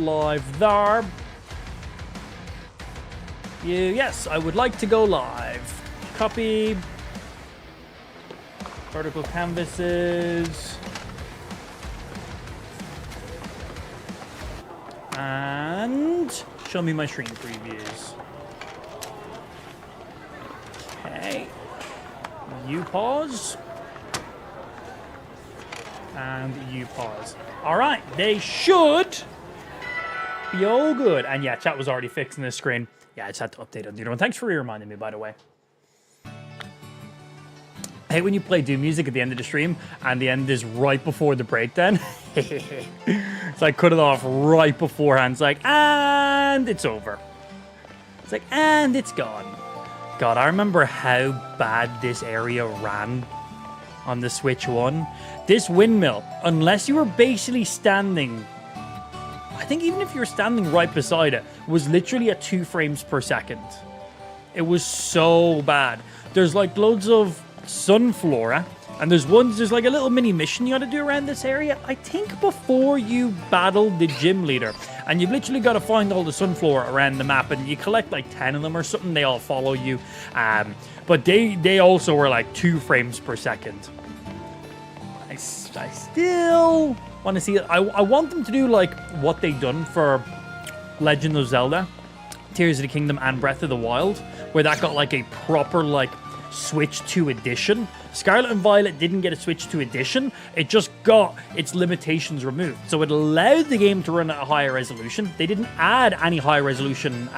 live there. Yes, I would like to go live. Copy. Vertical canvases. And show me my stream previews. Okay. You pause. And you pause. All right, they should be all good. And yeah, chat was already fixing this screen. Yeah, I just had to update on the other one. Thanks for reminding me, by the way. I hate when you play Doom music at the end of the stream and the end is right before the breakdown. So I cut it off right beforehand. It's like, and it's over. It's like, and it's gone. God, I remember how bad this area ran on the Switch 1. This windmill, unless you were basically standing, I think even if you were standing right beside it, was literally at 2 frames per second. It was so bad. There's like loads of Sunflora, and there's like a little mini mission you gotta do around this area, I think before you battle the gym leader. And you've literally got to find all the Sunflora around the map, and you collect like 10 of them or something. They all follow you. But they also were like 2 frames per second. I still want to see it. I want them to do like what they done for Legend of Zelda, Tears of the Kingdom, and Breath of the Wild, where that got like a proper like Switch 2 edition. Scarlet and Violet didn't get a Switch 2 edition. It just got its limitations removed. So it allowed the game to run at a higher resolution. They didn't add any high resolution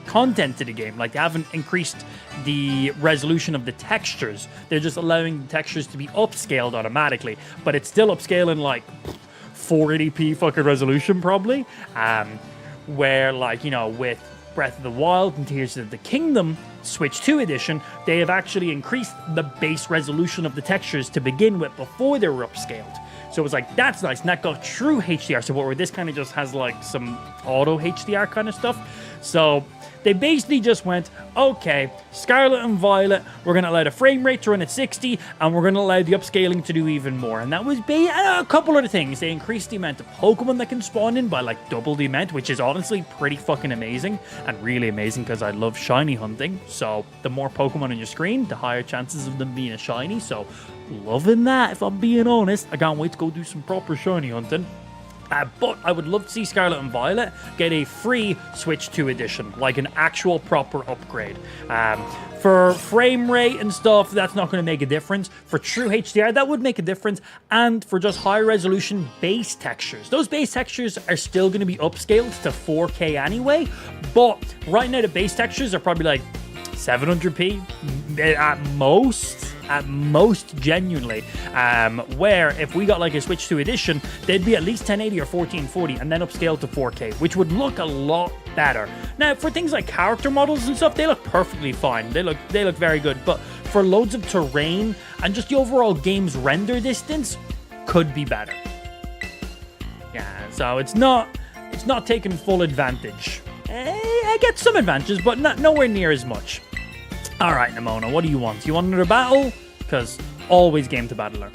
content to the game. Like, they haven't increased the resolution of the textures. They're just allowing the textures to be upscaled automatically. But it's still upscaling like 480p fucking resolution probably. Where, like, you know, with Breath of the Wild and Tears of the Kingdom Switch 2 edition, they have actually increased the base resolution of the textures to begin with before they were upscaled. So it was like, that's nice. And that got true HDR support, where this kind of just has like some auto HDR kind of stuff. So they basically just went, okay, Scarlet and Violet, we're going to allow the frame rate to run at 60, and we're going to allow the upscaling to do even more. And that was a couple other things. They increased the amount of Pokemon that can spawn in by like double the amount, which is honestly pretty fucking amazing, and really amazing because I love shiny hunting. So the more Pokemon on your screen, the higher chances of them being a shiny. So loving that, if I'm being honest. I can't wait to go do some proper shiny hunting. But I would love to see Scarlet and Violet get a free Switch 2 edition, like an actual proper upgrade. For frame rate and stuff, that's not going to make a difference. For true HDR, that would make a difference. And for just high resolution base textures, those base textures are still going to be upscaled to 4K anyway. But right now, the base textures are probably like 700p at most genuinely, where if we got like a Switch 2 edition, they'd be at least 1080 or 1440 and then upscaled to 4K, which would look a lot better. Now, for things like character models and stuff, they look perfectly fine. They look very good. But for loads of terrain and just the overall game's render distance, could be better. Yeah, so it's not taking full advantage. I get some advantages, but nowhere near as much. All right, Nimona, what do you want? You want another battle? Because always game to battle her.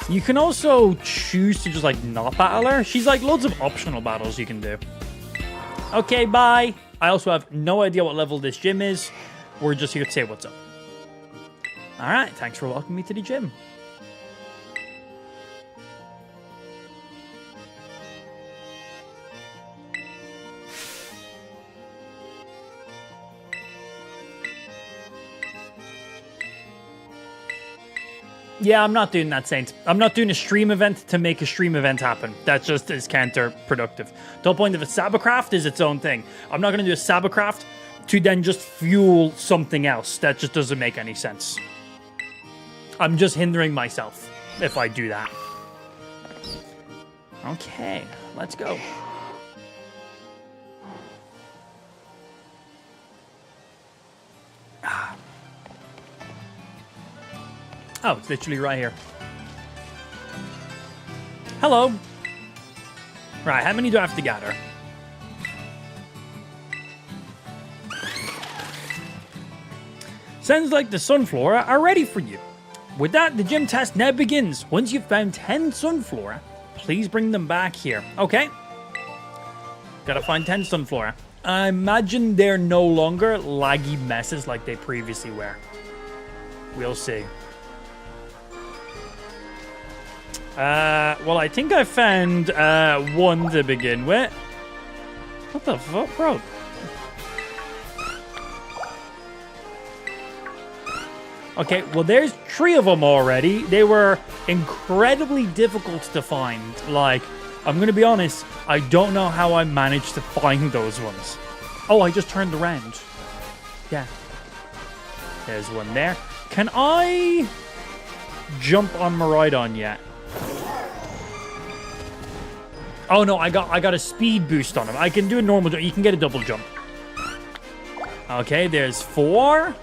You can also choose to just like not battle her. She's like loads of optional battles you can do. Okay, bye. I also have no idea what level this gym is. We're just here to say what's up. All right, thanks for welcoming me to the gym. Yeah, I'm not doing that, Saint. I'm not doing a stream event to make a stream event happen. That just is counterproductive. The whole point of a Sabacraft is its own thing. I'm not going to do a Sabacraft to then just fuel something else. That just doesn't make any sense. I'm just hindering myself if I do that. Okay, let's go. Oh, it's literally right here. Hello. Right, how many do I have to gather? Sounds like the Sunflora are ready for you. With that, the gym test now begins. Once you've found 10 Sunflora, please bring them back here. Okay. Gotta find 10 Sunflora. I imagine they're no longer laggy messes like they previously were. We'll see. Well, I think I found one to begin with. What the fuck, bro? Okay, well, there's 3 of them already. They were incredibly difficult to find. Like, I'm going to be honest, I don't know how I managed to find those ones. Oh, I just turned around. Yeah. There's one there. Can I jump on Miraidon yet? Oh, no, I got a speed boost on him. I can do a normal jump. You can get a double jump. Okay, there's 4.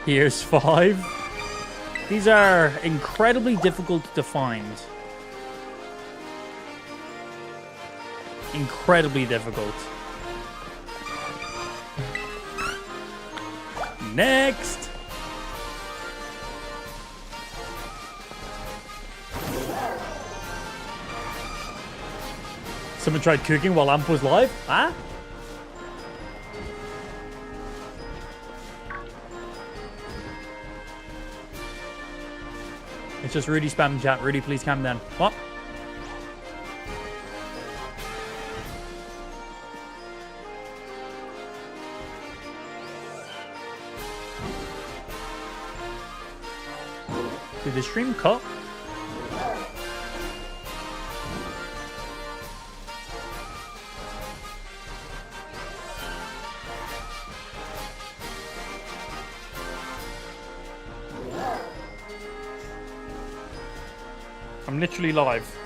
Here's 5. These are incredibly difficult to find. Incredibly difficult. Next! Someone tried cooking while Amp was live? Huh? It's just Rudy spamming chat. Rudy, please calm down. What? Did the stream cut? I'm literally live.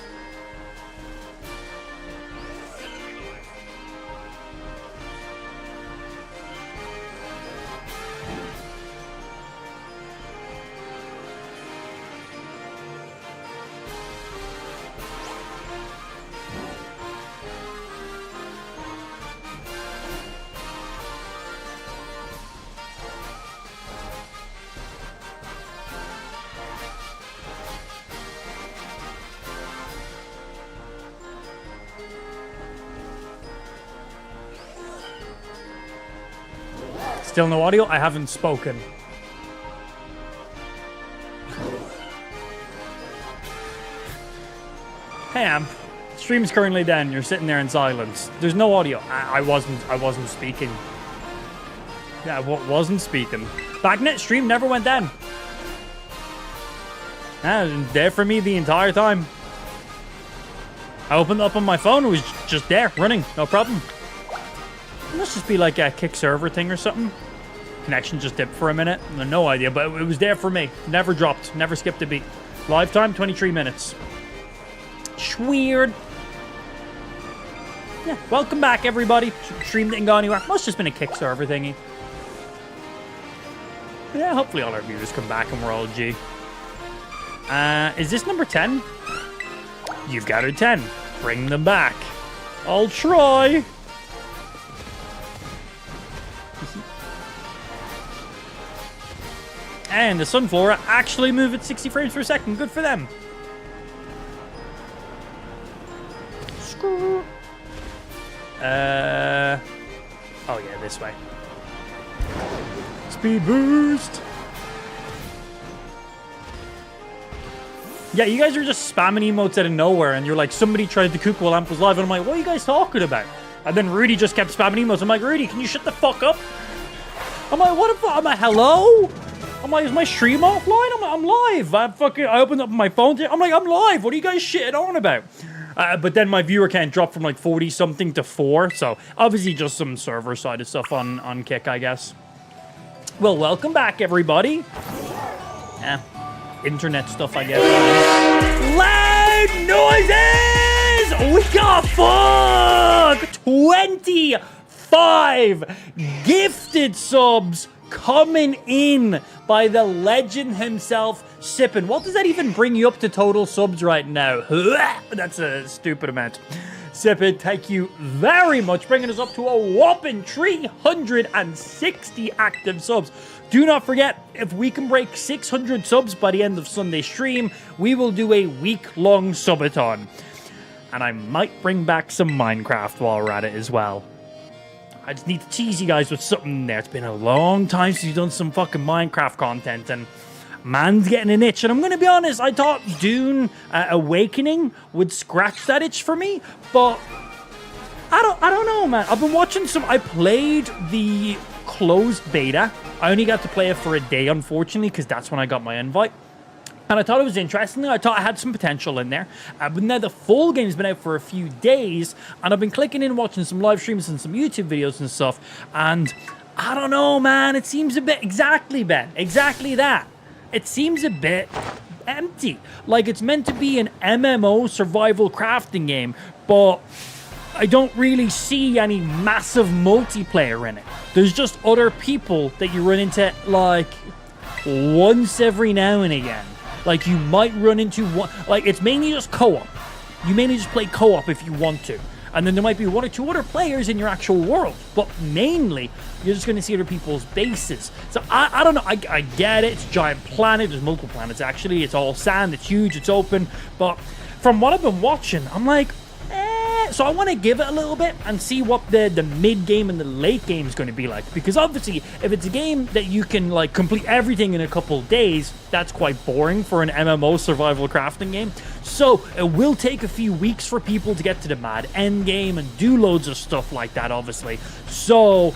Still no audio? I haven't spoken. Hey Amp, stream's currently down. You're sitting there in silence. There's no audio. I wasn't speaking. Yeah, I wasn't speaking. Backnet stream never went down. Yeah, it was there for me the entire time. I opened it up on my phone. It was just there, running, no problem. It must just be like a kick server thing or something. Connection just dipped for a minute. No idea, but it was there for me. Never dropped, never skipped a beat. Live time, 23 minutes. Weird. Yeah, welcome back, everybody. Stream didn't go anywhere. Must just been a kick server thingy. Yeah, hopefully all our viewers come back and we're all G. Is this number 10? You've gathered 10. Bring them back. I'll try. And the Sunflora actually move at 60 frames per second. Good for them. Screw. Oh yeah, this way. Speed boost. Yeah, you guys are just spamming emotes out of nowhere, and you're like, somebody tried to cook while Amp was live, and I'm like, what are you guys talking about? And then Rudy just kept spamming emotes. I'm like, Rudy, can you shut the fuck up? I'm like, what the fuck? I'm like, hello? I'm like, is my stream offline? I'm live. I opened up my phone. I'm like, I'm live. What are you guys shitting on about? But then my viewer count dropped from like 40 something to 4. So obviously just some server side of stuff on Kick, I guess. Well, welcome back, everybody. Internet stuff, I guess. Loud noises! We got fuck 25 gifted subs coming in by the legend himself, Sippin. What does that even bring you up to total subs right now? That's a stupid amount. Sippin, thank you very much, bringing us up to a whopping 360 active subs. Do not forget, if we can break 600 subs by the end of Sunday stream, we will do a week-long subathon. And I might bring back some Minecraft while we're at it as well. I just need to tease you guys with something in there. It's been a long time since you've done some fucking Minecraft content, and man's getting an itch. And I'm going to be honest, I thought Dune Awakening would scratch that itch for me, but I don't know, man. I've been watching some... I played the closed beta. I only got to play it for a day, unfortunately, because that's when I got my invite. And I thought it was interesting. I thought I had some potential in there. But now the full game's been out for a few days, and I've been clicking in, watching some live streams and some YouTube videos and stuff. And I don't know, man. It seems a bit... Exactly, Ben. Exactly that. It seems a bit empty. Like it's meant to be an MMO survival crafting game, but I don't really see any massive multiplayer in it. There's just other people that you run into, like, once every now and again. Like, you might run into one... Like, it's mainly just co-op. You mainly just play co-op if you want to. And then there might be one or two other players in your actual world. But mainly, you're just going to see other people's bases. So, I don't know. I get it. It's a giant planet. There's multiple planets, actually. It's all sand. It's huge. It's open. But from what I've been watching, I'm like... So I want to give it a little bit and see what the mid-game and the late game is going to be like. Because obviously, if it's a game that you can like complete everything in a couple days, that's quite boring for an MMO survival crafting game. So it will take a few weeks for people to get to the mad end game and do loads of stuff like that, obviously. So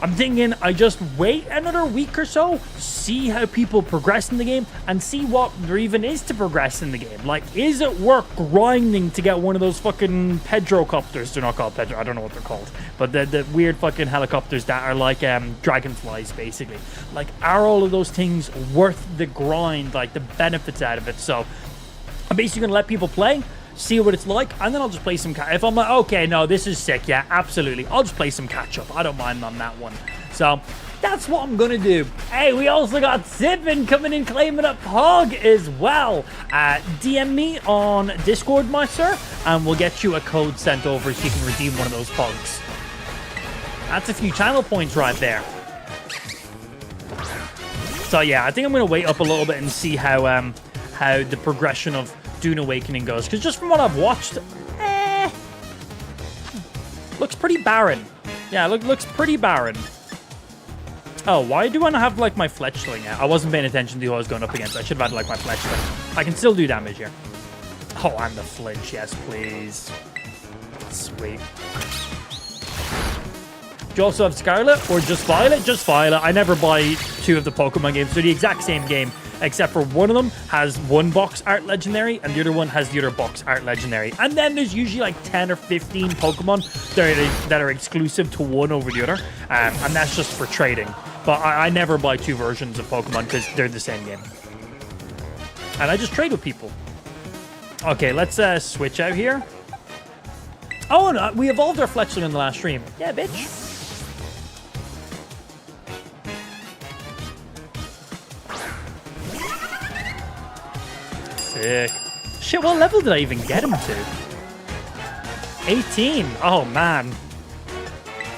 I'm thinking I just wait another week or so, see how people progress in the game, and see what there even is to progress in the game. Like, is it worth grinding to get one of those fucking Pedrocopters? They're not called Pedro, I don't know what they're called. But the weird fucking helicopters that are like dragonflies, basically. Like, are all of those things worth the grind, like the benefits out of it? So I'm basically going to let people play, see what it's like, and then I'll just play some if I'm like, okay, no, this is sick, yeah, absolutely, I'll just play some catch-up. I don't mind on that one. So that's what I'm gonna do. Hey, we also got Sippin coming in claiming a Pog as well. DM me on Discord, my sir, and we'll get you a code sent over so you can redeem one of those Pogs. That's a few channel points right there. So yeah, I think I'm gonna wait up a little bit and see how the progression of Dune Awakening goes, because just from what I've watched, looks pretty barren. Yeah, looks pretty barren. Oh, why do I not have like my fletchling out? I wasn't paying attention to who I was going up against. I should have had like my fletchling. I can still do damage here. Oh, and the flinch, yes, please. Sweet. Do you also have Scarlet or just Violet? Just Violet. I never buy two of the Pokemon games. They're the exact same game, except for one of them has one box art legendary and the other one has the other box art legendary. And then there's usually like 10 or 15 Pokemon that are exclusive to one over the other. And that's just for trading. But I never buy two versions of Pokemon because they're the same game. And I just trade with people. Okay, let's switch out here. Oh, no, we evolved our Fletchling in the last stream. Yeah, bitch. Sick. Shit, what level did I even get him to? 18. Oh, man.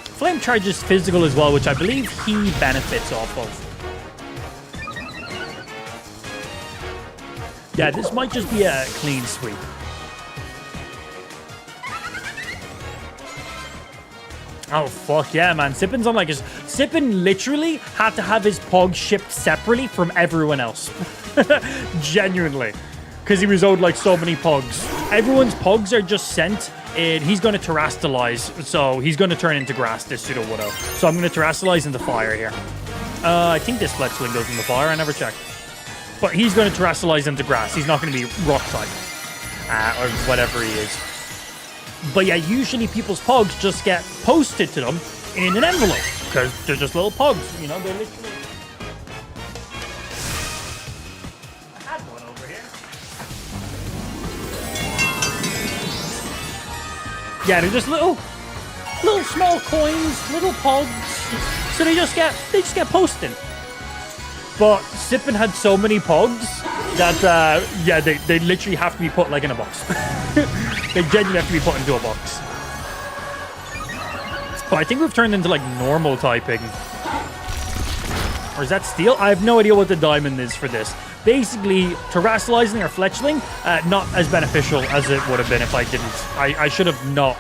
Flame Charge is physical as well, which I believe he benefits off of. Yeah, this might just be a clean sweep. Oh, fuck yeah, man. Sippin's on like his... Sippin literally had to have his Pog shipped separately from everyone else. Genuinely. Because he was owed like so many Pogs. Everyone's Pogs are just sent, and he's going to terrastalize. So he's going to turn into grass, this Sudowoodo. So I'm going to terrastalize into fire here. I think this Fletchling goes into fire. I never checked. But he's going to terrastalize into grass. He's not going to be rock type. Or whatever he is. But yeah, usually people's Pogs just get posted to them in an envelope. Because they're just little Pogs. You know, they're literally... I had one over here. Yeah, they're just little small coins, little Pogs. So they just get posted. But Sippin had so many Pogs that, yeah, they literally have to be put, like, in a box. They genuinely have to be put into a box. But I think we've turned into, like, normal typing. Or is that steel? I have no idea what the diamond is for this. basically terastallizing our Fletchling, not as beneficial as it would have been if I didn't. I should have not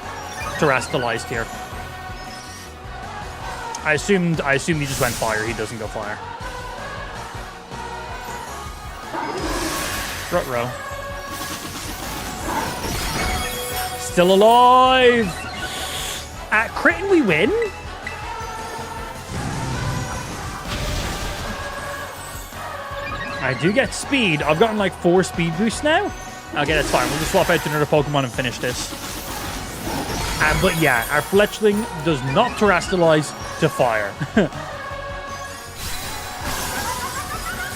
terastallized here. I assumed he just went fire. He doesn't go fire. Rut-row. Still alive! Crit and we win? I do get speed. I've gotten like 4 speed boosts now. Okay, that's fine. We'll just swap out to another Pokemon and finish this. But yeah, our Fletchling does not terastallize to fire.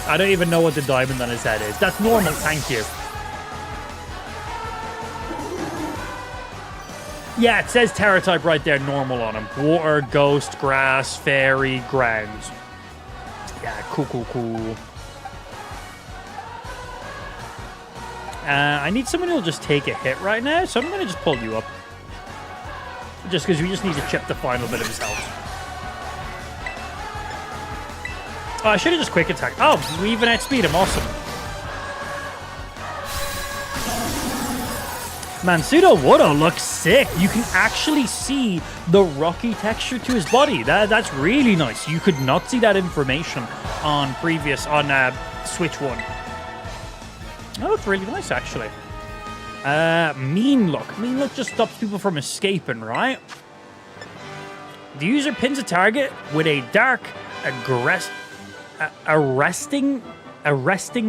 I don't even know what the diamond on his head is. That's normal, thank you. Yeah, it says Terra type right there, normal on him. Water, ghost, grass, fairy, ground. Yeah, cool. I need someone who'll just take a hit right now, so I'm going to just pull you up. Just because we just need to chip the final bit of his health. Oh, I should have just quick attack. Oh, we even outspeed him. Awesome. Man, Sudowoodo looks sick. You can actually see the rocky texture to his body. That's really nice. You could not see that information on Switch 1. Oh, it's really nice, actually. Mean Look. Mean Look just stops people from escaping, right? The user pins a target with a dark, arresting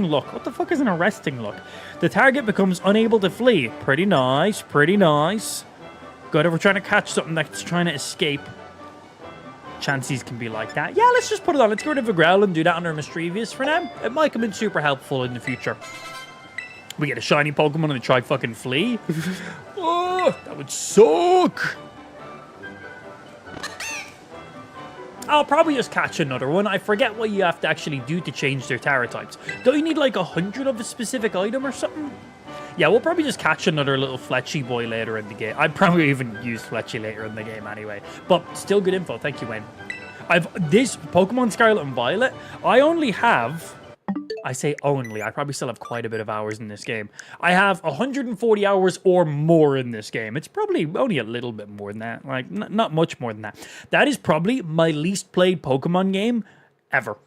look. What the fuck is an arresting look? The target becomes unable to flee. Pretty nice, pretty nice. Good if we're trying to catch something that's trying to escape. Chances can be like that. Yeah, let's just put it on. Let's get rid of a Growl and do that under Mischievous for now. It might come in super helpful in the future. We get a shiny Pokemon and they try fucking flee. Oh, that would suck. I'll probably just catch another one. I forget what you have to actually do to change their Terra types. Don't you need like 100 of a specific item or something? Yeah, we'll probably just catch another little Fletchy boy later in the game. I'd probably even use Fletchy later in the game anyway. But still good info. Thank you, Wayne. This Pokemon Scarlet and Violet, I only have... I say only. I probably still have quite a bit of hours in this game. I have 140 hours or more in this game. It's probably only a little bit more than that. Like, not much more than that. That is probably my least played Pokemon game ever.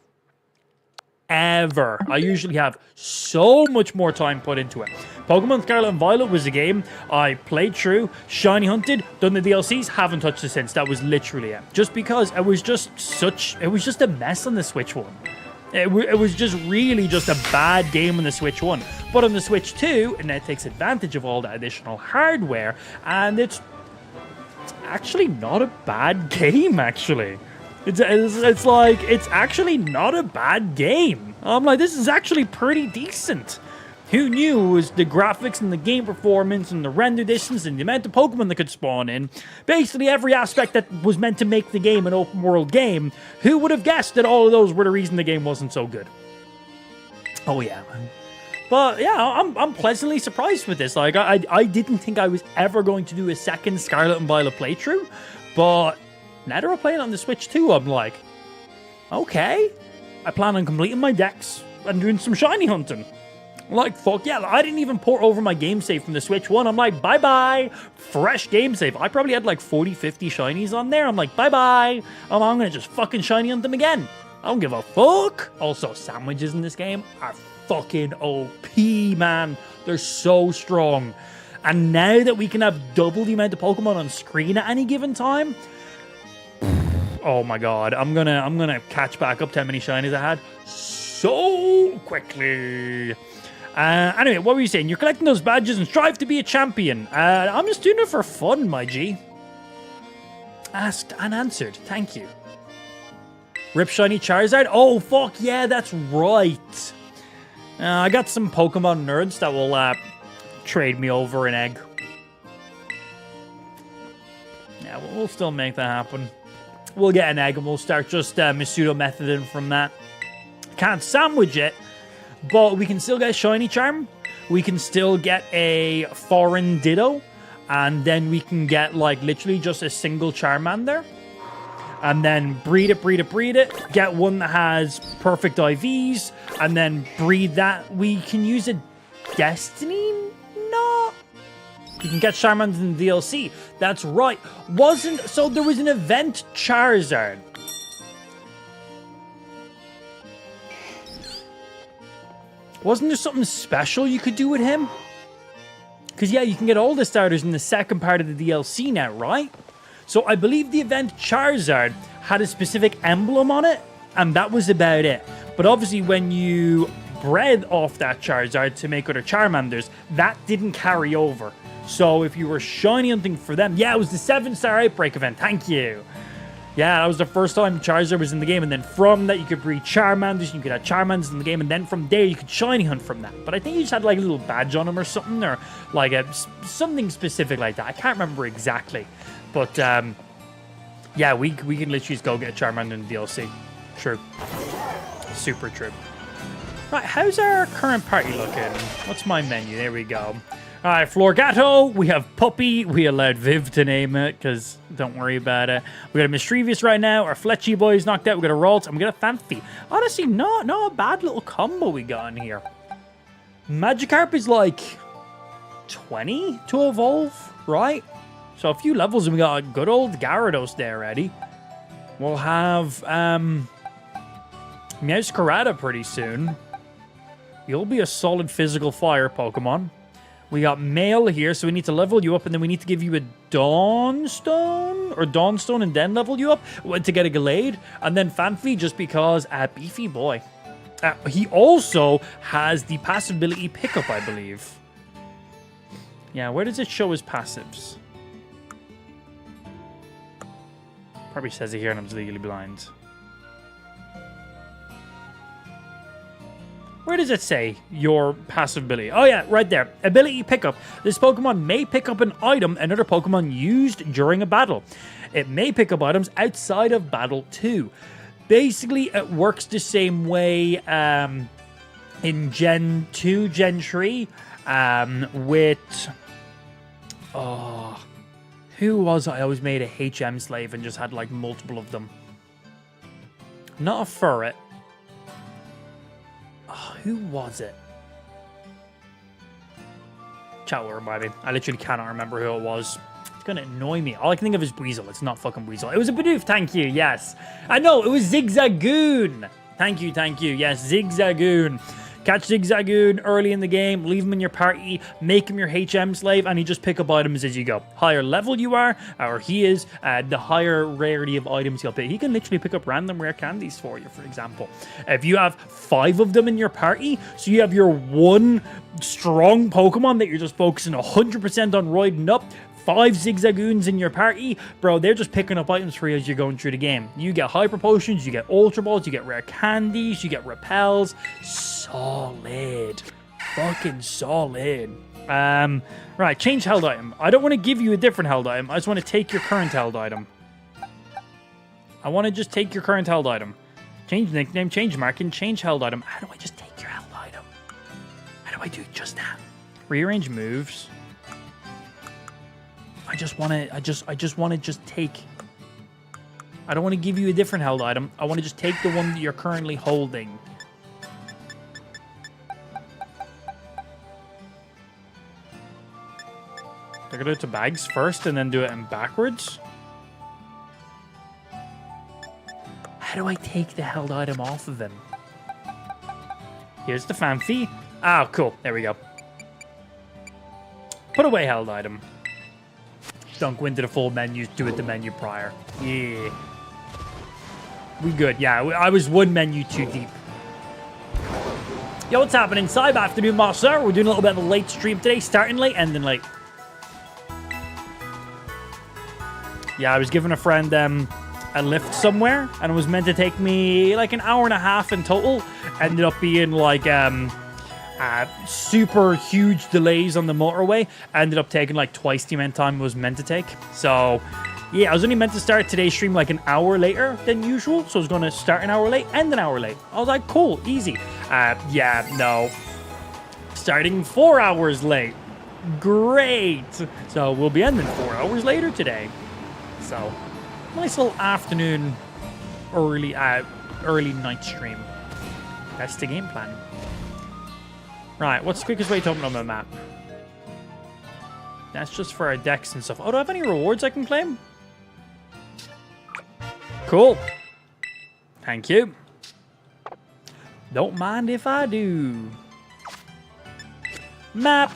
Ever. I usually have so much more time put into it. Pokemon Scarlet and Violet was a game I played through, shiny hunted, done the DLCs, haven't touched it since. That was literally it. Just because it was just a mess on the Switch 1. It was just really just a bad game on the Switch 1. But on the Switch 2, and it takes advantage of all that additional hardware, and it's actually not a bad game, actually. It's like, it's actually not a bad game. I'm like, this is actually pretty decent. Who knew it was the graphics and the game performance and the render distance and the amount of Pokemon that could spawn in. Basically every aspect that was meant to make the game an open world game. Who would have guessed that all of those were the reason the game wasn't so good? Oh yeah, man. But yeah, I'm pleasantly surprised with this. Like, I didn't think I was ever going to do a second Scarlet and Violet playthrough. But now that we're playing on the Switch 2, I'm like, okay. I plan on completing my decks and doing some shiny hunting. Like, fuck yeah, I didn't even port over my game save from the Switch 1. I'm like, bye-bye, fresh game save. I probably had like 40, 50 shinies on there. I'm like, bye-bye. I'm going to just fucking shiny hunt them again. I don't give a fuck. Also, sandwiches in this game are fucking OP, man. They're so strong. And now that we can have double the amount of Pokemon on screen at any given time, oh my god, I'm gonna catch back up to how many shinies I had so quickly. Anyway, what were you saying? You're collecting those badges and strive to be a champion. I'm just doing it for fun, my G. Asked and answered. Thank you. Rip shiny Charizard? Oh, fuck yeah, that's right. I got some Pokemon nerds that will trade me over an egg. Yeah, we'll still make that happen. We'll get an egg and we'll start just Misudo methoding from that. Can't sandwich it. But we can still get a shiny charm. We can still get a foreign Ditto. And then we can get, like, literally just a single Charmander. and then breed it, get one that has perfect IVs, and then breed that. We can use a Destiny? No. You can get Charmanders in the DLC. That's right. So there was an event Charizard. Wasn't there something special you could do with him? Because, yeah, you can get all the starters in the second part of the DLC now, right? So I believe the event Charizard had a specific emblem on it, and that was about it. But obviously, when you bred off that Charizard to make other Charmanders, that didn't carry over. So if you were shiny hunting for them... Yeah, it was the 7-star Outbreak event. Thank you. Yeah, that was the first time Charizard was in the game, and then from that you could breed Charmanders, you could have Charmanders in the game, and then from there you could shiny hunt from that. But I think you just had like a little badge on him or something, or like something specific like that. I can't remember exactly. But yeah, we can literally just go get a Charmander in the DLC. True. Super true. Right, how's our current party looking? What's my menu? There we go. All right, Florgato, we have Puppy. We allowed Viv to name it, because don't worry about it. We got a Mischievous right now. Our Fletchy boy's knocked out. We got a Ralt, and we got a Fanfi. Honestly, not a bad little combo we got in here. Magikarp is like 20 to evolve, right? So a few levels, and we got a good old Gyarados there ready. We'll have Meowscarada pretty soon. You'll be a solid physical fire Pokemon. We got Mail here, so we need to level you up, and then we need to give you a Dawnstone, or Dawnstone, and then level you up to get a Gallade. And then Fanfi, just because, beefy boy. He also has the passive ability Pickup, I believe. Yeah, where does it show his passives? Probably says it here, and I'm just legally blind. Where does it say your passive ability? Oh yeah, right there. Ability Pickup. This Pokemon may pick up an item another Pokemon used during a battle. It may pick up items outside of battle too. Basically, it works the same way in Gen 2, Gen 3 with... Oh, who was it? I always made a HM slave and just had like multiple of them. Not a Furret. Who was it? Chat will remind me. I literally cannot remember who it was. It's going to annoy me. All I can think of is Weasel. It's not fucking Weasel. It was a Bidoof. Thank you. Yes. I know. It was Zigzagoon. Thank you. Thank you. Yes. Zigzagoon. Catch Zigzagoon early in the game, leave him in your party, make him your HM slave, and he just pick up items as you go. Higher level you are, or he is, the higher rarity of items he'll pick. He can literally pick up random rare candies for you, for example. If you have 5 of them in your party, so you have your one strong Pokemon that you're just focusing 100% on riding up, 5 Zigzagoons in your party, bro, they're just picking up items for you as you're going through the game. You get Hyper Potions, you get Ultra Balls, you get rare candies, you get Repels. Solid. Fucking solid. Right, change held item. I don't want to give you a different held item. I just want to take your current held item. I want to just take your current held item. Change nickname, change marking, change held item. How do I just take your held item? How do I do just that? Rearrange moves. I just want to just take. I don't want to give you a different held item. I want to just take the one that you're currently holding. They're going to do it to bags first and then do it in backwards. How do I take the held item off of him? Here's the Fanfi. Ah, cool. There we go. Put away held item. Don't go into the full menu, do it the menu prior. Yeah. We good. Yeah, I was one menu too deep. Yo, what's happening? Cyber afternoon, Marcel. We're doing a little bit of a late stream today, starting late, ending late. Yeah, I was giving a friend a lift somewhere, and it was meant to take me like an hour and a half in total. Ended up being like super huge delays on the motorway. Ended up taking like twice the amount of time it was meant to take. So yeah, I was only meant to start today's stream like an hour later than usual. So I was going to start an hour late, end an hour late. I was like, cool, easy. Yeah, no. Starting 4 hours late. Great. So we'll be ending 4 hours later today. So Nice little afternoon, early night stream. That's the game plan. Right, what's the quickest way to open up my map? That's just for our decks and stuff. Oh, do I have any rewards I can claim? Cool. Thank you. Don't mind if I do. Map.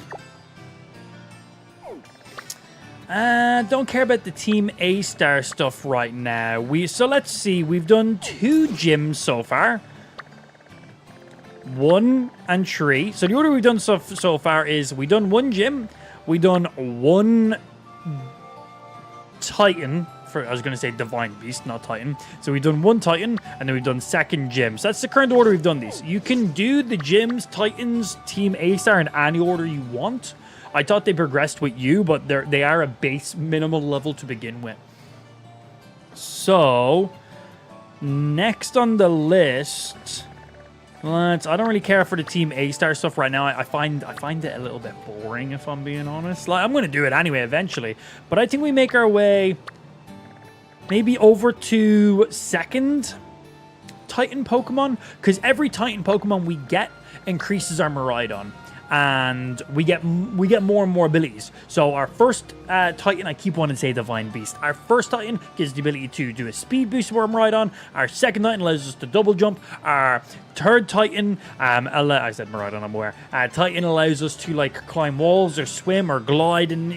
Don't care about the Team A-Star stuff right now. So let's see. We've done 2 gyms so far. 1 and 3. So the order we've done so far is we done 1 gym. We done 1 Titan. I was going to say Divine Beast, not Titan. So we've done 1 Titan, and then we've done 2nd gym. So that's the current order we've done these. You can do the gyms, Titans, Team A-Star in any order you want. I thought they progressed with you, but they are a base minimal level to begin with. So, next on the list, I don't really care for the Team A-Star stuff right now. I find it a little bit boring, if I'm being honest. Like, I'm going to do it anyway eventually, but I think we make our way maybe over to 2nd Titan Pokemon, because every Titan Pokemon we get increases our Miraidon. And we get more and more abilities. So our first Titan, I keep wanting to say Divine Beast. Our first Titan gives the ability to do a speed boost for Miraidon. Our second Titan allows us to double jump. Our third Titan, I said Miraidon, I'm aware. Titan allows us to like climb walls or swim or glide, and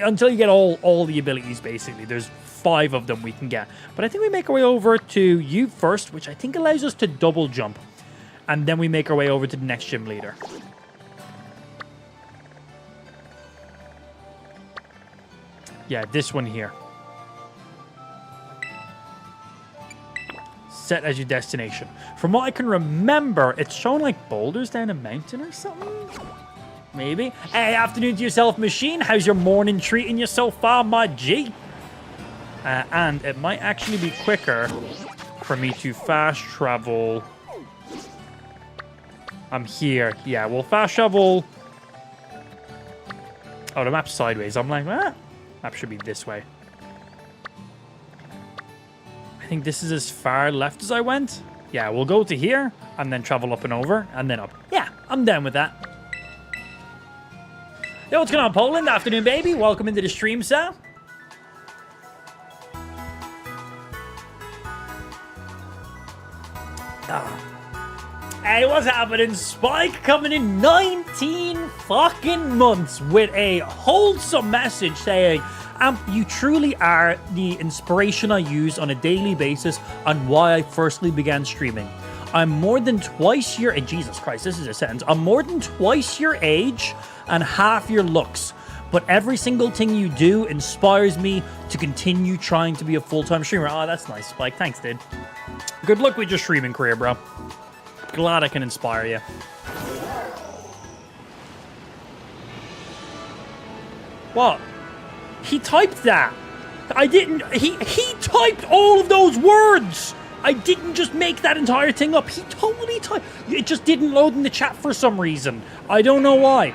until you get all the abilities. Basically, there's 5 of them we can get. But I think we make our way over to you first, which I think allows us to double jump, and then we make our way over to the next gym leader. Yeah, this one here. Set as your destination. From what I can remember, it's showing like boulders down a mountain or something. Maybe. Hey, afternoon to yourself, machine. How's your morning treating you so far, my G? And it might actually be quicker for me to fast travel. I'm here. Yeah, we'll fast travel. Oh, the map's sideways. I'm like, ah. Map should be this way. I think this is as far left as I went. Yeah, we'll go to here and then travel up and over and then up. Yeah, I'm down with that. Yo, what's going on, Poland? Afternoon, baby. Welcome into the stream, sir. Hey, what's happening? Spike coming in 19 fucking months with a wholesome message saying, you truly are the inspiration I use on a daily basis on why I firstly began streaming. I'm more than twice your age. Jesus Christ, this is a sentence. I'm more than twice your age and half your looks. But every single thing you do inspires me to continue trying to be a full-time streamer. Oh, that's nice, Spike. Thanks, dude. Good luck with your streaming career, bro. Glad I can inspire you. What? He typed that. I didn't. He typed all of those words. I didn't just make that entire thing up. He totally typed. It just didn't load in the chat for some reason. I don't know why.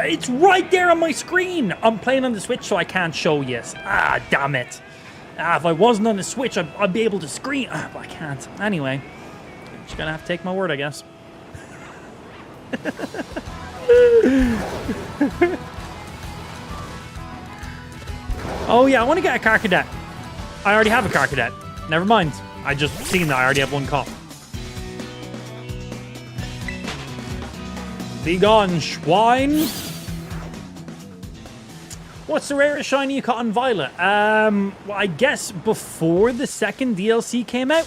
It's right there on my screen. I'm playing on the Switch, so I can't show you. Ah, damn it. If I wasn't on the Switch, I'd be able to screen. But I can't. Anyway. Just gonna have to take my word, I guess. Oh yeah, I want to get a car cadet. I already have a car cadet. Never mind. I just seen that I already have 1 cop. Be gone, swine. What's the rarest shiny you caught on Violet? Well, I guess before the 2nd DLC came out,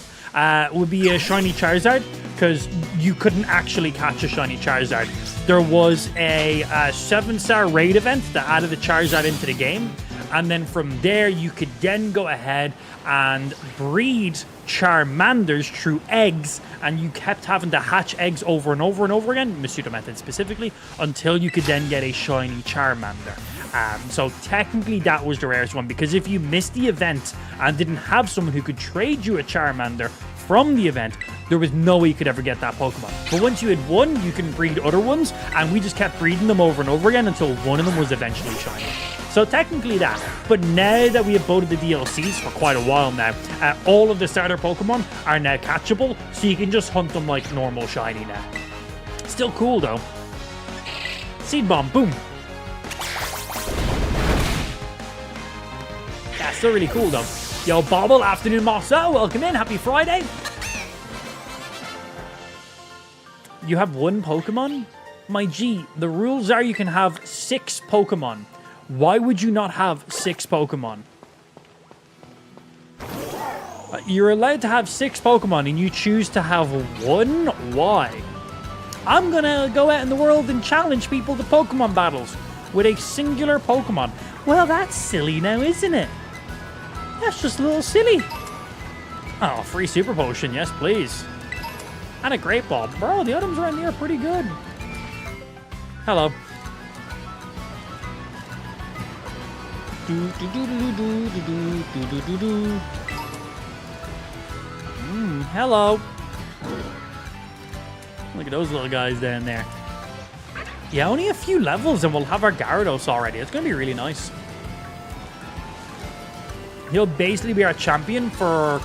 would be a shiny Charizard, because you couldn't actually catch a shiny Charizard. There was a 7-star raid event that added the Charizard into the game, and then from there you could then go ahead and breed Charmanders through eggs, and you kept having to hatch eggs over and over and over again, Masuda method specifically, until you could then get a shiny Charmander. So technically that was the rarest one, because if you missed the event and didn't have someone who could trade you a Charmander from the event, there was no way you could ever get that Pokemon. But once you had one, you can breed other ones, and we just kept breeding them over and over again until one of them was eventually shiny. So technically that. But now that we have both of the DLCs for quite a while now, all of the starter Pokemon are now catchable, so you can just hunt them like normal shiny now. Still cool though. Seed Bomb, boom. Yeah, still really cool though. Yo, Bobble, afternoon Marcel, welcome in, happy Friday. You have one Pokemon? My G, the rules are you can have 6 Pokemon. Why would you not have 6 Pokemon? You're allowed to have 6 Pokemon and you choose to have 1? Why? I'm gonna go out in the world and challenge people to Pokemon battles with a singular Pokemon. Well, that's silly now, isn't it? That's just a little silly. Oh, free Super Potion, yes please. And a Great Ball. Bro, the items around here are pretty good. Hello. Hello. Look at those little guys down there. Yeah, only a few levels and we'll have our Gyarados already. It's going to be really nice. He'll basically be our champion for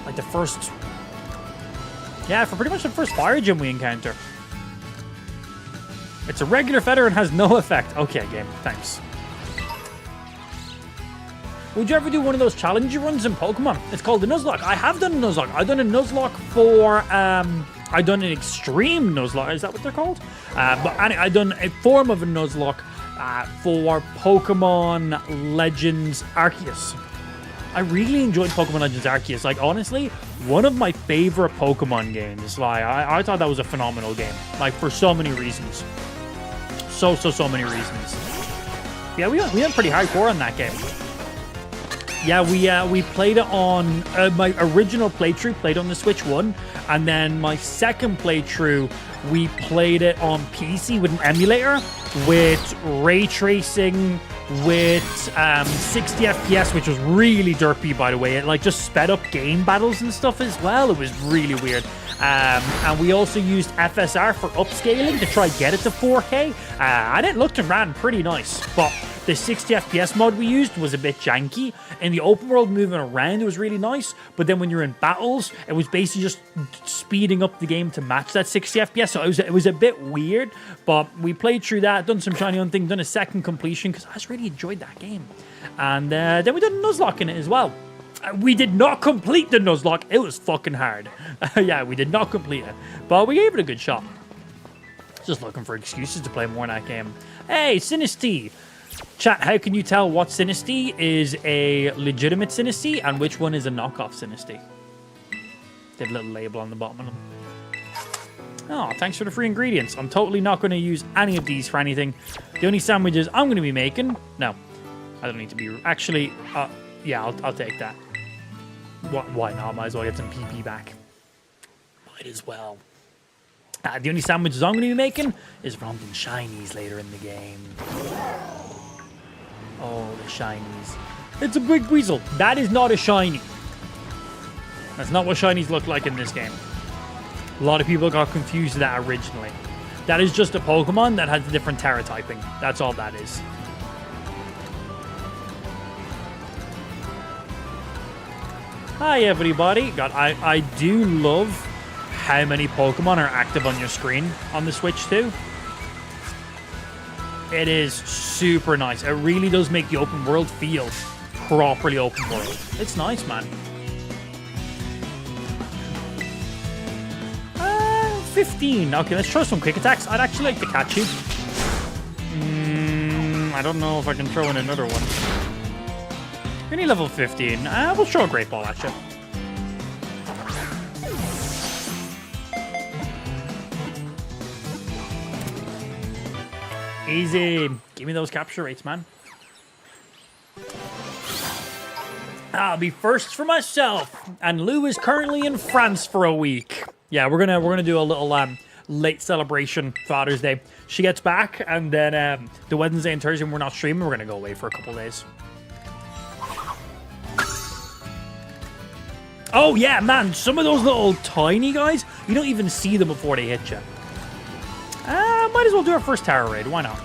like the first... Yeah, for pretty much the first fire gym we encounter. It's a regular feather and has no effect. Okay, game. Thanks. Would you ever do one of those challenge runs in Pokemon? It's called the Nuzlocke. I have done a Nuzlocke. I've done a Nuzlocke for... I've done an extreme Nuzlocke. Is that what they're called? But I've done a form of a Nuzlocke for Pokemon Legends Arceus. I really enjoyed Pokemon Legends Arceus. Like, honestly, one of my favorite Pokemon games. Like, I thought that was a phenomenal game. Like, for so many reasons. So many reasons. Yeah, we went pretty hardcore on that game. Yeah, we played it on... my original playthrough played on the Switch 1. And then my second playthrough, we played it on PC with an emulator. With ray tracing... with 60 FPS, which was really derpy, by the way. It like just sped up game battles and stuff as well. It was really weird. And we also used FSR for upscaling to try get it to 4K. And it looked and ran pretty nice, but the 60 FPS mod we used was a bit janky. In the open world, moving around, it was really nice. But then when you're in battles, it was basically just speeding up the game to match that 60 FPS. So it was a bit weird. But we played through that, done some shiny hunting, done a second completion because I just really enjoyed that game. And then we did a Nuzlocke in it as well. We did not complete the Nuzlocke. It was fucking hard. Yeah, we did not complete it. But we gave it a good shot. Just looking for excuses to play more in that game. Hey, Sinisty. Chat, how can you tell what Sinisty is a legitimate Sinisty and which one is a knockoff Sinisty? Get a little label on the bottom of them. Oh, thanks for the free ingredients. I'm totally not going to use any of these for anything. The only sandwiches I'm going to be making... No, I don't need to be... Actually, yeah, I'll take that. Why not? Might as well get some PP back. Might as well. The only sandwiches I'm going to be making is Rondon Shinies later in the game. Oh, the Shinies. It's a big weasel. That is not a Shiny. That's not what Shinies look like in this game. A lot of people got confused with that originally. That is just a Pokemon that has a different Terra typing. That's all that is. Hi, everybody. God, I do love how many Pokemon are active on your screen on the Switch too. It is super nice. It really does make the open world feel properly open world. It's nice, man. 15. Okay, let's try some quick attacks. I'd actually like to catch you. I don't know if I can throw in another one. You're only level 15. We'll throw a Great Ball at you. Easy. Give me those capture rates, man. I'll be first for myself. And Lou is currently in France for a week. Yeah, we're gonna do a little late celebration Father's Day. She gets back, and then the Wednesday and Thursday when we're not streaming, we're gonna go away for a couple days. Oh yeah, man! Some of those little tiny guys, you don't even see them before they hit you. Might as well do our first tower raid. Why not?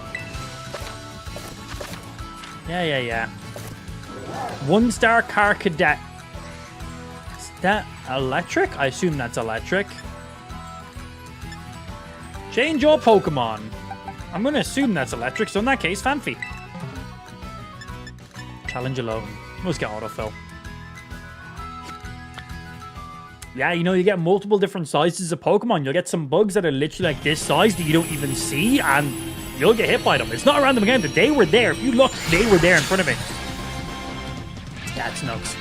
Yeah. 1-star car cadet. Is that electric? I assume that's electric. Change your Pokemon. I'm going to assume that's electric, so in that case, Fanfi. Challenge alone. Must get autofill. Yeah, you know, you get multiple different sizes of Pokemon. You'll get some bugs that are literally like this size that you don't even see, and you'll get hit by them. It's not a random encounter. They were there. If you look, they were there in front of me. That's nuts.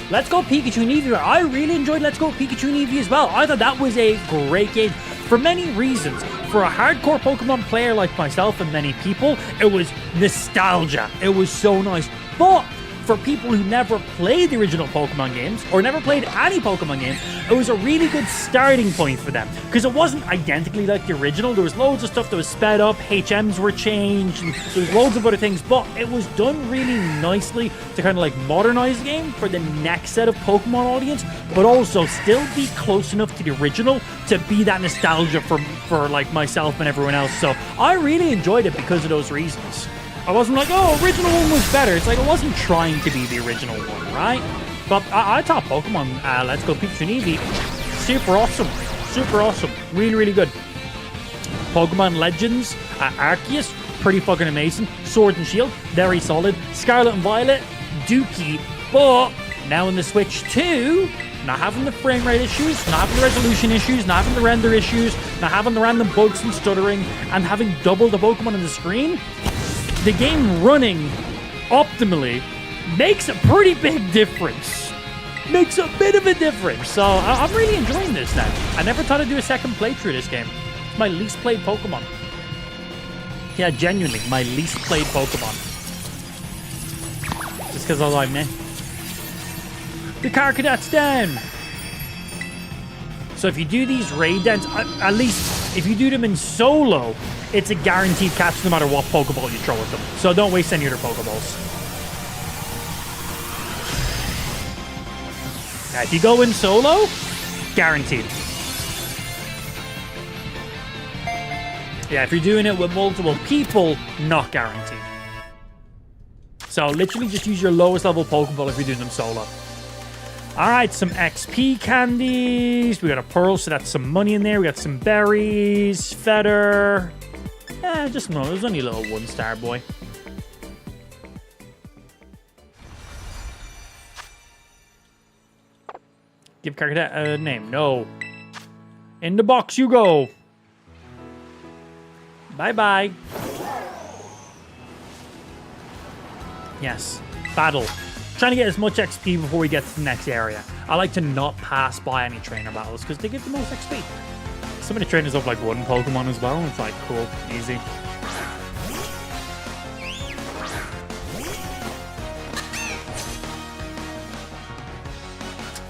Let's Go Pikachu and Eevee. I really enjoyed Let's Go Pikachu and Eevee as well. I thought that was a great game for many reasons. For a hardcore Pokemon player like myself and many people, it was nostalgia. It was so nice. But for people who never played the original Pokemon games, or never played any Pokemon games, it was a really good starting point for them. Because it wasn't identically like the original. There was loads of stuff that was sped up, HMs were changed, and there was loads of other things. But it was done really nicely to kind of like modernize the game for the next set of Pokemon audience, but also still be close enough to the original to be that nostalgia for like myself and everyone else. So I really enjoyed it because of those reasons. I wasn't like, oh, original one was better. It's like, I wasn't trying to be the original one, right? But I thought Pokemon Let's Go Pikachu and Eevee, super awesome. Super awesome. Really, really good. Pokemon Legends, Arceus, pretty fucking amazing. Sword and Shield, very solid. Scarlet and Violet, dookie. But now in the Switch 2, not having the frame rate issues, not having the resolution issues, not having the render issues, not having the random bugs and stuttering, and having double the Pokemon on the screen, the game running optimally makes a pretty big difference. Makes a bit of a difference. So I'm really enjoying this now. I never thought I'd do a second playthrough of this game. It's my least played Pokemon. Yeah, genuinely, my least played Pokemon. Just because I was like, meh. The car cadet's down. So if you do these raid dens, at least if you do them in solo, it's a guaranteed catch no matter what Pokeball you throw at them. So don't waste any of their Pokeballs. Now, if you go in solo, guaranteed. Yeah, if you're doing it with multiple people, not guaranteed. So literally just use your lowest level Pokeball if you're doing them solo. Alright, some XP candies. We got a pearl, so that's some money in there. We got some berries, feather. Just no, there's only a little 1-star boy. Give Carcadet a name. No. In the box you go. Bye-bye. Yes. Battle. Trying to get as much XP before we get to the next area. I like to not pass by any trainer battles because they give the most XP. Some of the trainers have like one Pokemon as well. It's like, cool, easy.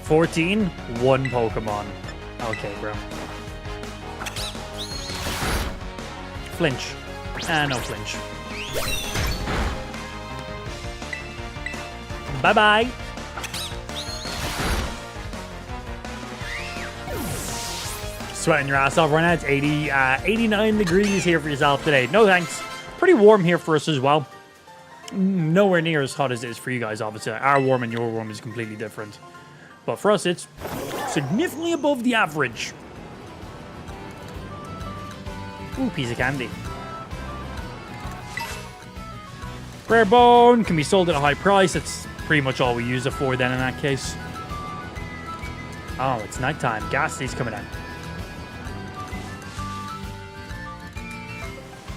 $14, one Pokemon. Okay, bro. Flinch. No flinch. Bye-bye. Sweating your ass off right now. It's 89 degrees here for yourself today. No thanks. Pretty warm here for us as well. Nowhere near as hot as it is for you guys, obviously. Our warm and your warm is completely different. But for us, it's significantly above the average. Ooh, piece of candy. Rare bone can be sold at a high price. It's pretty much all we use it for then in that case. Oh, it's nighttime. Ghasty's coming out.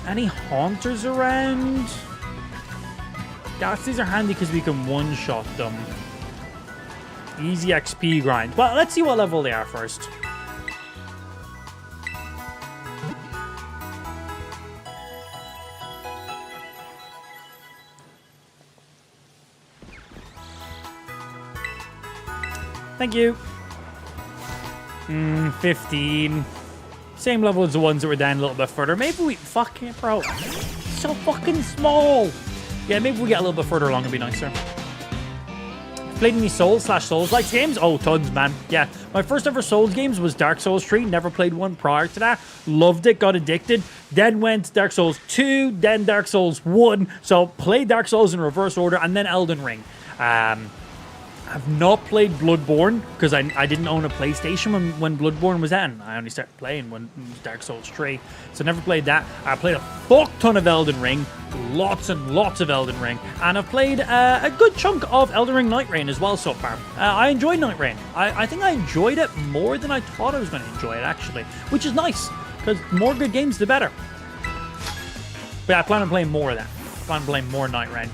Any haunters around? Ghasty's are handy because we can one-shot them. Easy XP grind. Well, let's see what level they are first. Thank you. 15. Same level as the ones that were down a little bit further. Maybe we... Fuck it, bro. So fucking small. Yeah, maybe we get a little bit further along. It'd be nicer. Played any Souls/Souls-like games? Oh, tons, man. Yeah, my first ever Souls games was Dark Souls 3. Never played one prior to that. Loved it, got addicted. Then went Dark Souls 2, then Dark Souls 1. So played Dark Souls in reverse order, and then Elden Ring. I've not played Bloodborne because I didn't own a PlayStation when Bloodborne was out. I only started playing when it was Dark Souls 3. So never played that. I played a fuck ton of Elden Ring. Lots and lots of Elden Ring. And I've played a good chunk of Elden Ring Night Rain as well so far. I enjoyed Night Rain. I think I enjoyed it more than I thought I was going to enjoy it, actually. Which is nice, because more good games, the better. But yeah, I plan on playing more of that. I plan on playing more Night Rain.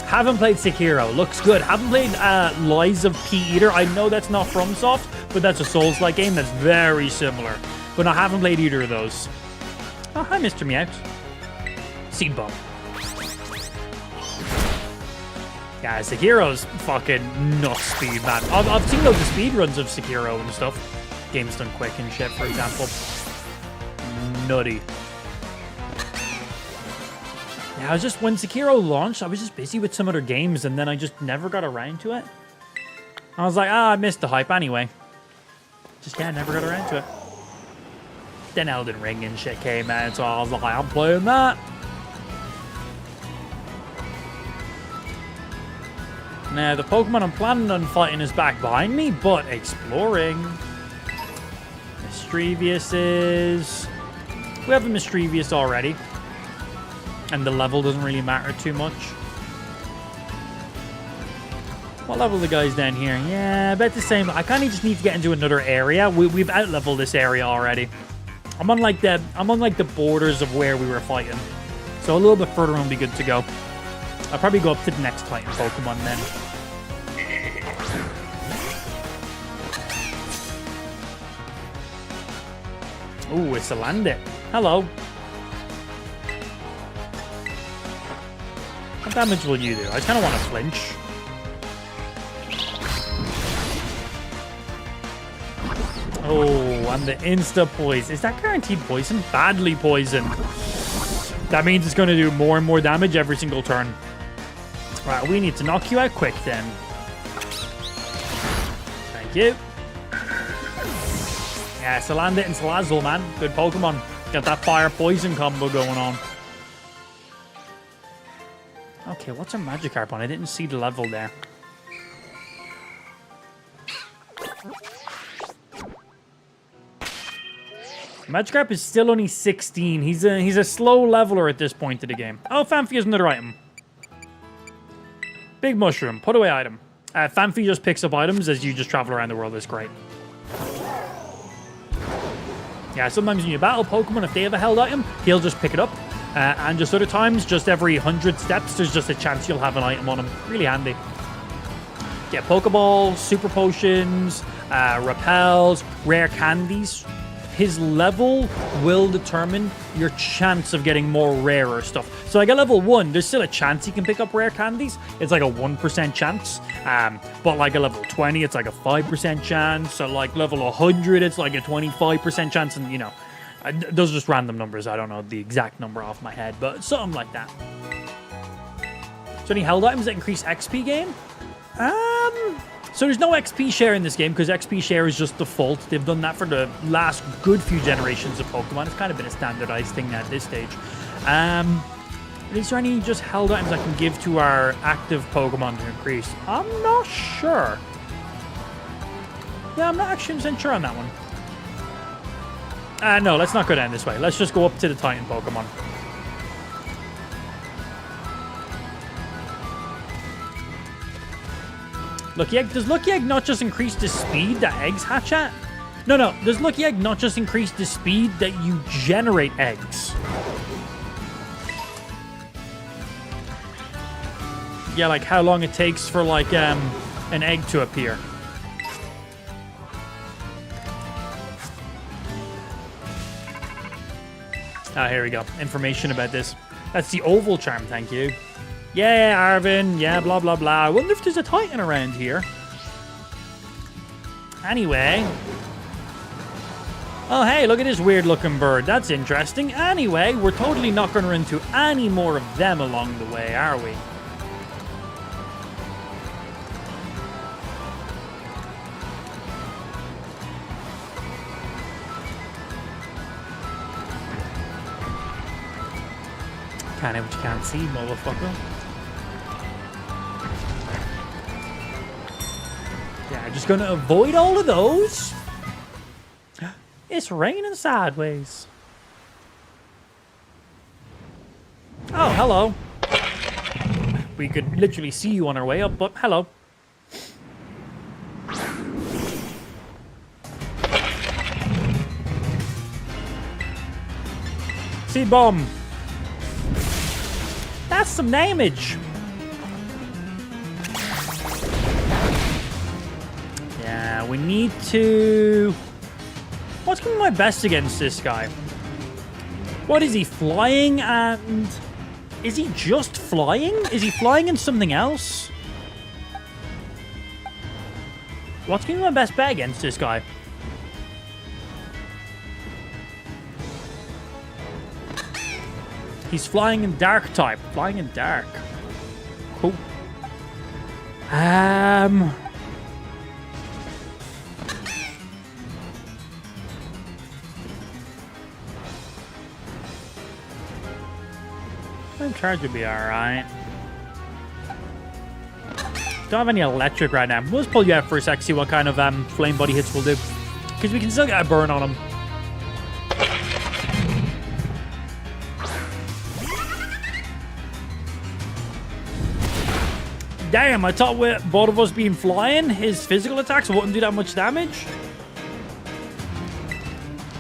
Haven't played Sekiro. Looks good. Haven't played Lies of P either. I know that's not FromSoft, but that's a Souls-like game that's very similar. But I haven't played either of those. Oh, hi, Mr. Meowth. Seed Bomb. Yeah, Sekiro's fucking nuts speed, man. I've seen loads of speed runs of Sekiro and stuff. Game's done quick and shit, for example. Nutty. Yeah, when Sekiro launched, I was just busy with some other games, and then I just never got around to it. I was like, I missed the hype anyway. Yeah, never got around to it. Then Elden Ring and shit came out, so I was like, I'm playing that. Now, the Pokemon I'm planning on fighting is back behind me, but exploring. Mischievous is... We have a Mischievous already. And the level doesn't really matter too much. What level are the guys down here? Yeah, about the same. I kind of just need to get into another area. We've out-leveled this area already. I'm on like the borders of where we were fighting. So a little bit further on will be good to go. I'll probably go up to the next Titan Pokemon then. Ooh, it's a Landit. Hello. What damage will you do? I kind of want to flinch. Oh, and the insta-poison. Is that guaranteed poison? Badly poison. That means it's going to do more and more damage every single turn. Right, we need to knock you out quick then. Thank you. Yeah, Salandit and Salazzle, man. Good Pokemon. Got that fire-poison combo going on. Okay, what's our Magikarp on? I didn't see the level there. Magikarp is still only 16. He's a slow leveler at this point of the game. Oh, Fanfi has another item. Big Mushroom. Put away item. Fanfi just picks up items as you just travel around the world. It's great. Yeah, sometimes when you battle Pokemon, if they have a held item, he'll just pick it up. And just other times, just every 100 steps, there's just a chance you'll have an item on him. Really handy. Get Pokeballs, Super Potions, Repels, Rare Candies. His level will determine your chance of getting more rarer stuff. So like at level 1, there's still a chance you can pick up rare candies. It's like a 1% chance. But like at level 20, it's like a 5% chance. So like level 100, it's like a 25% chance. And you know, those are just random numbers. I don't know the exact number off my head, but something like that. So any held items that increase XP gain? So there's no XP share in this game because XP share is just default. They've done that for the last good few generations of Pokemon. It's kind of been a standardized thing at this stage. Is there any just held items I can give to our active Pokemon to increase? I'm not sure. Yeah, I'm not actually 100% sure on that one. No, let's not go down this way. Let's just go up to the Titan Pokemon. Lucky Egg. Does Lucky Egg not just increase the speed that eggs hatch at? No. Does Lucky Egg not just increase the speed that you generate eggs? Yeah, like how long it takes for like an egg to appear. Here we go. Information about this. That's the oval charm, thank you. Yeah, Arvin. Yeah, blah, blah, blah. I wonder if there's a Titan around here. Anyway. Oh, hey, look at this weird-looking bird. That's interesting. Anyway, we're totally not going to run into any more of them along the way, are we? Can't have what you can't see, motherfucker. Yeah, just gonna avoid all of those. It's raining sideways. Oh, hello. We could literally see you on our way up, but hello. Seed bomb. That's some damage. Yeah, we need to... What's going to be my best against this guy? What is he, flying and... Is he just flying? Is he flying and something else? What's going to be my best bet against this guy? He's flying in dark type. Flying in dark. Cool. I'm charge would be alright. Don't have any electric right now. We'll just pull you out for a sec, see what kind of flame body hits we'll do. Because we can still get a burn on him. Damn, I thought with both of us being flying, his physical attacks wouldn't do that much damage.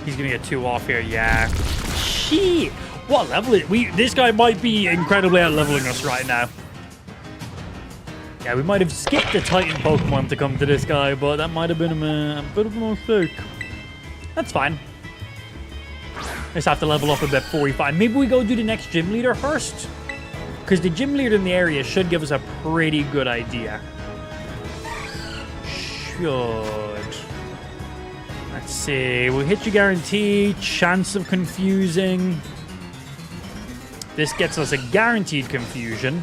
He's gonna get 2 off here, yeah. Shit! What level is this guy might be incredibly out-leveling us right now. Yeah, we might have skipped the Titan Pokemon to come to this guy, but that might have been a bit of a mistake. That's fine. Just have to level up a bit before we find. Maybe we go do the next gym leader first? Because the gym leader in the area should give us a pretty good idea. Should. Let's see. We'll hit you guaranteed. Chance of confusing. This gets us a guaranteed confusion.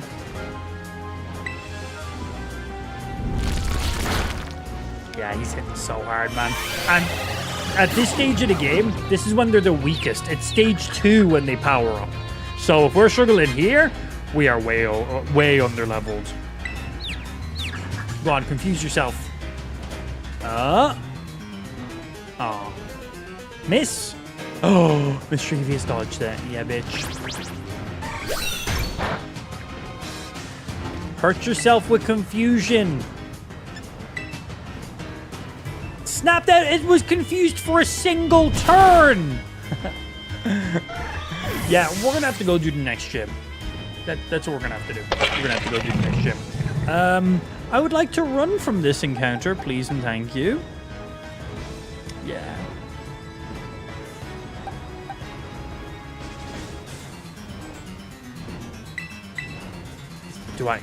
Yeah, he's hitting so hard, man. And at this stage of the game, this is when they're the weakest. It's stage 2 when they power up. So if we're struggling here, we are way under-leveled. Go on, confuse yourself. Oh. Miss. Oh, mischievous dodge there. Yeah, bitch. Hurt yourself with confusion. Snap that! It was confused for a single turn! Yeah, we're gonna have to go do the next gym. That's what we're gonna have to do. We're gonna have to go do the next gym. I would like to run from this encounter, please and thank you. Yeah.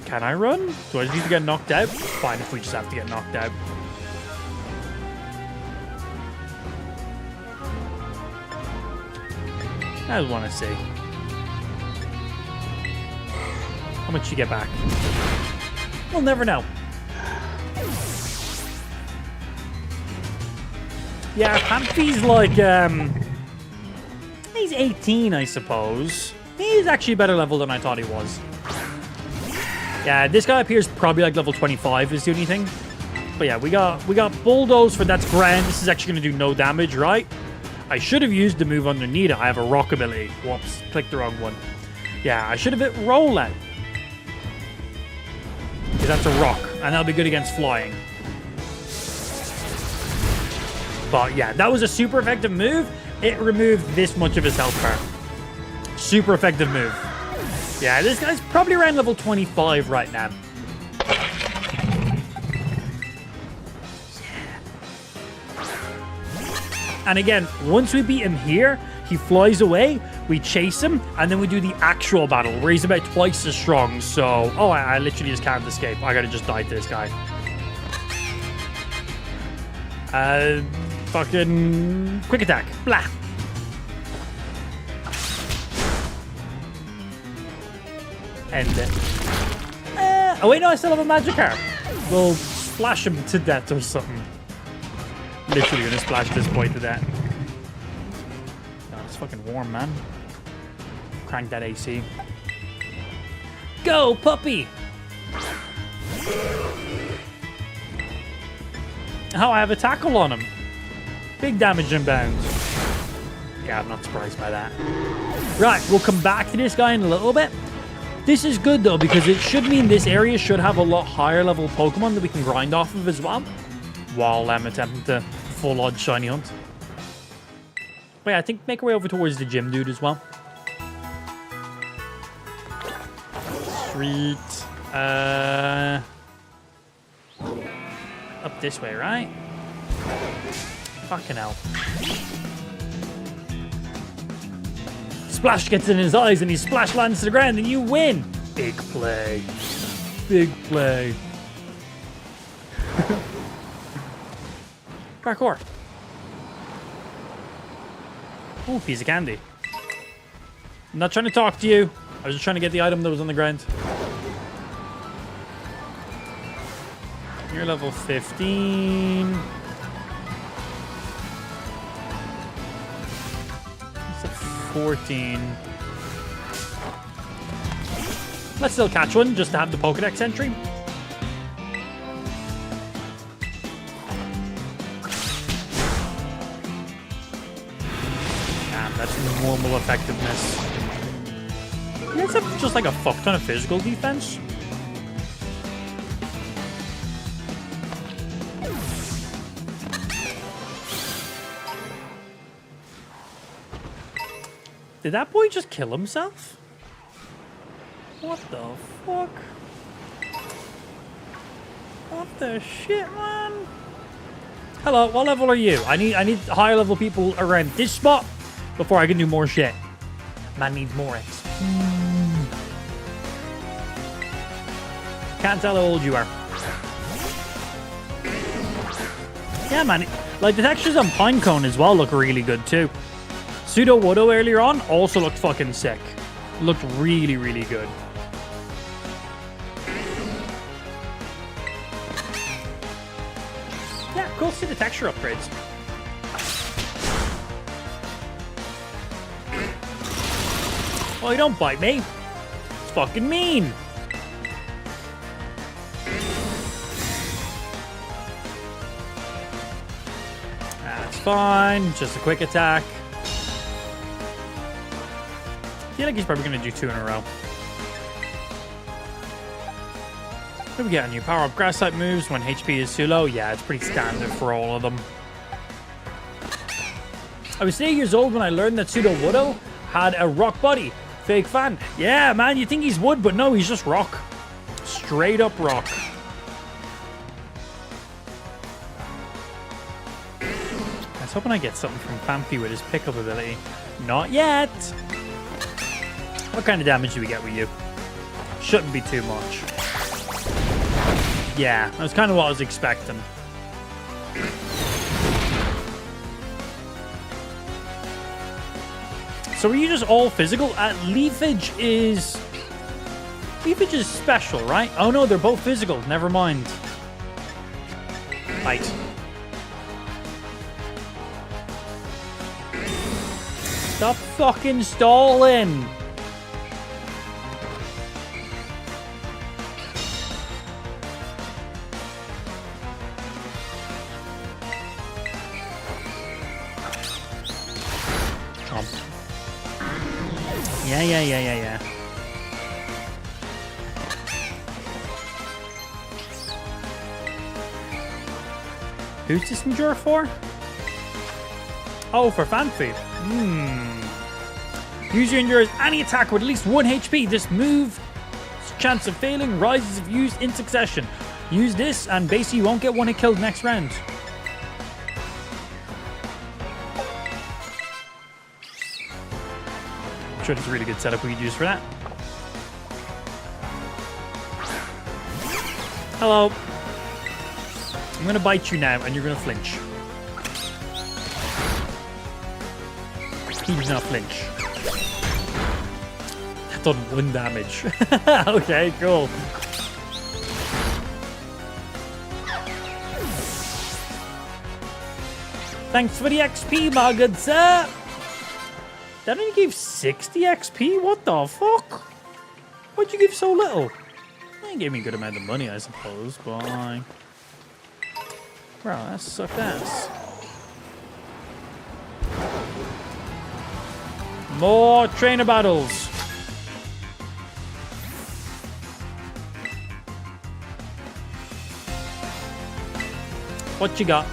Can I run? Do I just need to get knocked out? Fine if we just have to get knocked out. I just want to see. How much you get back? We'll never know. Yeah, Pampy's like, he's 18, I suppose. He's actually a better level than I thought he was. Yeah, this guy up here is probably like level 25 is the only thing. But yeah, we got Bulldoze for that's grand. This is actually going to do no damage, right? I should have used the move underneath it. I have a rock ability. Whoops, clicked the wrong one. Yeah, I should have hit Rollout. Because that's a rock, and that'll be good against flying. But yeah, that was a super effective move. It removed this much of his health bar. Super effective move. Yeah, this guy's probably around level 25 right now. And again, once we beat him here, he flies away, we chase him, and then we do the actual battle, where he's about twice as strong. So, oh, I literally just can't escape. I gotta just die to this guy. Fucking quick attack. Blah. End it. Oh wait, no, I still have a magic car. We'll splash him to death or something. Literally gonna splash this boy to death. God, it's fucking warm, man. Crank that AC. Go, puppy! Oh, I have a tackle on him. Big damage inbound. Yeah, I'm not surprised by that. Right, we'll come back to this guy in a little bit. This is good, though, because it should mean this area should have a lot higher level Pokemon that we can grind off of as well, while attempting to full-on shiny hunt. Wait, I think make our way over towards the gym dude as well. Sweet. Up this way, right? Fucking hell. Splash gets in his eyes and he splash lands to the ground and you win. Big play. Big play. Parkour. Oh, piece of candy. I'm not trying to talk to you. I was just trying to get the item that was on the ground. You're level 15. It's a 14. Let's still catch one just to have the Pokedex entry. Damn, that's normal effectiveness. You guys have just like a fuck ton of physical defense. Did that boy just kill himself? What the fuck? What the shit, man? Hello, what level are you? I need higher level people around this spot before I can do more shit. Man needs more XP. Can't tell how old you are. Yeah, man. Like, the textures on Pinecone as well look really good, too. Pseudo Wodo earlier on also looked fucking sick. Looked really, really good. Yeah, cool to see the texture upgrades. Oh, you don't bite me. It's fucking mean. That's fine. Just a quick attack. I feel like he's probably going to do 2 in a row. What do we get on you? Power up grass type moves when HP is too low. Yeah, it's pretty standard for all of them. I was 8 years old when I learned that Pseudo Wodo had a rock body. Fake fan. Yeah, man, you think he's wood, but no, he's just rock. Straight up rock. I was hoping I get something from Famfi with his pickup ability. Not yet. What kind of damage do we get with you? Shouldn't be too much. Yeah, that's kind of what I was expecting. So are you just all physical? Leafage is special, right? Oh no, they're both physical. Never mind. Right. Stop fucking stalling. Yeah. Who's this endure for? Oh, for Fanfi. Use your endure as any attack with at least 1 HP. This move's chance of failing rises if used in succession. Use this and basically you won't get 1 hit killed next round. I'm sure there's a really good setup we could use for that. Hello. I'm going to bite you now, and you're going to flinch. He did not flinch. That done 1 damage. Okay, cool. Thanks for the XP, my good sir. That only gave 60 XP? What the fuck? Why'd you give so little? They gave me a good amount of money, I suppose, but... Bro, that sucked ass. More trainer battles. What you got?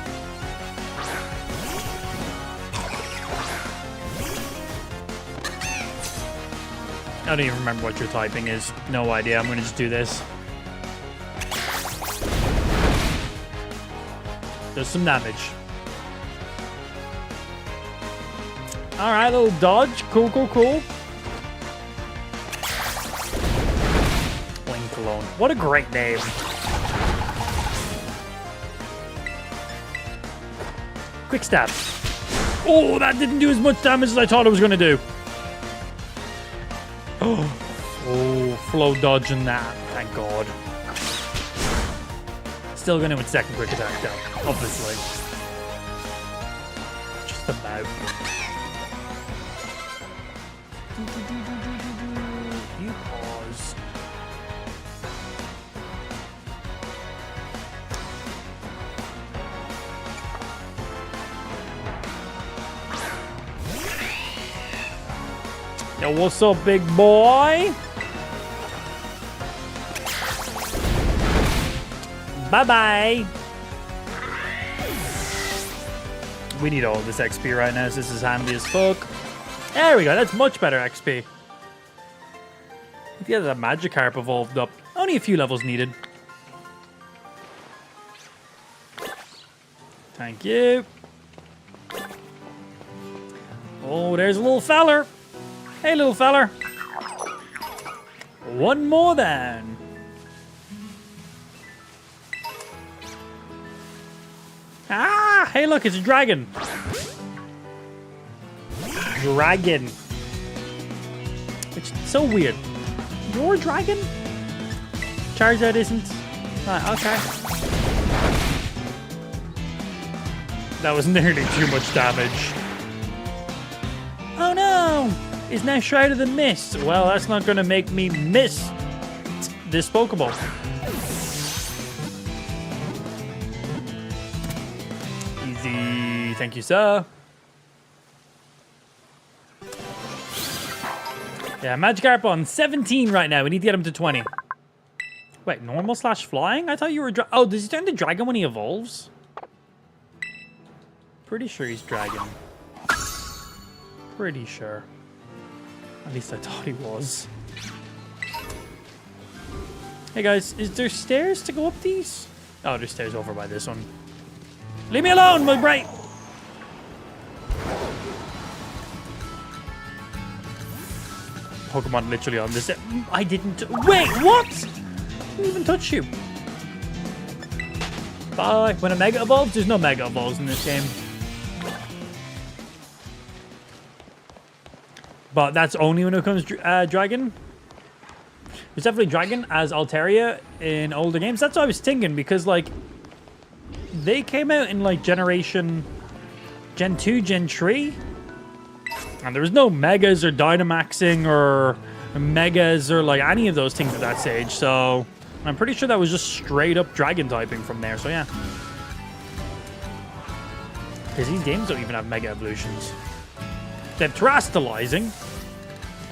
I don't even remember what your typing is. No idea. I'm gonna just do this. Does some damage. Alright, little dodge. Cool, cool, cool. Wing Cologne. What a great name. Quick stab. Oh, that didn't do as much damage as I thought it was gonna do. Oh, flow dodging that. Thank God. Still going to with second quick attack, though. Obviously. Just about. You pause. Yo, what's up, big boy? Bye-bye. We need all this XP right now, so this is handy as fuck. There we go, that's much better XP. Yeah, that Magikarp evolved up. Only a few levels needed. Thank you. Oh, there's a little feller. Hey, little feller. One more then. Ah, hey, look, it's a dragon. Dragon. Which is so weird. Your dragon? Charizard isn't. Right, okay. That was nearly too much damage. Oh no! Is now Shrouded in Mist. Well, that's not going to make me miss this Pokeball. Easy. Thank you, sir. Yeah, Magikarp on 17 right now. We need to get him to 20. Wait, normal slash flying? I thought you were... Oh, does he turn to dragon when he evolves? Pretty sure he's dragon. Pretty sure. At least I thought he was. Hey guys, is there stairs to go up these? Oh, there's stairs over by this one. Leave me alone, my bright! Pokemon literally on this. I didn't. Wait, what? I didn't even touch you. Bye. When a Mega evolves, there's no Mega evolves in this game. But that's only when it comes Dragon. There's definitely Dragon as Altaria in older games. That's what I was thinking, because, like, they came out in, like, Gen 2, Gen 3. And there was no Megas or Dynamaxing or Megas or, like, any of those things at that stage. So I'm pretty sure that was just straight up Dragon typing from there. So, yeah. Because these games don't even have Mega Evolutions. They have Terastallizing,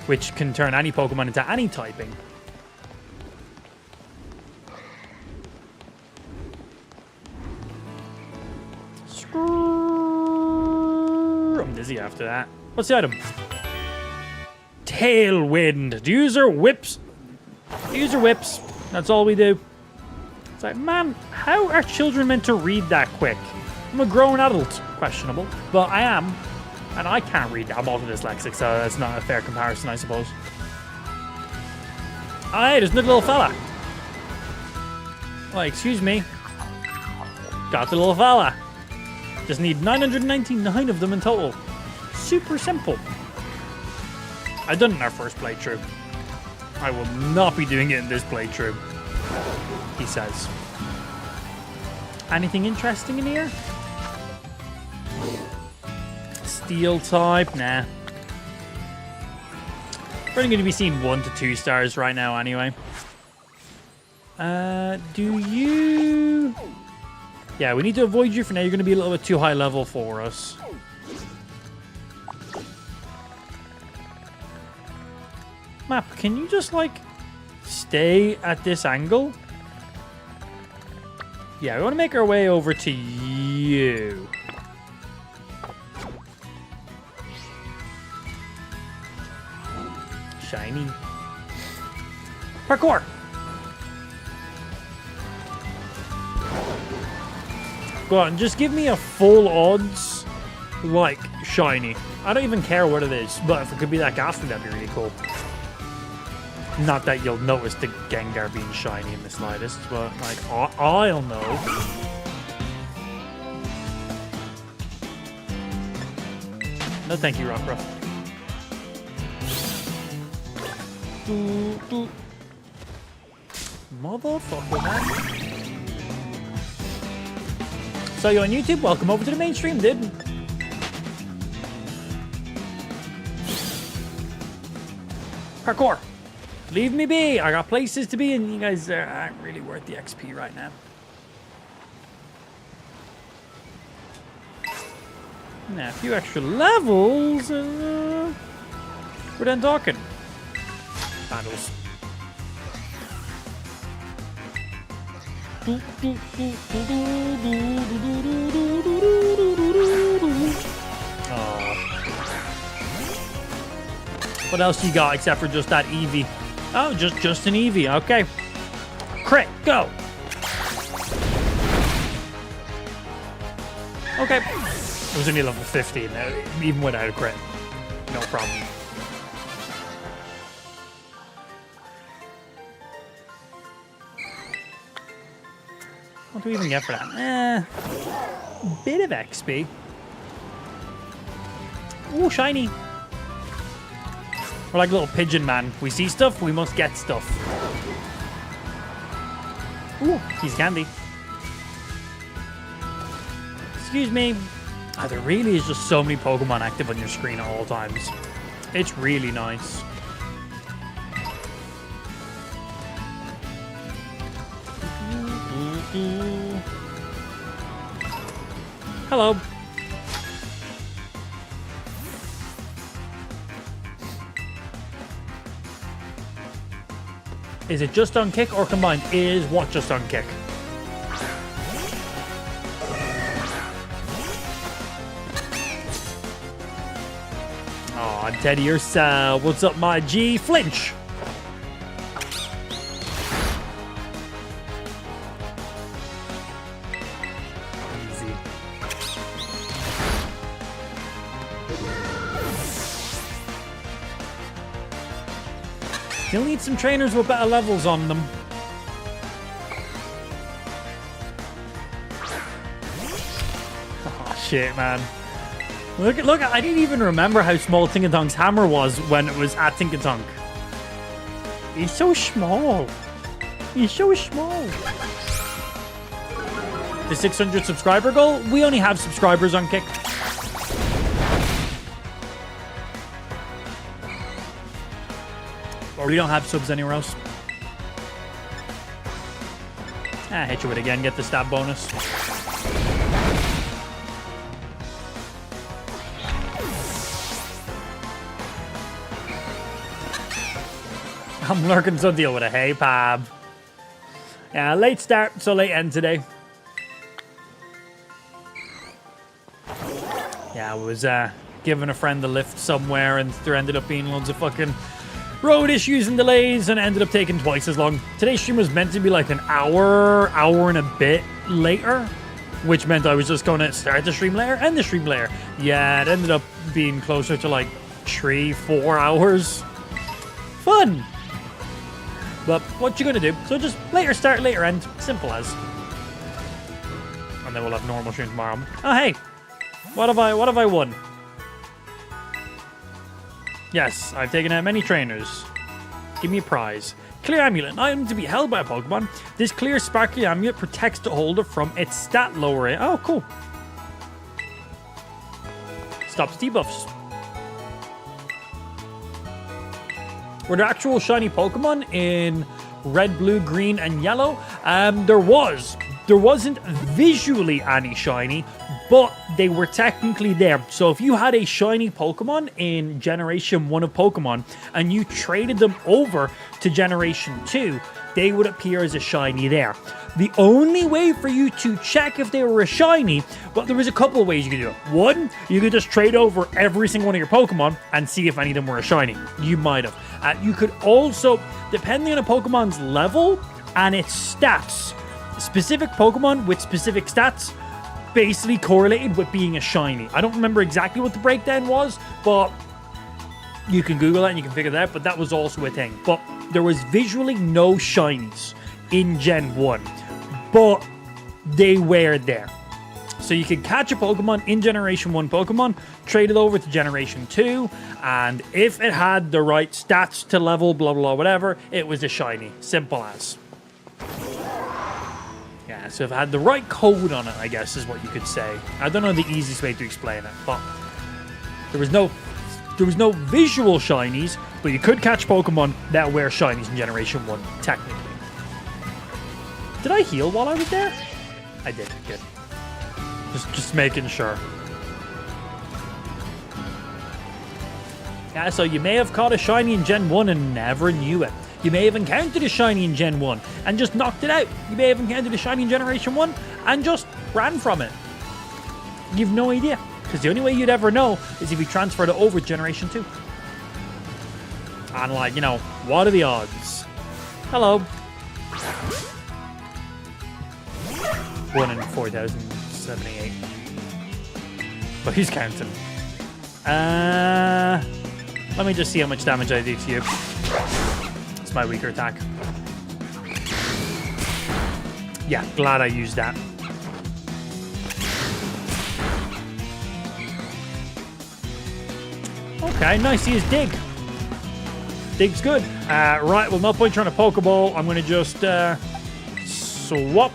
which can turn any Pokemon into any typing. I'm dizzy after that. What's the item? Tailwind. The user whips. The user whips. That's all we do. It's like, man, how are children meant to read that quick? I'm a grown adult. Questionable. But I am. And I can't read that. I'm also dyslexic, so that's not a fair comparison, I suppose. Oh, hey, there's another little fella. Oh, excuse me. Got the little fella. Just need 999 of them in total. Super simple. I've done it in our first playthrough. I will not be doing it in this playthrough, he says. Anything interesting in here? Steel type? Nah. We're only going to be seeing 1 to 2 stars right now anyway. Do you... Yeah, we need to avoid you for now. You're going to be a little bit too high level for us. Map, can you just, like, stay at this angle? Yeah, we want to make our way over to you. Shiny. Parkour! Go on, just give me a full odds, like, shiny. I don't even care what it is, but if it could be that ghastly, that'd be really cool. Not that you'll notice the Gengar being shiny in the slightest, but, like, I'll know. No thank you, Rockruff. Motherfucker, man. So you on YouTube? Welcome over to the mainstream, dude. Parkour. Leave me be. I got places to be, and you guys aren't really worth the XP right now. Now, a few extra levels. We're done talking. Battles. Oh. What else you got except for just that Eevee? Oh, just an Eevee. Okay. Crit, go. Okay. It was only level 15, even without a crit. No problem. What do we even get for that? Bit of XP. Ooh, shiny. We're like little pigeon man. We see stuff, we must get stuff. Ooh, piece of candy. Excuse me. Oh, there really is just so many Pokemon active on your screen at all times. It's really nice. Hello. Is it just on kick or combined? Is what just on kick? Aw, Teddy yourself. What's up, my G? Flinch. Easy. You'll need some trainers with better levels on them. Oh, shit, man. Look, I didn't even remember how small Tinkatonk's hammer was when it was at Tinkatonk. He's so small. He's so small. The 600 subscriber goal? We only have subscribers on Kick. Or we don't have subs anywhere else. Hit you with it again, get the stab bonus. I'm lurking, so deal with it. Hey, Pab. Yeah, late start, so late end today. Yeah, I was giving a friend a lift somewhere, and there ended up being loads of fucking road issues and delays, and it ended up taking twice as long. Today's stream was meant to be like an hour and a bit later, which meant I was just going to start the stream later, end the stream later. Yeah, it ended up being closer to like 3-4 hours. Fun! But what you gonna do? So just later start, later end. Simple as. And then we'll have normal stream tomorrow. Oh hey! What have I won? Yes, I've taken out many trainers. Give me a prize. Clear amulet, an item to be held by a Pokemon. This clear sparkly amulet protects the holder from its stat lowering. Oh, cool. Stops debuffs. Were there actual shiny Pokemon in red, blue, green, and yellow? There was. There wasn't visually any shiny, but they were technically there. So if you had a shiny Pokemon in Generation 1 of Pokemon and you traded them over to Generation 2, they would appear as a shiny there. The only way for you to check if they were a shiny, well, there was a couple of ways you could do it. One, you could just trade over every single one of your Pokemon and see if any of them were a shiny. You might have. You could also, depending on a Pokemon's level and its stats, specific Pokemon with specific stats basically correlated with being a shiny. I don't remember exactly what the breakdown was, but you can Google that and you can figure that out, but that was also a thing. But there was visually no shinies in Gen 1, but they were there. So you could catch a Pokemon in Generation 1 Pokemon, trade it over to Generation 2, and if it had the right stats to level, blah, blah, whatever, it was a shiny. Simple as. Yeah, so if it had the right code on it, I guess is what you could say. I don't know the easiest way to explain it, but there was no visual shinies, but you could catch Pokemon that were shinies in Generation 1, technically. Did I heal while I was there? I did. Good. Just making sure. Yeah, so you may have caught a shiny in Gen 1 and never knew it. You may have encountered a shiny in Gen 1 and just knocked it out. You may have encountered a shiny in Generation 1 and just ran from it. You've no idea. Because the only way you'd ever know is if you transferred it over to Generation 2. And like, you know, what are the odds? Hello. 1 in 4,078. But who's counting? Let me just see how much damage I do to you. It's my weaker attack. Yeah, glad I used that. Okay, nice. He is Dig. Dig's good. Right, well, no point trying to Pokeball. I'm going to just swap.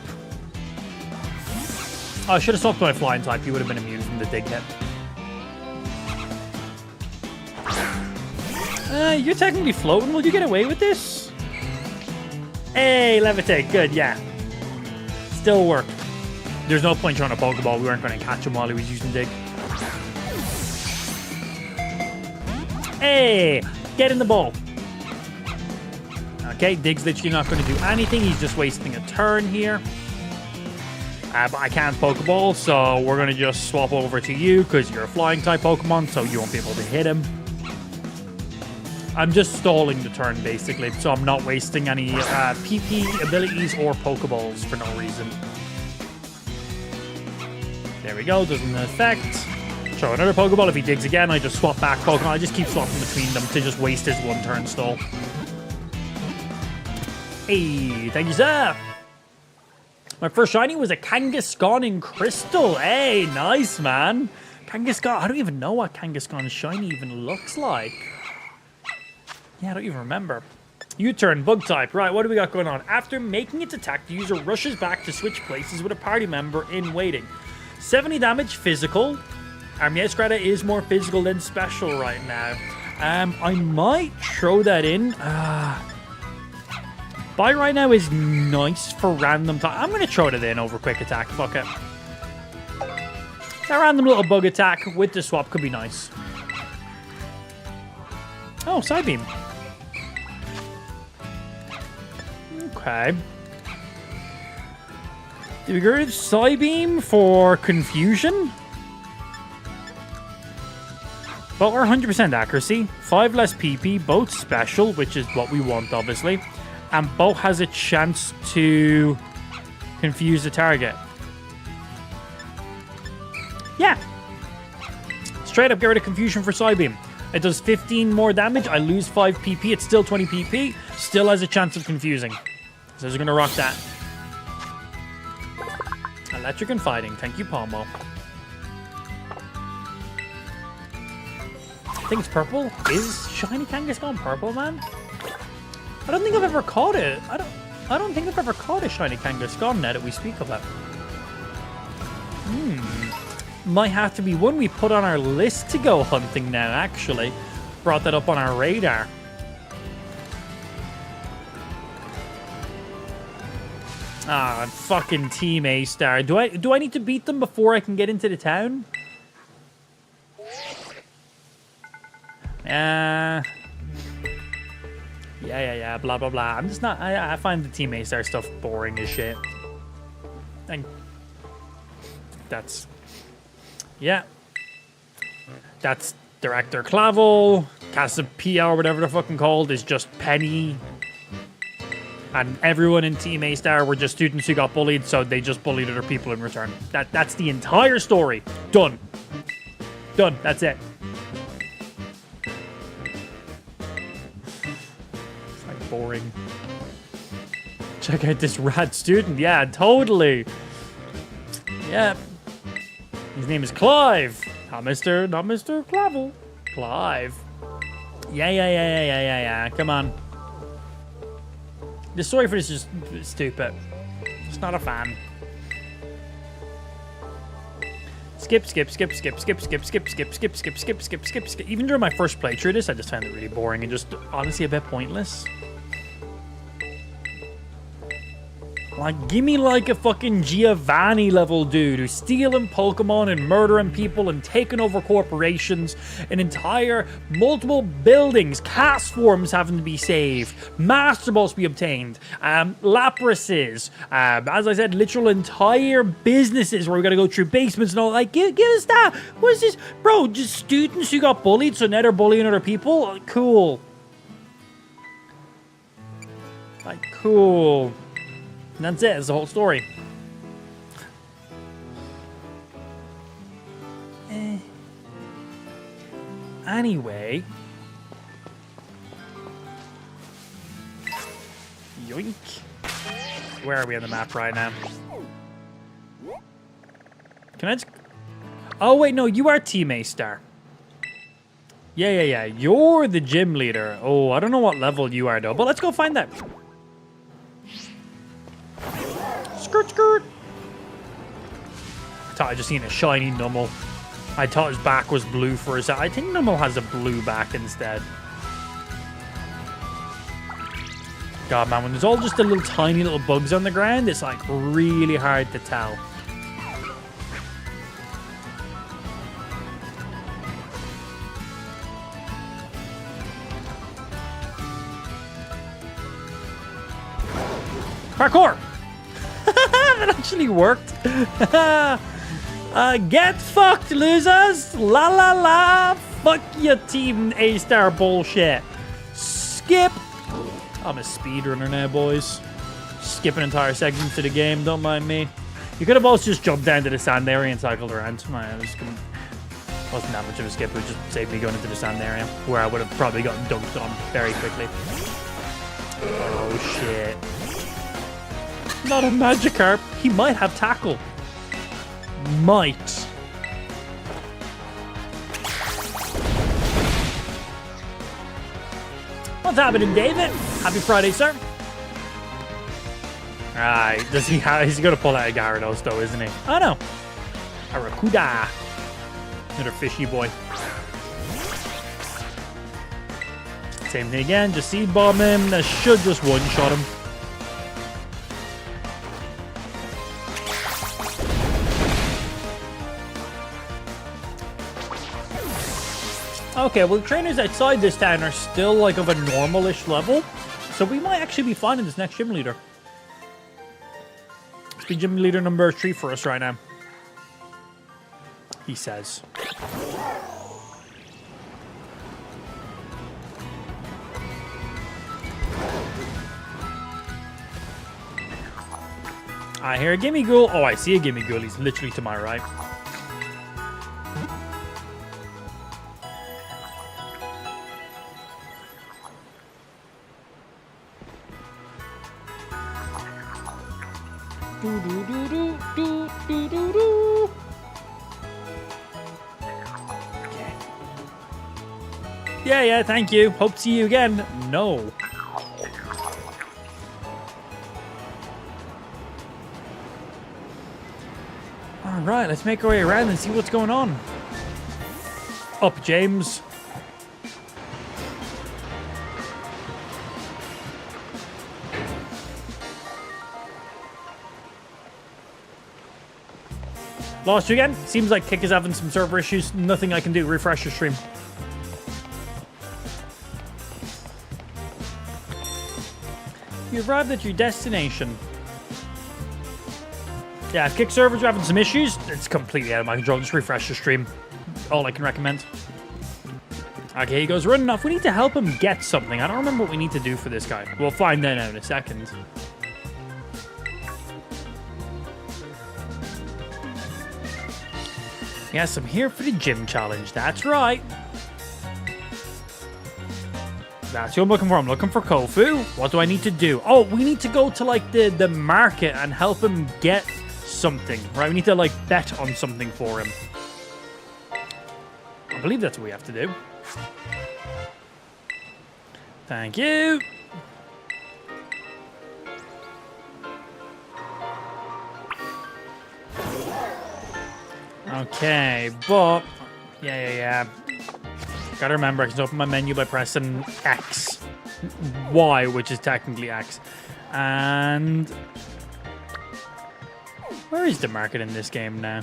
Oh, I should have swapped my flying type. You would have been immune from the Dig hit. You're technically floating. Will you get away with this? Hey, levitate. Good, yeah. Still worked. There's no point trying to Pokeball. We weren't going to catch him while he was using Dig. Hey, get in the ball. Okay, Dig's literally not going to do anything. He's just wasting a turn here. But I can't Pokeball, so we're going to just swap over to you because you're a flying type Pokemon, so you won't be able to hit him. I'm just stalling the turn, basically, so I'm not wasting any PP abilities or Pokeballs for no reason. There we go, doesn't affect. Throw another Pokeball. If he digs again, I just swap back Pokemon. I just keep swapping between them to just waste his one turn stall. Hey, thank you, sir. My first shiny was a Kangaskhan in Crystal. Hey, nice, man. Kangaskhan. I don't even know what Kangaskhan's shiny even looks like. Yeah, I don't even remember. U-turn, bug type. Right, what do we got going on? After making its attack, the user rushes back to switch places with a party member in waiting. 70 damage, physical. Meowscarada is more physical than special right now. I might throw that in. Buy right now is nice for random time. I'm going to throw that in over quick attack. Fuck it. That random little bug attack with the swap could be nice. Oh, side beam. Okay. Do we go to Psybeam for confusion? Both are 100% accuracy, 5 less PP, both special, which is what we want, obviously. And both has a chance to confuse the target. Yeah. Straight up get rid of confusion for Psybeam. It does 15 more damage. I lose 5 PP. It's still 20 PP. Still has a chance of confusing. So we're going to rock that. Electric and fighting. Thank you, Palmo. think it's purple. Is shiny Kangaskhan purple, man? I don't think I've ever caught it. I don't think I've ever caught a shiny Kangaskhan now that we speak of it. Might have to be one we put on our list to go hunting now, actually. Brought that up on our radar. Ah, fucking Team A-Star. Do I need to beat them before I can get into the town? Yeah, blah, blah, blah. I'm just not... I find the Team A-Star stuff boring as shit. And that's... Yeah. That's Director Clavel. Cassiopeia, or whatever they're fucking called, is just Penny. And everyone in Team A-Star were just students who got bullied, so they just bullied other people in return. That's the entire story. Done. Done. That's it. It's like boring. Check out this rad student. Yeah, totally. Yeah. His name is Clive. Not Mr. Clavel. Clive. Yeah. Come on. The story for this is just stupid. Just not a fan. Skip. Even during my first playthrough of this, I just found it really boring and just honestly a bit pointless. Like, give me like a fucking Giovanni level dude who's stealing Pokemon and murdering people and taking over corporations, an entire multiple buildings, cast forms having to be saved, Master Balls to be obtained, Laprases, as I said, literal entire businesses where we gotta go through basements and all. Like, give us that. What is this? Bro, just students who got bullied, so now they're bullying other people? Cool. Like, cool. And that's it. That's the whole story. Anyway. Yoink. Where are we on the map right now? Can I just... Oh, wait, no. You are Team A-Star. Yeah. You're the gym leader. Oh, I don't know what level you are, though. But let's go find that. Skirt. I thought I just seen a shiny Numel. I thought his back was blue for his... I think Numel has a blue back instead. God, man, when there's all just the little tiny little bugs on the ground, it's like really hard to tell. Parkour! That actually worked. Get fucked, losers! La la la! Fuck your Team A-Star bullshit. Skip! I'm a speedrunner now, boys. Skipping entire segments of the game, don't mind me. You could have also just jumped down to the sand area and cycled around. Wasn't that much of a skip, it would just save me going into the sand area, where I would have probably gotten dunked on very quickly. Oh shit. Not a Magikarp. He might have tackle. Might. What's happening, David? Happy Friday, sir. Alright, does he have... He's gonna pull out a Gyarados, though, isn't he? Oh, no. A Rakuda. Another fishy boy. Same thing again. Just seed bomb him. That should just one-shot him. Okay, well, the trainers outside this town are still, like, of a normal-ish level. So we might actually be finding this next gym leader. It's be gym leader number 3 for us right now. He says. I hear a Gimmighoul. Oh, I see a Gimmighoul. He's literally to my right. Yeah, thank you. Hope to see you again. No. All right, let's make our way around and see what's going on. Up, James. Lost you again? Seems like Kick is having some server issues. Nothing I can do. Refresh your stream. You arrived at your destination. Yeah, if Kick servers are having some issues, it's completely out of my control. Just refresh your stream. All I can recommend. Okay, he goes running off. We need to help him get something. I don't remember what we need to do for this guy. We'll find that out in a second. Yes, I'm here for the gym challenge. That's right. That's who I'm looking for. I'm looking for Kofu. What do I need to do? Oh, we need to go to, like, the market and help him get something, right? We need to, like, bet on something for him. I believe that's what we have to do. Thank you. Okay, but... Yeah. Gotta remember, I can open my menu by pressing X. Y, which is technically X. And... where is the market in this game now?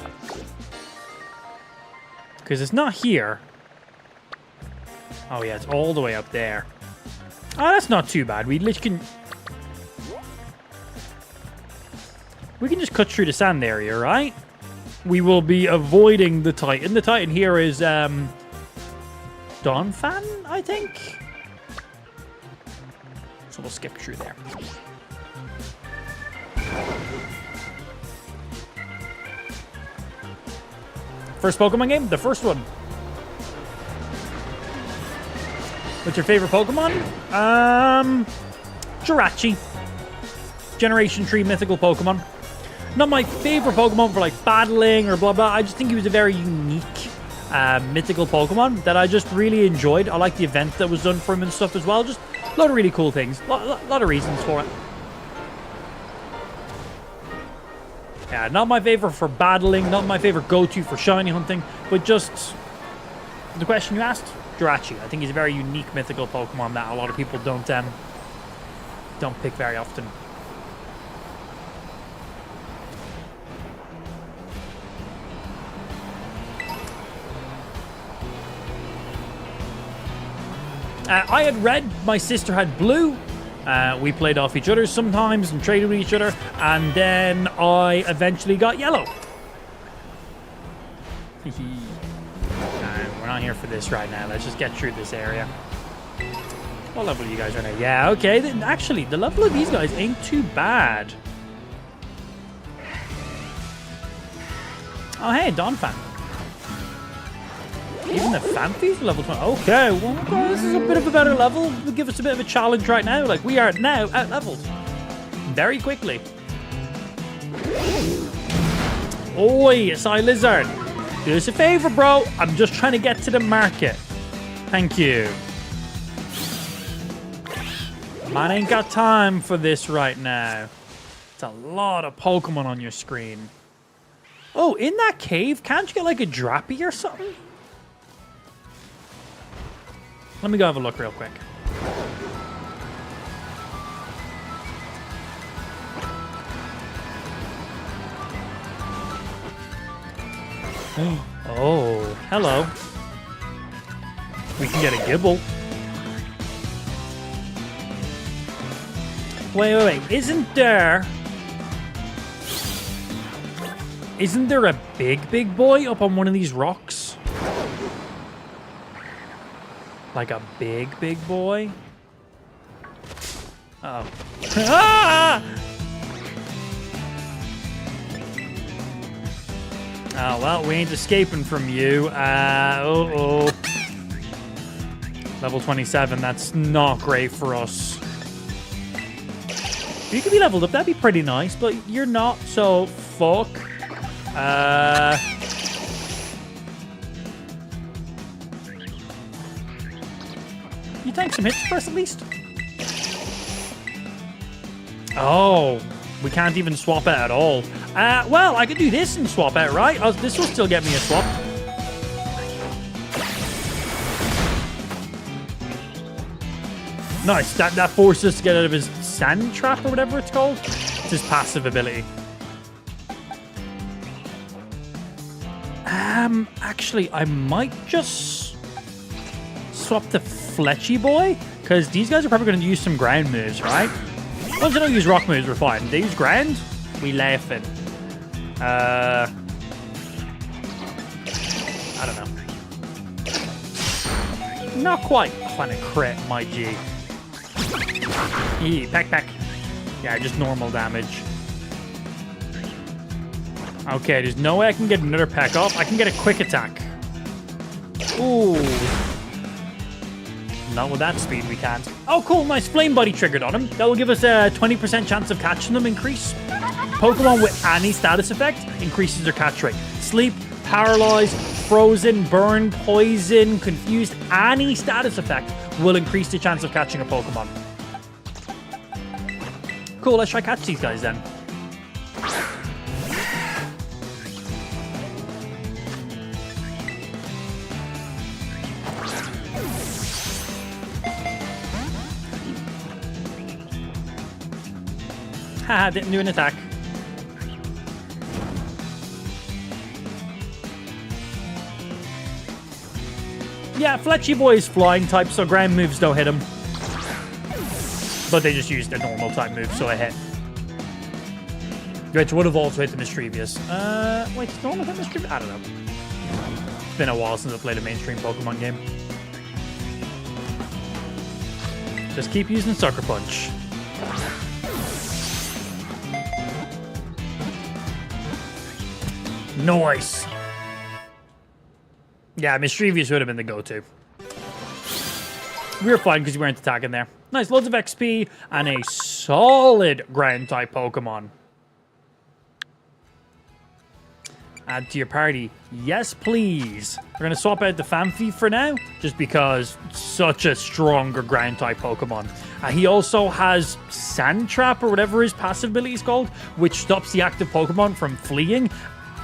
Because it's not here. Oh yeah, it's all the way up there. Oh, that's not too bad. We literally can... we can just cut through the sand area, right? We will be avoiding the Titan. The Titan here is, Donphan, I think? So we'll skip through there. First Pokemon game? The first one. What's your favorite Pokemon? Jirachi. Generation 3 mythical Pokemon. Not my favorite Pokemon for, like, battling or blah, blah. I just think he was a very unique mythical Pokemon that I just really enjoyed. I like the event that was done for him and stuff as well. Just a lot of really cool things. A lot of reasons for it. Yeah, not my favorite for battling. Not my favorite go-to for shiny hunting. But just the question you asked, Jirachi. I think he's a very unique mythical Pokemon that a lot of people don't pick very often. I had red, my sister had blue. We played off each other sometimes and traded with each other. And then I eventually got yellow. We're not here for this right now. Let's just get through this area. What level are you guys right now? Yeah, okay. Actually, the level of these guys ain't too bad. Oh, hey, Donphan. Even the Phanpys are level 20. Okay, well, this is a bit of a better level. It'll give us a bit of a challenge right now. Like, we are now out-leveled. Very quickly. Oi, Psy Lizard. Do us a favor, bro. I'm just trying to get to the market. Thank you. Man ain't got time for this right now. It's a lot of Pokemon on your screen. Oh, in that cave, can't you get, like, a Drappy or something? Let me go have a look real quick. Oh, hello. We can get a Gibble. Wait. Isn't there a big boy up on one of these rocks? Like a big boy? Oh. Ah! Oh, well, we ain't escaping from you. Uh-oh. Level 27, that's not great for us. You could be leveled up, that'd be pretty nice, but you're not, so fuck. you tank some hits for us at least? Oh, we can't even swap it at all. Well, I could do this and swap it, right? This will still get me a swap. Nice. That forces us to get out of his sand trap or whatever it's called. It's his passive ability. Actually, I might just swap to Fletchy Boy, because these guys are probably going to use some ground moves, right? Once they don't use rock moves, we're fine. They use ground, we laughing. I don't know. Not quite. Fun a crit, my G. Peck. Yeah, just normal damage. Okay, there's no way I can get another peck off. I can get a quick attack. Ooh. Not with that speed, we can't. Oh, cool. Nice flame buddy triggered on him. That will give us a 20% chance of catching them increase. Pokemon with any status effect increases their catch rate. Sleep, paralyzed, frozen, burn, poison, confused, any status effect will increase the chance of catching a Pokemon. Cool, let's try catch these guys then. Haha, didn't do an attack. Yeah, Fletchy Boy is flying type, so ground moves don't hit him. But they just used a normal type move, so I hit. Which would have also hit the Mischievous. Wait, does normal hit Mischievous? I don't know. It's been a while since I played a mainstream Pokemon game. Just keep using Sucker Punch. Nice. Yeah, Mischievous would have been the go-to. We were fine because we weren't attacking there. Nice, loads of XP and a solid ground-type Pokemon. Add to your party. Yes, please. We're going to swap out the Fanfi for now, just because such a stronger ground-type Pokemon. He also has Sand Trap, or whatever his passive ability is called, which stops the active Pokemon from fleeing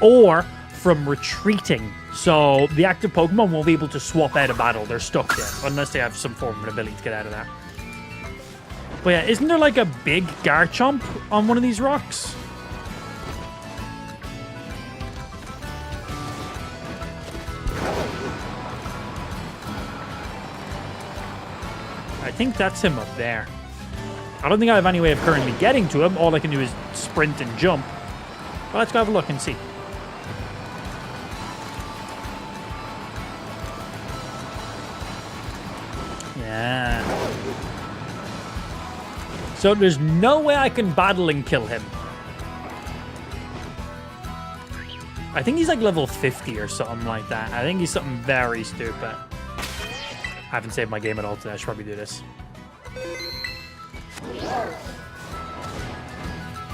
or from retreating. So the active Pokemon won't be able to swap out of battle. They're stuck there, unless they have some form of an ability to get out of that. But yeah, isn't there like a big Garchomp on one of these rocks? I think that's him up there. I don't think I have any way of currently getting to him. All I can do is sprint and jump. But let's go have a look and see. Yeah. So there's no way I can battle and kill him. I think he's like level 50 or something like that. I think he's something very stupid. I haven't saved my game at all today. I should probably do this.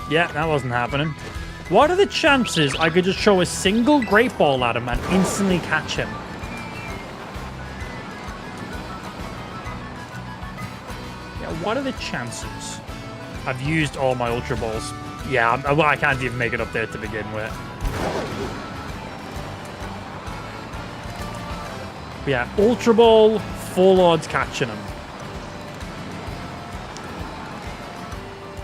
Yeah, that wasn't happening. What are the chances I could just throw a single Great Ball at him and instantly catch him? Yeah, what are the chances? I've used all my Ultra Balls. Yeah, well, I can't even make it up there to begin with. Yeah, Ultra Ball, full odds catching him.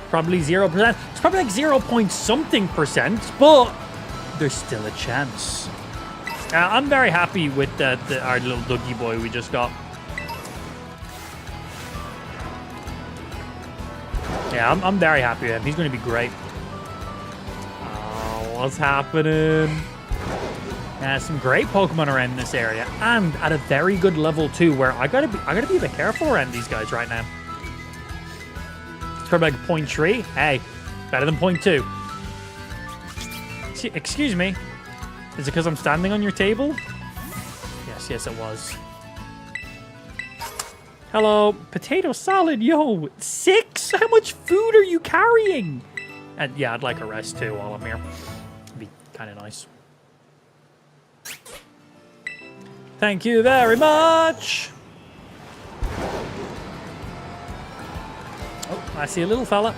Probably 0%. It's probably like 0 point something percent, but there's still a chance. I'm very happy with our little Dougie boy we just got. Yeah, I'm very happy with him. He's going to be great. Oh, what's happening? Some great Pokemon around this area, and at a very good level too, where I gotta be a bit careful around these guys right now. It's probably like 0.3. Hey, better than 0.2. Excuse me. Is it because I'm standing on your table? Yes, it was. Hello, potato salad, yo. 6? How much food are you carrying? And yeah, I'd like a rest too while I'm here. It'd be kind of nice. Thank you very much. I see a little fella.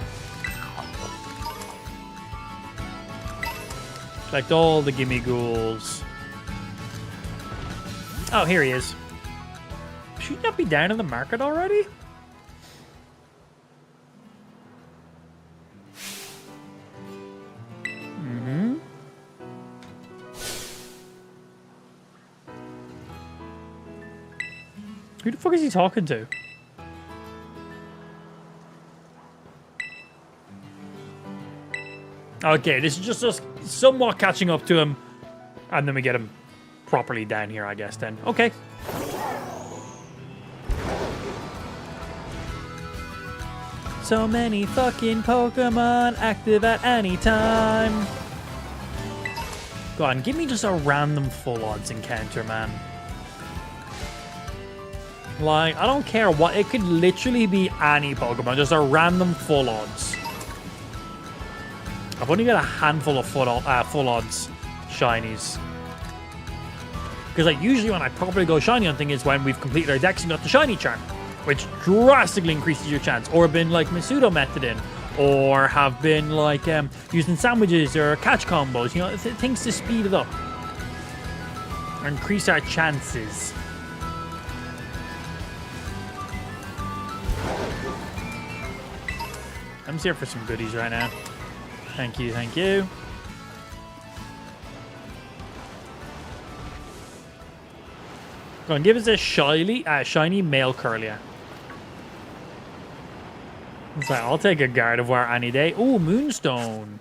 Collect all the gimme ghouls. Oh, here he is. Should he not be down in the market already? Mm-hmm. Who the fuck is he talking to? Okay, this is just us somewhat catching up to him. And then we get him properly down here, I guess, then. Okay. So many fucking Pokemon active at any time. Go on, give me just a random full odds encounter, man. Like, I don't care what. It could literally be any Pokemon, just a random full odds. I've only got a handful of full odds shinies. Because like usually when I properly go shiny hunting is when we've completed our decks and got the shiny charm, which drastically increases your chance. Or been like Masudo method in, or have been like using sandwiches or catch combos, you know, things to speed it up or increase our chances. I'm just here for some goodies right now. Thank you, thank you. Go on, give us a shiny male Curlia. It's like, I'll take a Gardevoir any day. Ooh, Moonstone.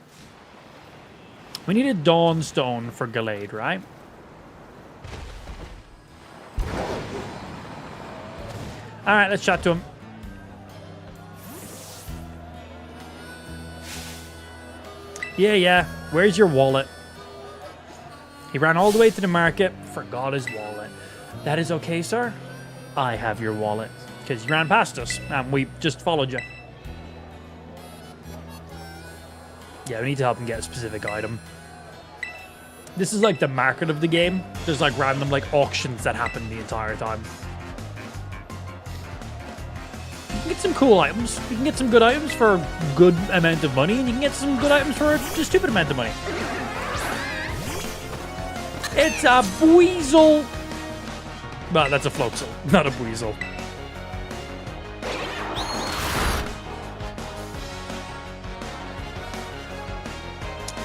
We need a Dawnstone for Gallade, right? Alright, let's chat to him. Yeah. Where's your wallet? He ran all the way to the market, forgot his wallet. That is okay, sir. I have your wallet. Because you ran past us, and we just followed you. Yeah, we need to help him get a specific item. This is like the market of the game. There's like random like auctions that happen the entire time. You can get some cool items. You can get some good items for a good amount of money, and you can get some good items for a stupid amount of money. It's a Buizel. Well, that's a Floatzel, not a Buizel.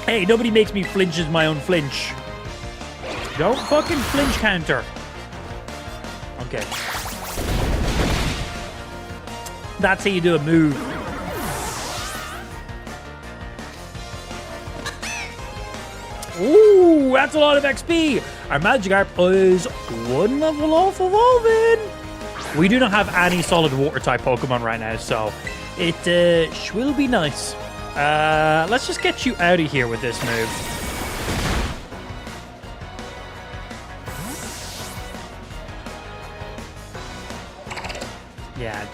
Hey, nobody makes me flinch as my own flinch. Don't fucking flinch counter. Okay. That's how you do a move. Ooh, that's a lot of XP. Our Magikarp is one level off evolving. We do not have any solid water type Pokemon right now, so it will be nice. Let's just get you out of here with this move. Yeah.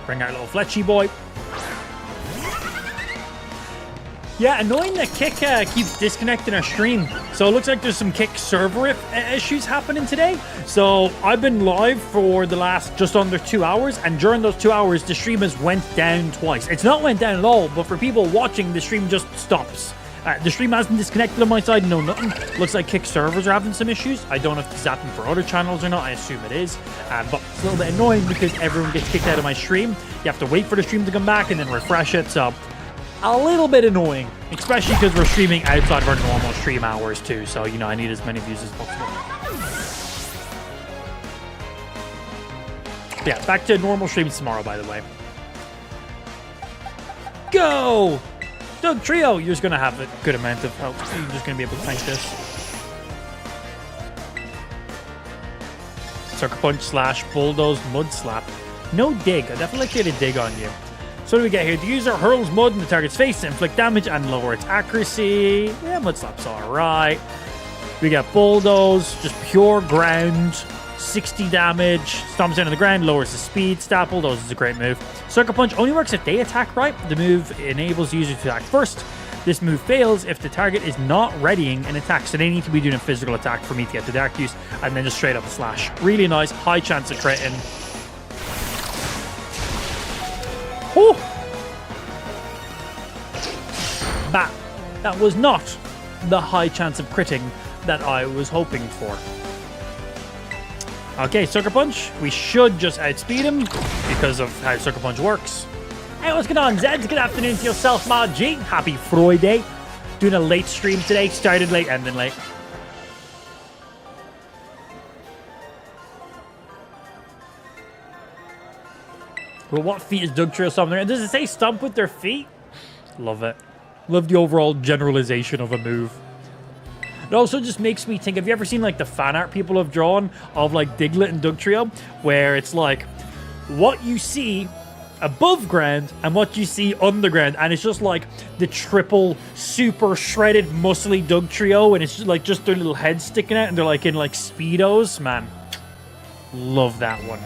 Bring our little Fletchy boy. Yeah, annoying that Kick keeps disconnecting our stream. So it looks like there's some Kick server issues happening today. So I've been live for the last just under 2 hours, and during those 2 hours, the stream has went down twice. It's not went down at all, but for people watching, the stream just stops. The stream hasn't disconnected on my side, no nothing. Looks like Kick servers are having some issues. I don't know if this is happening for other channels or not. I assume it is. But it's a little bit annoying because everyone gets kicked out of my stream. You have to wait for the stream to come back and then refresh it. So a little bit annoying, especially because we're streaming outside of our normal stream hours too. So, you know, I need as many views as possible. Yeah, back to normal streams tomorrow, by the way. Go! Doug Trio, you're just going to have a good amount of help. You're just going to be able to tank this. Sucker Punch / Bulldoze Mud Slap. No dig. I definitely like to get a dig on you. So what do we get here? The user hurls mud in the target's face to inflict damage and lower its accuracy. Yeah, Mud Slap's alright. We got Bulldoze, just pure ground. 60 damage. Stomps down on the ground, lowers the speed. Stat Bulldoze is a great move. Sucker Punch only works if they attack right. The move enables the user to attack first. This move fails if the target is not readying an attack. So they need to be doing a physical attack for me to get the Dark Use. And then just straight up a slash. Really nice. High chance of critting. Oh! That was not the high chance of critting that I was hoping for. Okay, Sucker Punch. We should just outspeed him because of how Sucker Punch works. Hey, what's going on, Zeds? Good afternoon to yourself, Mod G. Happy Friday. Doing a late stream today. Started late, ending late. Well, what feat is Dugtrio something? Does it say stomp with their feet? Love it. Love the overall generalization of a move. It also just makes me think, have you ever seen like the fan art people have drawn of like Diglett and Dugtrio? Where it's like what you see above ground and what you see underground. And it's just like the triple super shredded muscly Dugtrio. And it's just like just their little heads sticking out and they're like in like Speedos. Man, love that one.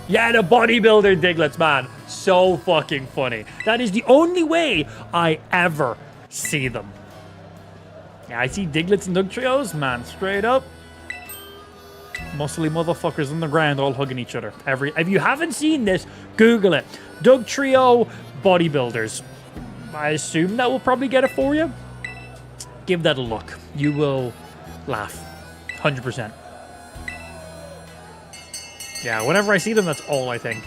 Yeah, the bodybuilder Digletts, man. So fucking funny. That is the only way I ever see them. Yeah, I see Digletts and Dugtrios, man, straight up. Muscly motherfuckers on the ground all hugging each other. If you haven't seen this, Google it. Dugtrio bodybuilders. I assume that will probably get it for you. Give that a look. You will laugh. 100%. Yeah, whenever I see them, that's all I think.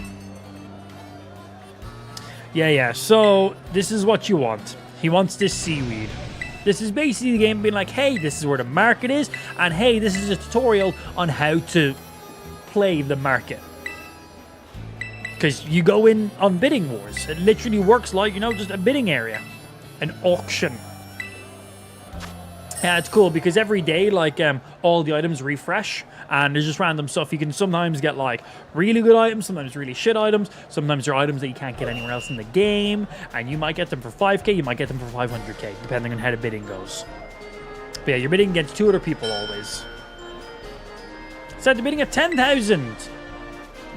Yeah, so this is what you want. He wants this seaweed. This is basically the game being like, hey, this is where the market is, and hey, this is a tutorial on how to play the market. Because you go in on bidding wars. It literally works like, you know, just a bidding area. An auction. Yeah, it's cool because every day, like, all the items refresh and there's just random stuff. You can sometimes get, like, really good items, sometimes really shit items. Sometimes there are items that you can't get anywhere else in the game, and you might get them for 5k, you might get them for 500k, depending on how the bidding goes. But yeah, you're bidding against 2 other people always. So they're bidding at 10,000.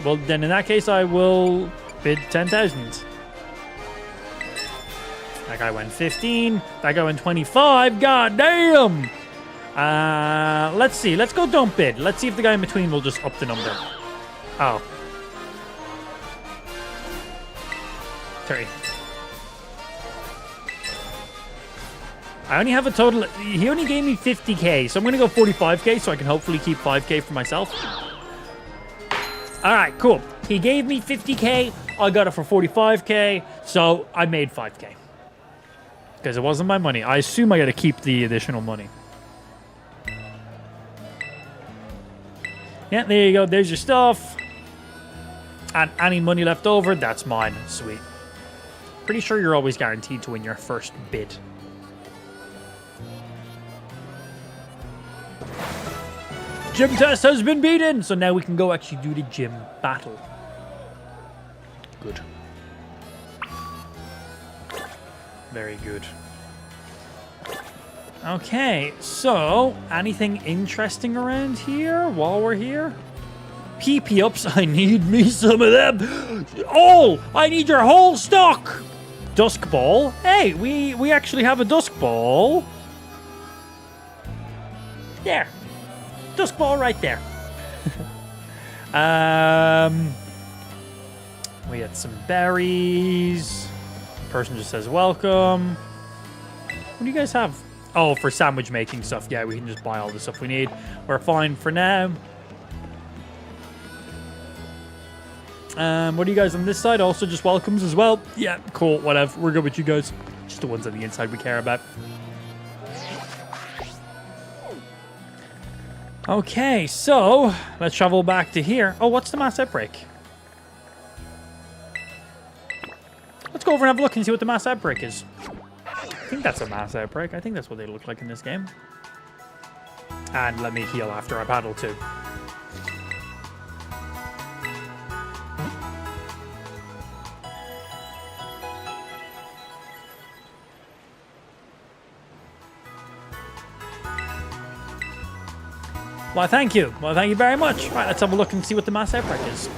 Well, then in that case, I will bid 10,000. That guy went 15. That guy went 25. God damn! Let's see. Let's go don't bid. Let's see if the guy in between will just up the number. Oh. 30. I only have a total... He only gave me 50k, so I'm going to go 45k so I can hopefully keep 5k for myself. Alright, cool. He gave me 50k. I got it for 45k, so I made 5k. Because it wasn't my money. I assume I got to keep the additional money. Yeah, there you go. There's your stuff. And any money left over, that's mine. Sweet. Pretty sure you're always guaranteed to win your first bid. Gym test has been beaten. So now we can go actually do the gym battle. Good. Very good. Okay, so anything interesting around here while we're here? PP ups, I need me some of them. Oh, I need your whole stock. Dusk ball. Hey, we actually have a dusk ball. There. Dusk ball right there. We had some berries. Person just says welcome. What do you guys have? Oh, for sandwich making stuff. Yeah, we can just buy all the stuff we need. We're fine for now. What do you guys on this side? Also just welcomes as well. Yeah, cool, whatever. We're good with you guys. Just the ones on the inside we care about. Okay, so let's travel back to here. Oh, what's the mass outbreak? Let's go over and have a look and see what the mass outbreak is. I think that's a mass outbreak. I think that's what they look like in this game. And let me heal after I paddle too. Well, thank you. Well, thank you very much. Right, let's have a look and see what the mass outbreak is.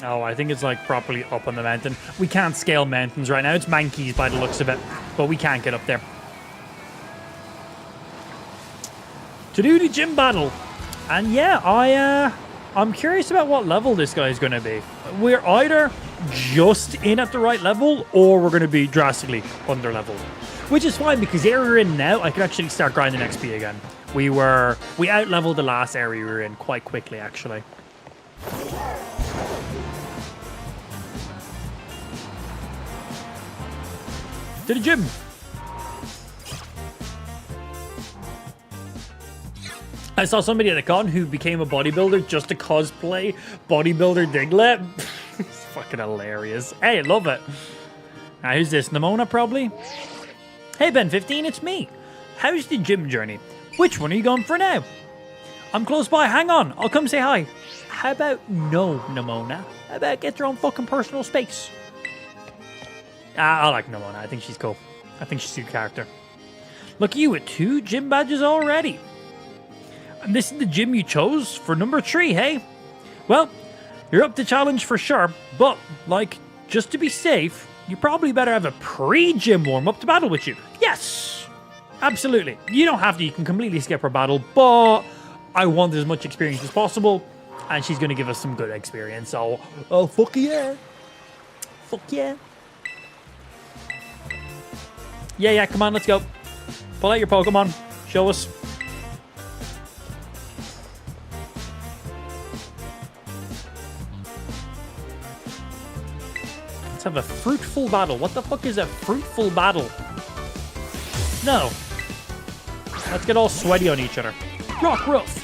Oh, I think it's like properly up on the mountain. We can't scale mountains right now. It's mankeys by the looks of it, but we can't get up there. To do the gym battle. And yeah, I'm curious about what level this guy is going to be. We're either just in at the right level, or we're going to be drastically under leveled. Which is fine, because the area we're in now, I can actually start grinding XP again. We out leveled the last area we were in quite quickly, actually. To the gym. I saw somebody at a con who became a bodybuilder just to cosplay bodybuilder Diglett. It's fucking hilarious. Hey, I love it. Now, who's this? Nimona, probably? Hey, Ben15, it's me. How's the gym journey? Which one are you going for now? I'm close by. Hang on. I'll come say hi. How about no, Nimona? How about get your own fucking personal space? I like Nimona. I think she's cool. I think she's a good character. Look at you with 2 gym badges already. And this is the gym you chose for number 3, hey? Well, you're up to challenge for sure, but, like, just to be safe, you probably better have a pre-gym warm-up to battle with you. Yes! Absolutely. You don't have to, you can completely skip her battle, but I want as much experience as possible, and she's going to give us some good experience, so, oh, fuck yeah. Fuck yeah. Yeah, come on, let's go. Pull out your Pokemon. Show us. Let's have a fruitful battle. What the fuck is a fruitful battle? No. Let's get all sweaty on each other. Rock Roof.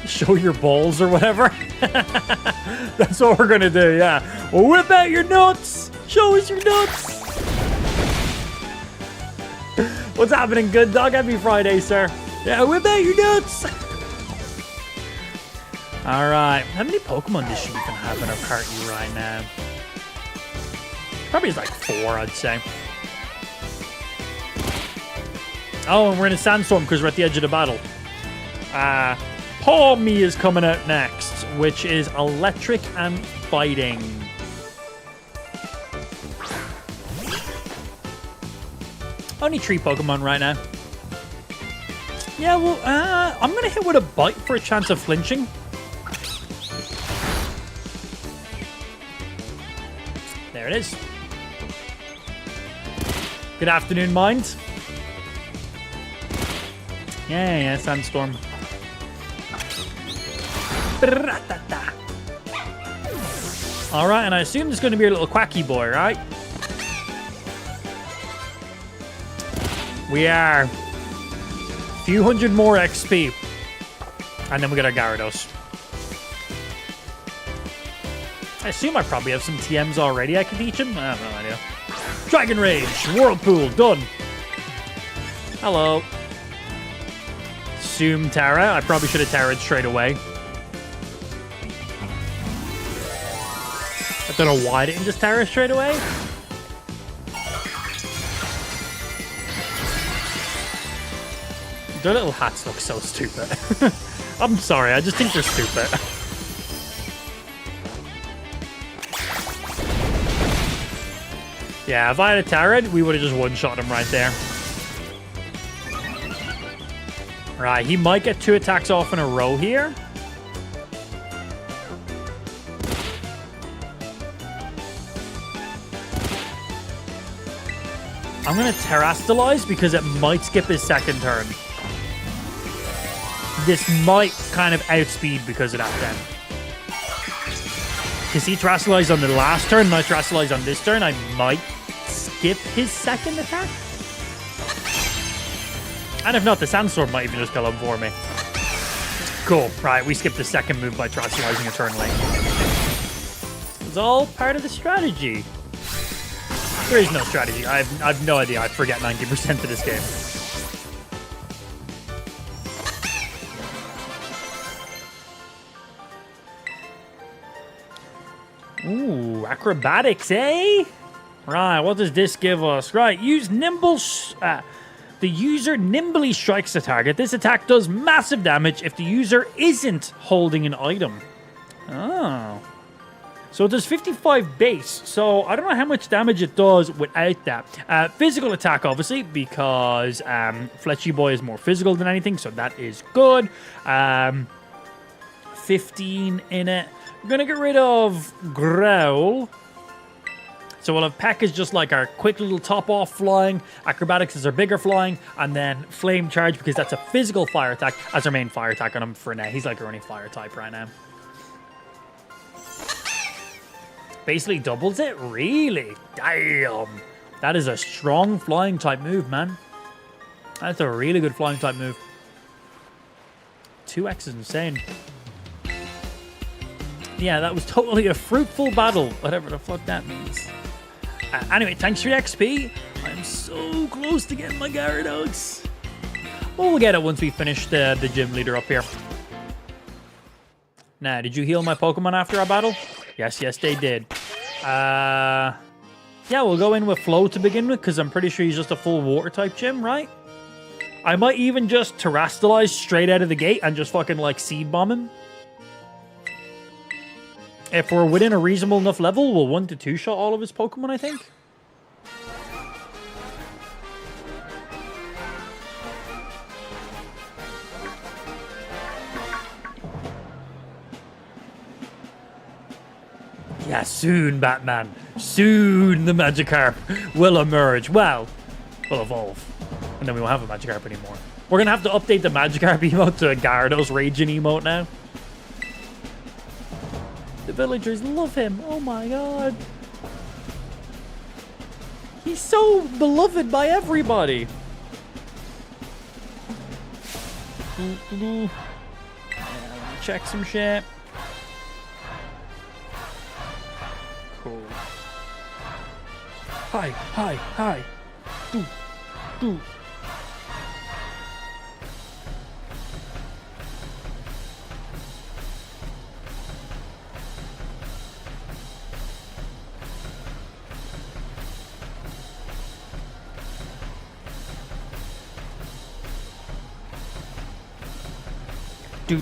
Show your balls or whatever. That's what we're gonna do, yeah. Whip out your nuts. Show us your nuts. What's happening, good dog? Happy Friday, sir. Yeah, whip out your nuts. Alright. How many Pokemon does she even have in her party right now? Probably like 4, I'd say. Oh, and we're in a sandstorm because we're at the edge of the battle. Paw Me is coming out next, which is electric and fighting. Only 3 Pokemon right now. Yeah, well, I'm going to hit with a bite for a chance of flinching. There it is. Good afternoon, mind. Yeah, sandstorm. Alright, and I assume there's going to be a little quacky boy, right? We are. A few hundred more XP. And then we get our Gyarados. I assume I probably have some TMs already I can teach him. I have no idea. Dragon Rage. Whirlpool. Done. Hello. Assume Terra. I probably should have Terra'd straight away. I don't know why I didn't just Terra straight away. Their little hats look so stupid. I'm sorry, I just think they're stupid. Yeah, if I had a Terra, we would have just one-shot him right there. Right, he might get 2 attacks off in a row here. I'm going to Terrastalize because it might skip his second turn. This might kind of outspeed because of that then. Because he Terrastalized on the last turn, and I Terrastalized on this turn, I might skip his second attack. And if not, the Sandstorm might even just kill him for me. Cool. Right, we skipped the second move by Terrastalizing a turn late. It's all part of the strategy. There is no strategy. I've no idea. I forget 90% of this game. Ooh, acrobatics, eh? Right, what does this give us? Right, use nimble... the user nimbly strikes the target. This attack does massive damage if the user isn't holding an item. Oh. So So it does 55 base. So I don't know how much damage it does without that. Physical attack, obviously, because Fletchy Boy is more physical than anything. So that is good. 15 in it. I'm going to get rid of Growl. So we'll have Peck is just like our quick little top-off flying. Acrobatics is our bigger flying. And then Flame Charge, because that's a physical fire attack, as our main fire attack on him for now. He's like our only fire type right now. Basically doubles it? Really? Damn. That is a strong flying type move, man. That's a really good flying type move. 2x is insane. Yeah, that was totally a fruitful battle, whatever the fuck that means. Anyway, thanks for the XP. I'm so close to getting my Gyarados. Well, we'll get it once we finish the gym leader up here. Nah, did you heal my Pokemon after our battle? Yes, they did. Yeah, we'll go in with Flow to begin with, because I'm pretty sure he's just a full water type gym, right? I might even just Terrastallize straight out of the gate and just fucking like Seed Bomb him. If we're within a reasonable enough level, we'll 1 to 2 shot all of his Pokemon, I think. Yeah, soon, Batman. Soon the Magikarp will emerge. Well, will evolve. And then we won't have a Magikarp anymore. We're going to have to update the Magikarp emote to a Gyarados Raging emote now. The villagers love him. Oh my god. He's so beloved by everybody. Check some shit. Cool. Hi. Do.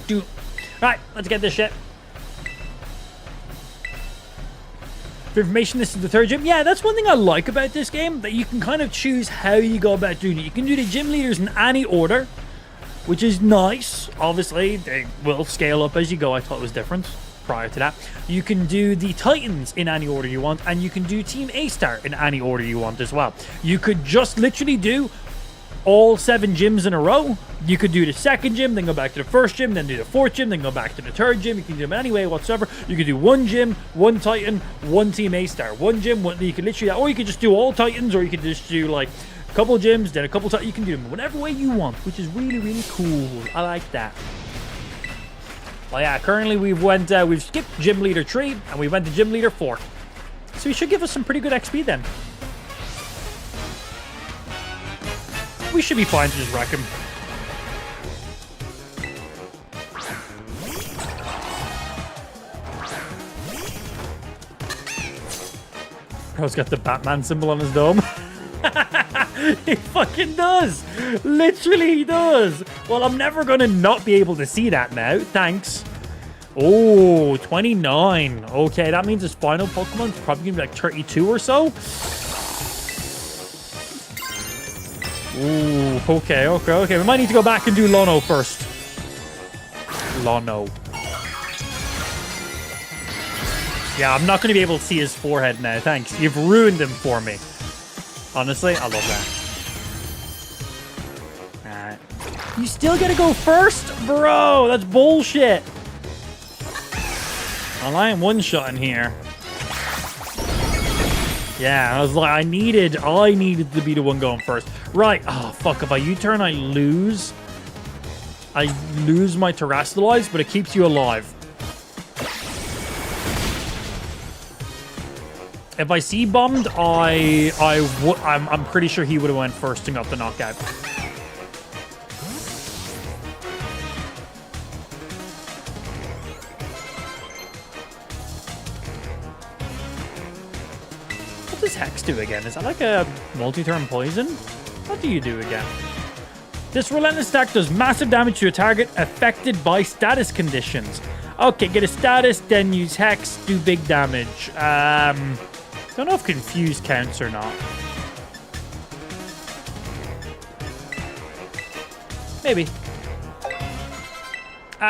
Do. Right, let's get this shit. For information, this is the third gym. Yeah, that's one thing I like about this game, that you can kind of choose how you go about doing it. You can do the gym leaders in any order, which is nice. Obviously, they will scale up as you go. I thought it was different prior to that. You can do the Titans in any order you want, and you can do Team A-Star in any order you want as well. You could just literally do all 7 gyms in a row. You could do the second gym, then go back to the first gym, then do the fourth gym, then go back to the third gym. You can do them any way whatsoever. You could do 1 gym, 1 Titan, 1 Team A-Star. 1 gym, you could literally, or you could just do all Titans, or you could just do like a couple gyms, then a couple Titans. You can do them whatever way you want, which is really, really cool. I like that. Well, yeah, currently we've skipped Gym Leader 3, and we went to Gym Leader 4. So he should give us some pretty good XP then. We should be fine to just wreck him. Bro's got the Batman symbol on his dome. He fucking does. Literally, he does. Well, I'm never going to not be able to see that now. Thanks. Oh, 29. Okay, that means his final Pokemon's probably going to be like 32 or so. Ooh, okay. We might need to go back and do Lono first. Lono. Yeah, I'm not going to be able to see his forehead now. Thanks. You've ruined him for me. Honestly, I love that. Alright. You still gotta go first? Bro, that's bullshit. Well, I am one-shotting here. Yeah, I was like, I needed to be the one going first. Right. Oh, fuck. If I U-turn, I lose my Terrastallize, but it keeps you alive. If I C-bombed, I'm pretty sure he would have went first and got the knockout. What does Hex do again? Is that like a multi-turn poison? What do you do again? This relentless attack does massive damage to a target affected by status conditions. Okay, get a status, then use Hex, do big damage. Don't know if Confuse counts or not. Maybe.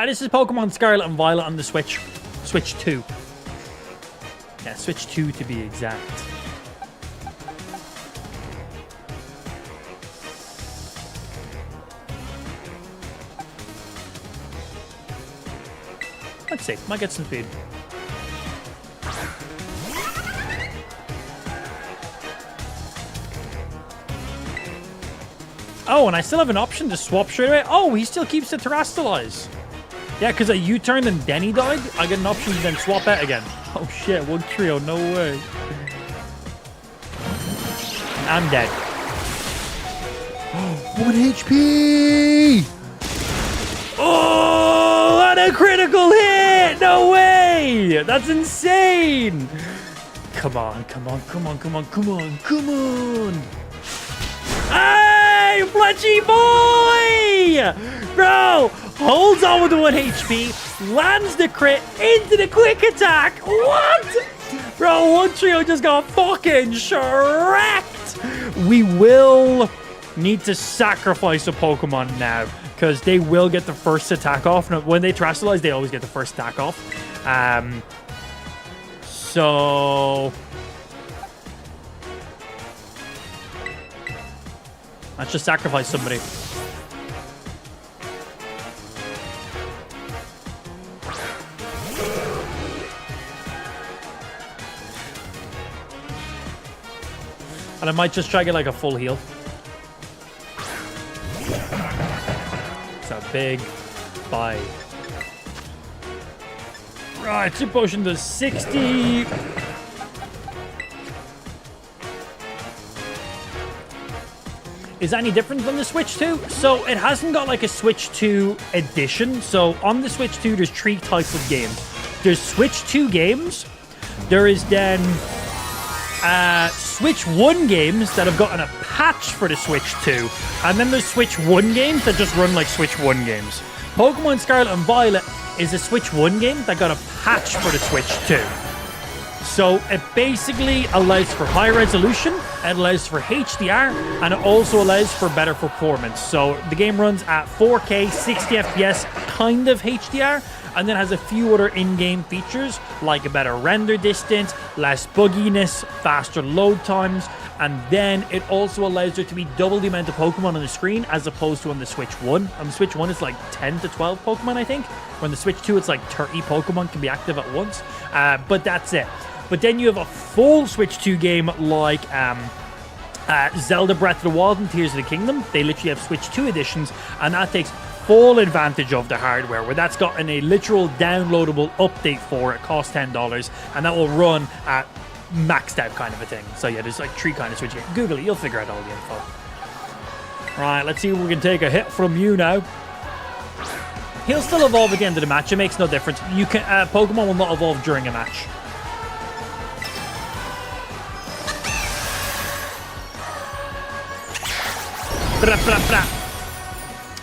This is Pokemon Scarlet and Violet on the Switch. Switch 2. Yeah, Switch 2 to be exact. Let's see. Might get some speed. Oh, and I still have an option to swap straight away. Oh, he still keeps the Terrastalize. Yeah, because I U-turned and then he died. I get an option to then swap out again. Oh shit, one trio, no way. I'm dead. 1 HP! Oh, what a critical hit! No way! That's insane! Come on, come on, come on, come on, come on, come on! Hey, Fletchy boy! Bro, holds on with the 1 HP, lands the crit into the quick attack. What? Bro, one trio just got fucking shreked. We will need to sacrifice a Pokemon now because they will get the first attack off. Now, when they Terrastalize, they always get the first attack off. So let's just sacrifice somebody. And I might just try to get like a full heal. It's a big bite. Right, Super Potion does 60. Is that any different than the Switch 2? So it hasn't got like a Switch 2 edition. So on the Switch 2, there's 3 types of games. There's Switch 2 games. There is then Switch 1 games that have gotten a patch for the Switch 2. And then there's Switch 1 games that just run like Switch 1 games. Pokemon Scarlet and Violet is a Switch 1 game that got a patch for the Switch 2. So it basically allows for high resolution, it allows for HDR, and it also allows for better performance. So the game runs at 4K, 60 FPS, kind of HDR, and then has a few other in-game features like a better render distance, less bugginess, faster load times, and then it also allows there to be double the amount of Pokemon on the screen as opposed to on the Switch 1. On the Switch 1, it's like 10 to 12 Pokemon, I think. On the Switch 2, it's like 30 Pokemon can be active at once. But that's it. But then you have a full Switch 2 game like Zelda Breath of the Wild and Tears of the Kingdom. They literally have Switch 2 editions, and that takes full advantage of the hardware, where that's gotten a literal downloadable update for it, costs $10, and that will run at maxed out kind of a thing. So yeah, there's like 3 kind of Switch games. Google it, you'll figure out all the info. Right, let's see if we can take a hit from you now. He'll still evolve at the end of the match. It makes no difference. You can Pokemon will not evolve during a match. Blah, blah, blah.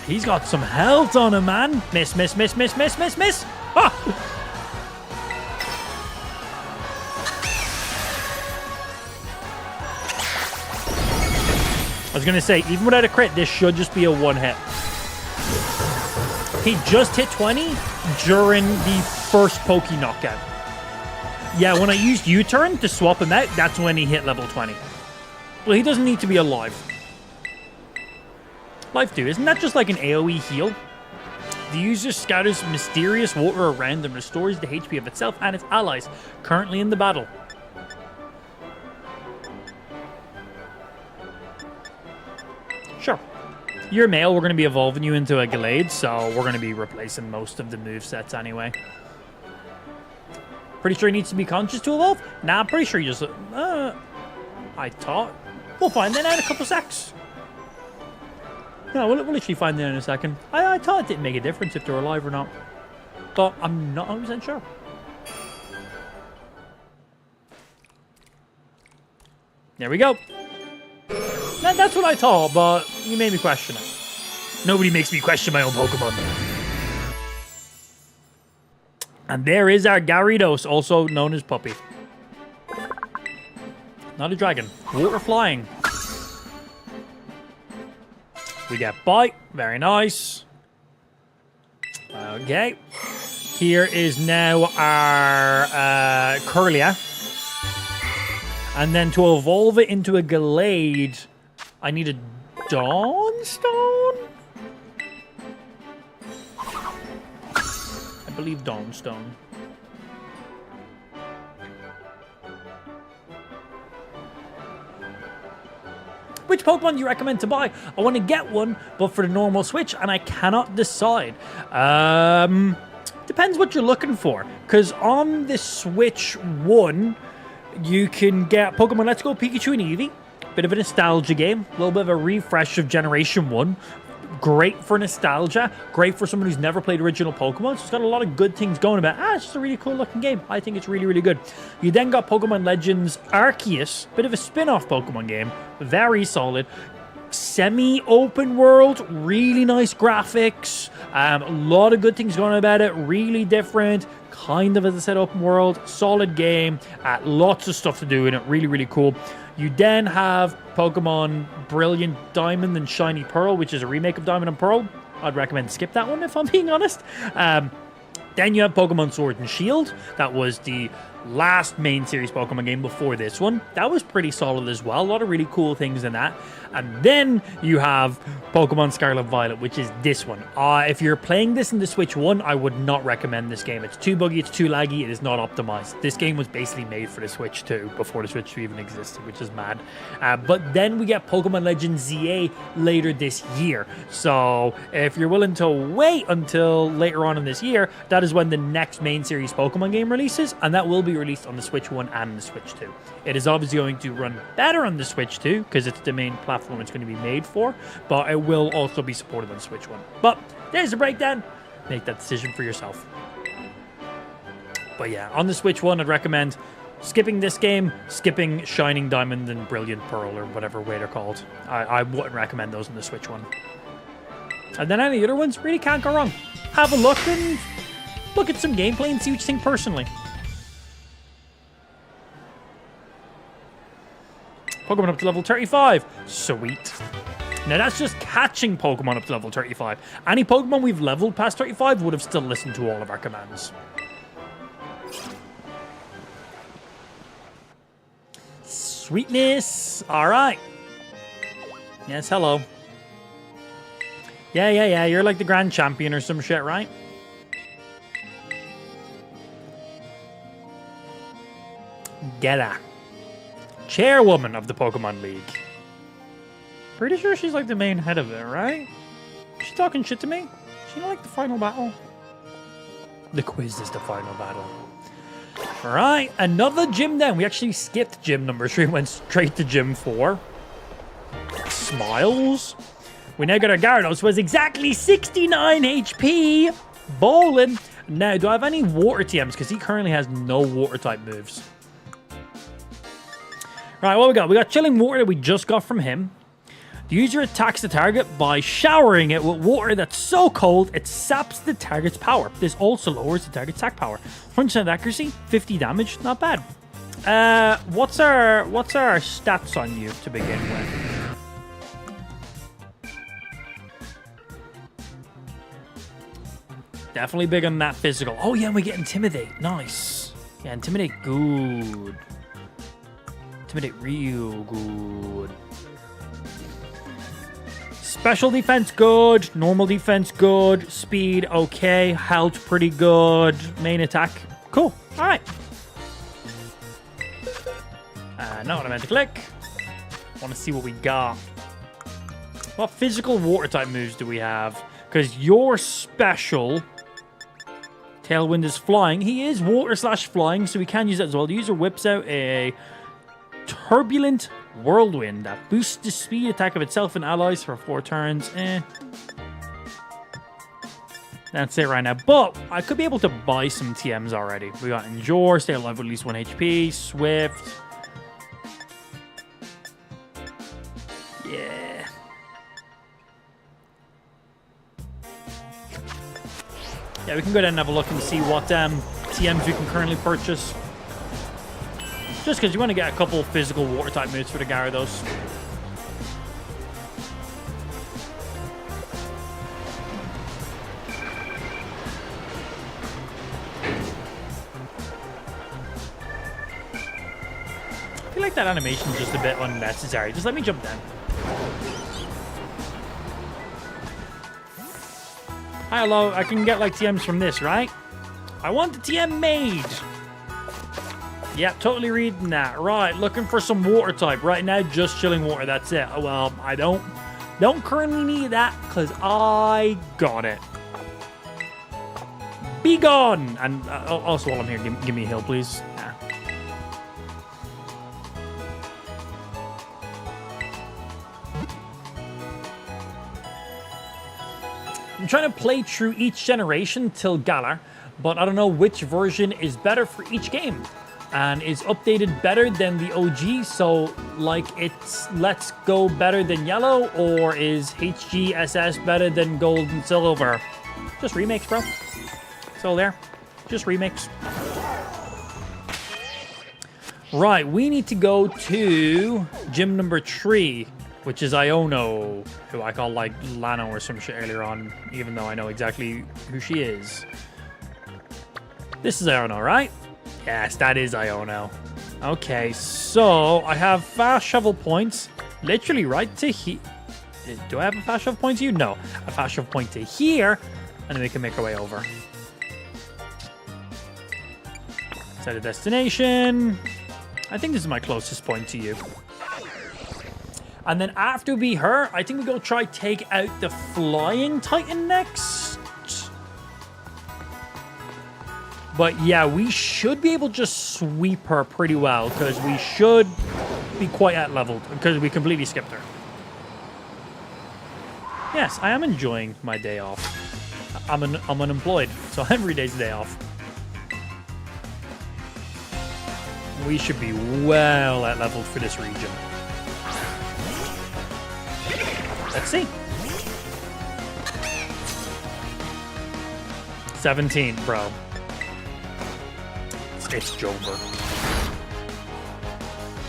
He's got some health on him, man. Miss, miss, miss, miss, miss, miss, miss. Ah! I was going to say, even without a crit, this should just be a one hit. He just hit 20 during the first Poke knockout. Yeah, when I used U-turn to swap him out, that's when he hit level 20. Well, he doesn't need to be alive. Life Dew, isn't that just like an AoE heal? The user scatters mysterious water around and restores the HP of itself and its allies currently in the battle. Sure. You're male, we're going to be evolving you into a Gallade, so we're going to be replacing most of the movesets anyway. Pretty sure he needs to be conscious to evolve? Nah, I'm pretty sure he just... I thought... We'll find that out in a couple secs. No, we'll literally find that in a second. I thought it didn't make a difference if they're alive or not. But I'm not 100% sure. There we go. That's what I thought, but you made me question it. Nobody makes me question my own Pokemon. And there is our Gyarados, also known as Puppy. Not a dragon. Water flying. We get Bite. Very nice. Okay. Here is now our Curlia. And then to evolve it into a Gallade, I need a Dawnstone? I believe Dawnstone. Which Pokemon do you recommend to buy? I want to get one, but for the normal Switch, and I cannot decide. Depends what you're looking for. Because on the Switch 1, you can get Pokemon Let's Go Pikachu and Eevee. Bit of a nostalgia game. A little bit of a refresh of Generation 1. Great for nostalgia. Great for someone who's never played original Pokemon. So it's got a lot of good things going about it. It's just a really cool looking game. I think it's really, really good. You then got Pokemon Legends Arceus. Bit of a spin-off Pokemon game. Very solid. Semi-open world. Really nice graphics. A lot of good things going about it. Really different. Kind of, as I said, open world. Solid game. Lots of stuff to do in it. Really, really cool. You then have Pokemon Brilliant Diamond and Shiny Pearl, which is a remake of Diamond and Pearl. I'd recommend skip that one if I'm being honest. Then you have Pokemon Sword and Shield. That was the last main series Pokemon game before this one. That was pretty solid as well. A lot of really cool things in that. And then you have Pokemon Scarlet Violet, which is this one. If you're playing this in the Switch 1, I would not recommend this game. It's too buggy, it's too laggy, it is not optimized. This game was basically made for the Switch 2, before the Switch 2 even existed, which is mad. But then we get Pokemon Legends ZA later this year. So if you're willing to wait until later on in this year, that is when the next main series Pokemon game releases, and that will be released on the Switch 1 and the Switch 2. It is obviously going to run better on the Switch 2, because it's the main platform it's going to be made for, but it will also be supported on Switch 1. But there's a breakdown. Make that decision for yourself. But yeah, on the Switch 1, I'd recommend skipping this game, skipping Shining Diamond and Brilliant Pearl, or whatever way they're called. I wouldn't recommend those on the Switch 1. And then any other ones, really can't go wrong. Have a look and look at some gameplay and see what you think personally. Pokemon up to level 35. Sweet. Now that's just catching Pokemon up to level 35. Any Pokemon we've leveled past 35 would have still listened to all of our commands. Sweetness. All right. Yes, hello. Yeah. You're like the grand champion or some shit, right? Get her. Chairwoman of the Pokemon League. Pretty sure she's like the main head of it, right? Is she talking shit to me? She not like the final battle? The quiz is the final battle. Alright, another gym down. We actually skipped gym number 3 and went straight to gym 4. Smiles. We now got our Gyarados, who has exactly 69 HP. Bowling. Now, do I have any water TMs? Because he currently has no water type moves. Right, what we got? We got Chilling Water that we just got from him. The user attacks the target by showering it with water that's so cold it saps the target's power. This also lowers the target's attack power. 100% accuracy, 50 damage, not bad. What's our stats on you to begin with? Definitely big on that physical. Oh yeah, and we get Intimidate. Nice. Yeah, Intimidate good. Intimidate real good. Special defense good. Normal defense good. Speed okay. Health pretty good. Main attack cool. All right. Not what I meant to click. Want to see what we got. What physical water type moves do we have? Because your special Tailwind is flying. He is water / flying, so we can use that as well. The user whips out a Turbulent Whirlwind that boosts the speed attack of itself and allies for 4 turns. That's it right now. But I could be able to buy some TMs already. We got Endure, stay alive with at least 1 HP, Swift. Yeah. Yeah, we can go down and have a look and see what TMs we can currently purchase. Just because you want to get a couple physical water type moves for the Gyarados. I feel like that animation is just a bit unnecessary. Just let me jump down. Hi, hello. I can get like TMs from this, right? I want the TM made. Yeah, totally reading that. Right, looking for some water type. Right now, just chilling water. That's it. Well, I don't currently need that because I got it. Be gone. And also, while I'm here, give me a heal, please. Nah. I'm trying to play through each generation till Galar, but I don't know which version is better for each game. And is updated better than the OG, so like it's Let's Go better than Yellow, or is HGSS better than Gold and Silver? Just remakes, bro. It's all there. Just remakes. Right, we need to go to gym number 3, which is Iono, who I call like Lano or some shit earlier on, even though I know exactly who she is. This is Iono, right? Yes, that is Iono. Okay, so I have fast shovel points literally right to here. Do I have a fast shovel point to you? No. A fast shovel point to here, and then we can make our way over. Set a destination. I think this is my closest point to you. And then after we her, I think we go try take out the Flying Titan next. But yeah, we should be able to just sweep her pretty well, because we should be quite at leveled, because we completely skipped her. Yes, I am enjoying my day off. I'm unemployed, so every day's a day off. We should be well at leveled for this region. Let's see. 17, bro. It's Jover.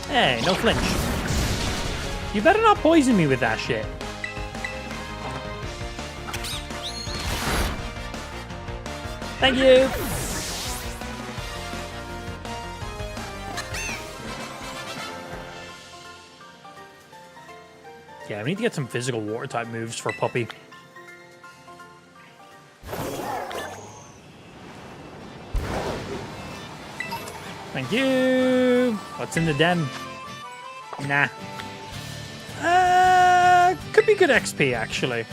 Hey, no flinch. You better not poison me with that shit. Thank you. Yeah, we need to get some physical water type moves for Puppy. Thank you. What's in the den? Nah. Could be good XP, actually.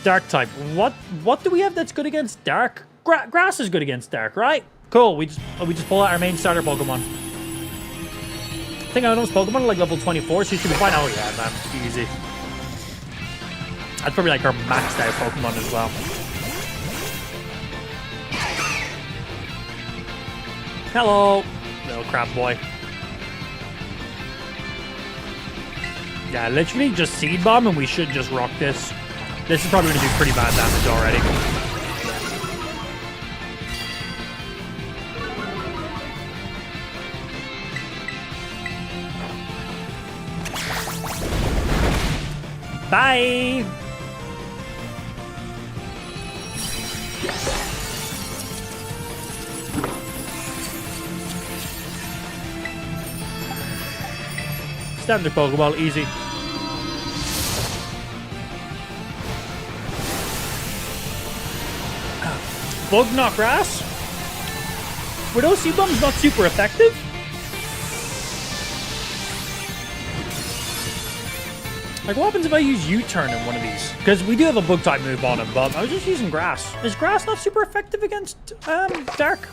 Dark type. What do we have that's good against dark? Grass is good against dark, right? Cool. We just pull out our main starter Pokemon. I think I know those Pokemon are like level 24, so you should be fine. Oh yeah, man, easy. That's probably like our maxed out Pokemon as well. Hello, little crap boy. Yeah, literally just Seed Bomb and we should just rock this. This is probably going to do pretty bad damage already. Bye! Standard Pokeball, easy. Bug Knock Grass? Were those Seed Bombs not super effective? Like, what happens if I use U-Turn in one of these? Because we do have a Bug type move on him, but I was just using Grass. Is Grass not super effective against Dark?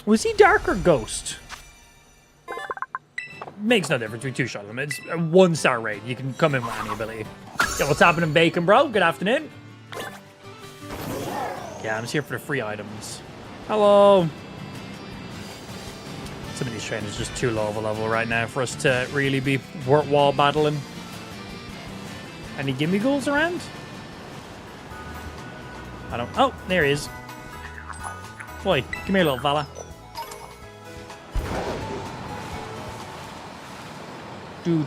Was he Dark or Ghost? Makes no difference between two shot limits. A 1-star raid. You can come in with any ability. Yeah, what's happening, Bacon, bro? Good afternoon. Yeah, I'm just here for the free items. Hello. Some of these trainers are just too low of a level right now for us to really be worthwhile battling. Any gimme ghouls around? I don't... Oh, there he is. Boy, come here, little fella. Do.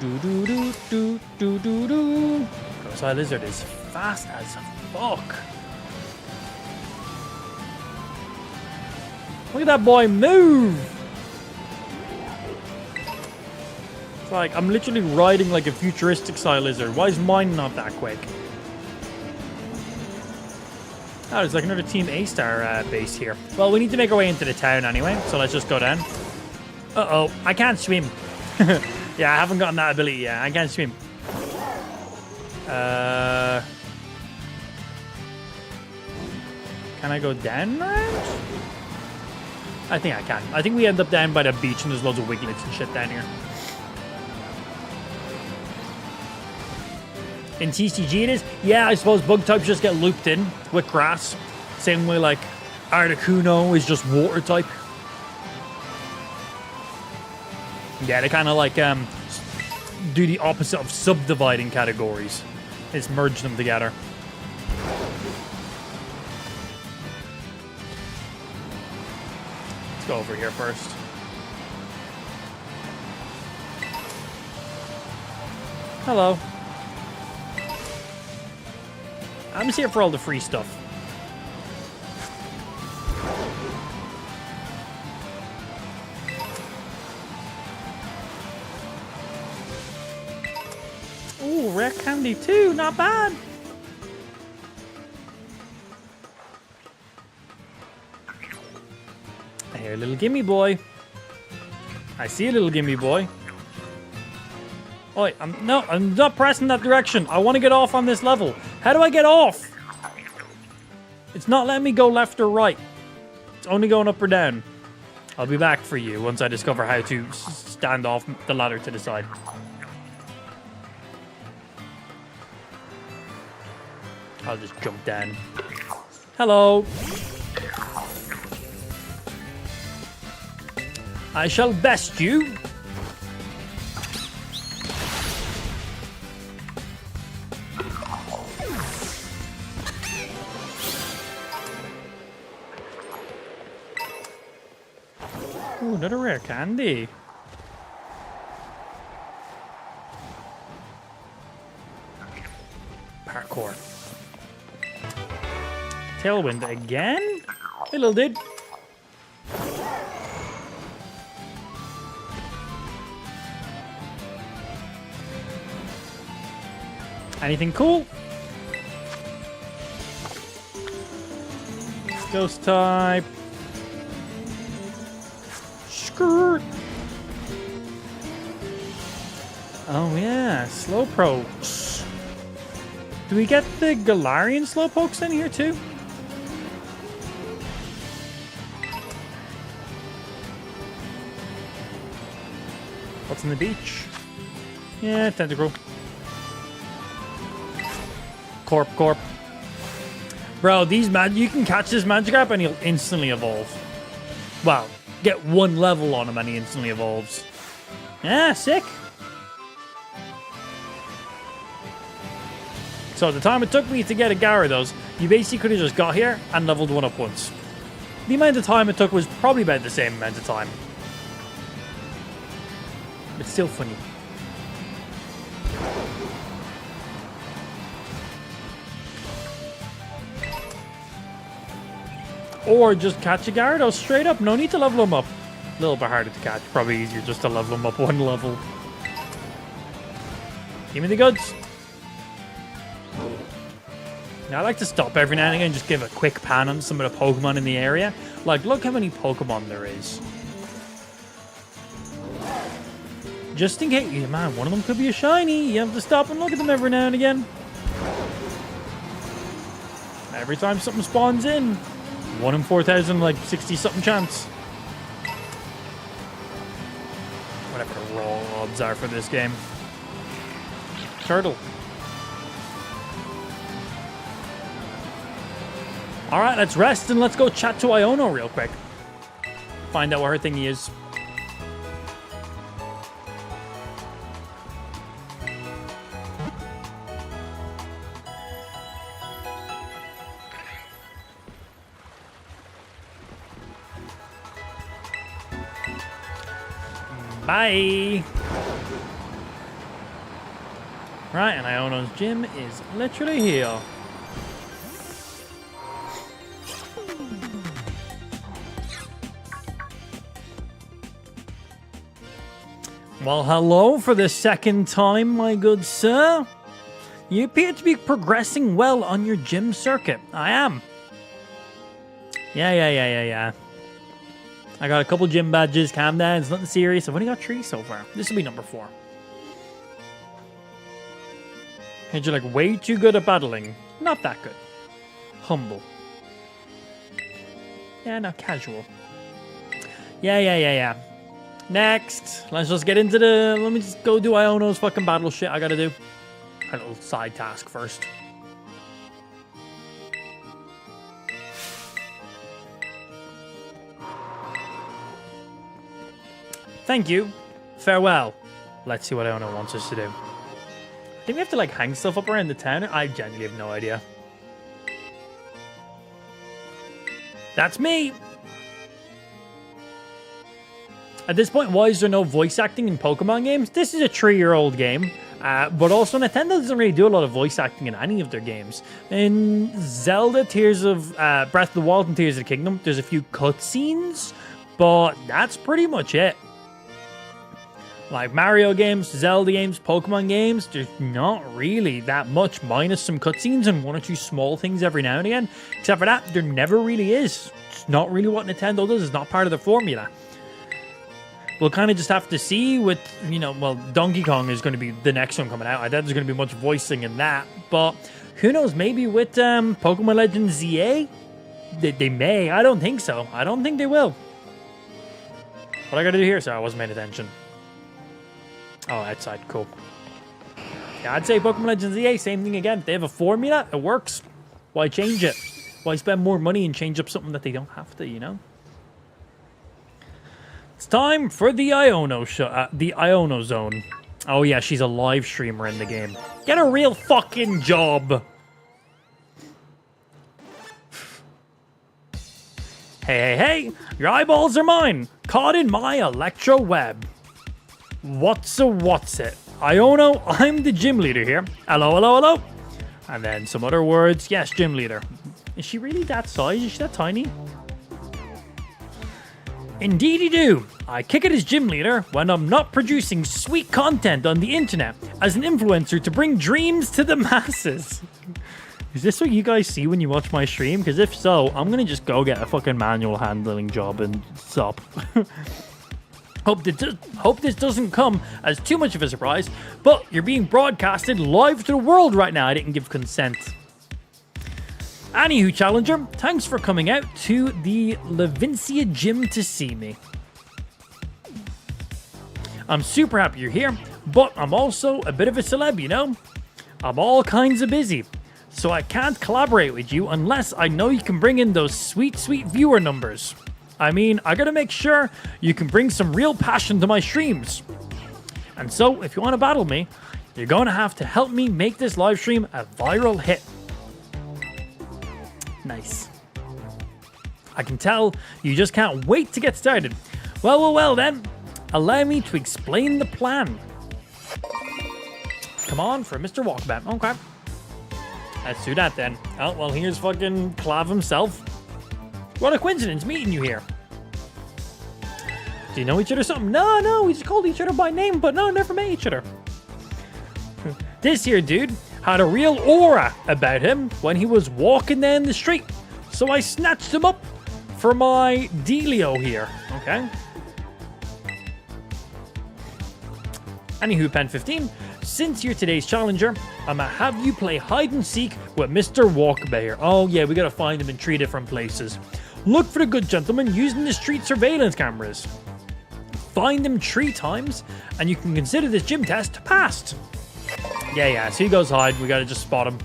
Side lizard is fast as fuck. Look at that boy move. It's like I'm literally riding like a futuristic side lizard. Why is mine not that quick? Oh, there's like another Team A-Star base here. Well, we need to make our way into the town anyway, so let's just go down. Uh-oh, I can't swim. Yeah, I haven't gotten that ability yet. I can't swim. Can I go down around? I think I can. I think we end up down by the beach and there's loads of wigglets and shit down here. In TCG it is? Yeah, I suppose bug types just get looped in with grass. Same way like Articuno is just water type. Yeah, they kind of like do the opposite of subdividing categories. It's merge them together. Let's go over here first. Hello. I'm just here for all the free stuff. Ooh, rare candy too, not bad. I hear a little gimme boy. I see a little gimme boy. Oi, I'm not pressing that direction. I want to get off on this level. How do I get off? It's not letting me go left or right. It's only going up or down. I'll be back for you once I discover how to stand off the ladder to the side. I'll just jump down. Hello. I shall best you. Ooh, another rare candy. Parkour. Tailwind again? Hey, little dude. Anything cool? Ghost type. Skirt. Oh yeah, Slowpokes. Do we get the Galarian Slowpokes in here too? What's in the beach? Yeah, Tentacruel. Corp. Bro, these you can catch this Magikarp and he'll instantly evolve. Wow. Get one level on him and he instantly evolves. Yeah, sick. So the time it took me to get a Gyarados, you basically could have just got here and leveled one up once. The amount of time it took was probably about the same amount of time. But still funny. Or just catch a Gyarados straight up. No need to level him up. A little bit harder to catch. Probably easier just to level him up one level. Give me the goods. Now I like to stop every now and again and just give a quick pan on some of the Pokemon in the area. Like, look how many Pokemon there is. Just in case, yeah, man, one of them could be a shiny. You have to stop and look at them every now and again. Every time something spawns in. 1 in 4,000, like 60-something chance. Whatever the raw odds are for this game. Turtle. Alright, let's rest and let's go chat to Iono real quick. Find out what her thingy is. Bye. Right, and Iono's gym is literally here. Well, hello for the second time, my good sir. You appear to be progressing well on your gym circuit. I am. Yeah. I got a couple gym badges. Calm down. It's nothing serious. I've only got 3 so far. This will be number 4. And you're like way too good at battling. Not that good. Humble. Yeah, no, casual. Yeah. Next. Let's just get into the... Let me just go do Iono's fucking battle shit I gotta do. A little side task first. Thank you. Farewell. Let's see what Iono wants us to do. I think we have to like hang stuff up around the town. I genuinely have no idea. That's me. At this point, why is there no voice acting in Pokemon games? This is a 3-year-old game. But also, Nintendo doesn't really do a lot of voice acting in any of their games. In Zelda, Breath of the Wild and Tears of the Kingdom, there's a few cutscenes, but that's pretty much it. Like Mario games, Zelda games, Pokemon games, there's not really that much, minus some cutscenes and 1 or 2 small things every now and again. Except for that, there never really is. It's not really what Nintendo does. It's not part of the formula. We'll kind of just have to see with, well, Donkey Kong is going to be the next one coming out. I doubt there's going to be much voicing in that. But who knows, maybe with Pokemon Legends ZA? They may. I don't think so. I don't think they will. What I got to do here? Sorry, I wasn't paying attention. Oh, outside. Cool. Yeah, I'd say Pokemon Legends ZA, same thing again. If they have a formula, it works. Why change it? Why spend more money and change up something that they don't have to, It's time for the Iono show, the Iono Zone. Oh yeah, she's a live streamer in the game. Get a real fucking job. Hey, your eyeballs are mine. Caught in my electro web. What's it? Iono, I'm the gym leader here. Hello. And then some other words. Yes, gym leader. Is she really that size? Is she that tiny? Indeedy do. I kick it as gym leader when I'm not producing sweet content on the internet as an influencer to bring dreams to the masses. Is this what you guys see when you watch my stream? Because if so, I'm going to just go get a fucking manual handling job and stop. Hope this doesn't come as too much of a surprise, but you're being broadcasted live to the world right now. I didn't give consent. Anywho, Challenger, thanks for coming out to the Levincia gym to see me. I'm super happy you're here, but I'm also a bit of a celeb, I'm all kinds of busy, so I can't collaborate with you unless I know you can bring in those sweet viewer numbers. I mean, I gotta make sure you can bring some real passion to my streams. And so, if you want to battle me, you're going to have to help me make this live stream a viral hit. Nice. I can tell you just can't wait to get started. Well then. Allow me to explain the plan. Come on for Mr. Walkabout. Okay. Let's do that then. Oh, well, here's fucking Clav himself. What a coincidence meeting you here. Do you know each other or something? No, we just called each other by name, but no, never met each other. This here dude had a real aura about him when he was walking down the street. So I snatched him up for my dealio here. Okay. Anywho, Pen 15, since you're today's challenger, I'ma have you play hide and seek with Mr. Walkabout here. Oh yeah, we gotta find him in 3 different places. Look for the good gentleman using the street surveillance cameras. Find him 3 times, and you can consider this gym test passed. Yeah, so he goes hide, we gotta just spot him.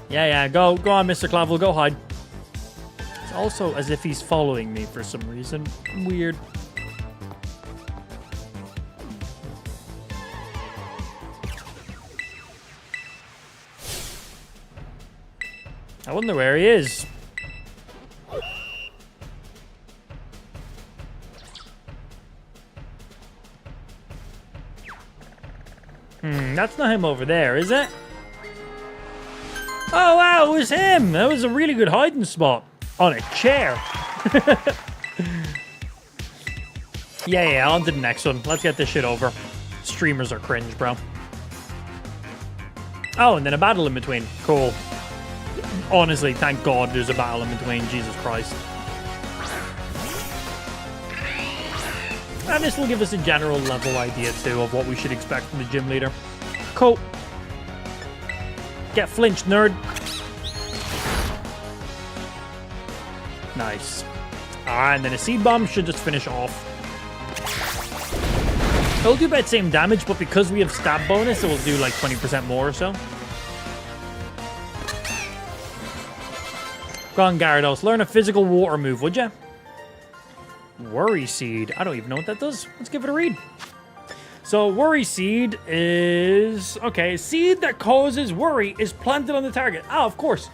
Yeah, go on, Mr. Clavel, go hide. It's also as if he's following me for some reason. Weird. I wonder where he is. That's not him over there, is it? Oh, wow, it was him. That was a really good hiding spot. On a chair. Yeah, on to the next one. Let's get this shit over. Streamers are cringe, bro. Oh, and then a battle in between. Cool. Honestly, thank God there's a battle in between. Jesus Christ. And this will give us a general level idea, too, of what we should expect from the gym leader. Cool. Get flinched, nerd. Nice. Alright, and then a seed bomb should just finish off. It'll do about the same damage, but because we have stab bonus, it will do like 20% more or so. Go on, Gyarados. Learn a physical water move, would ya? Worry Seed. I don't even know what that does. Let's give it a read. So, Worry Seed is... Okay, a seed that causes worry is planted on the target. Ah, of course.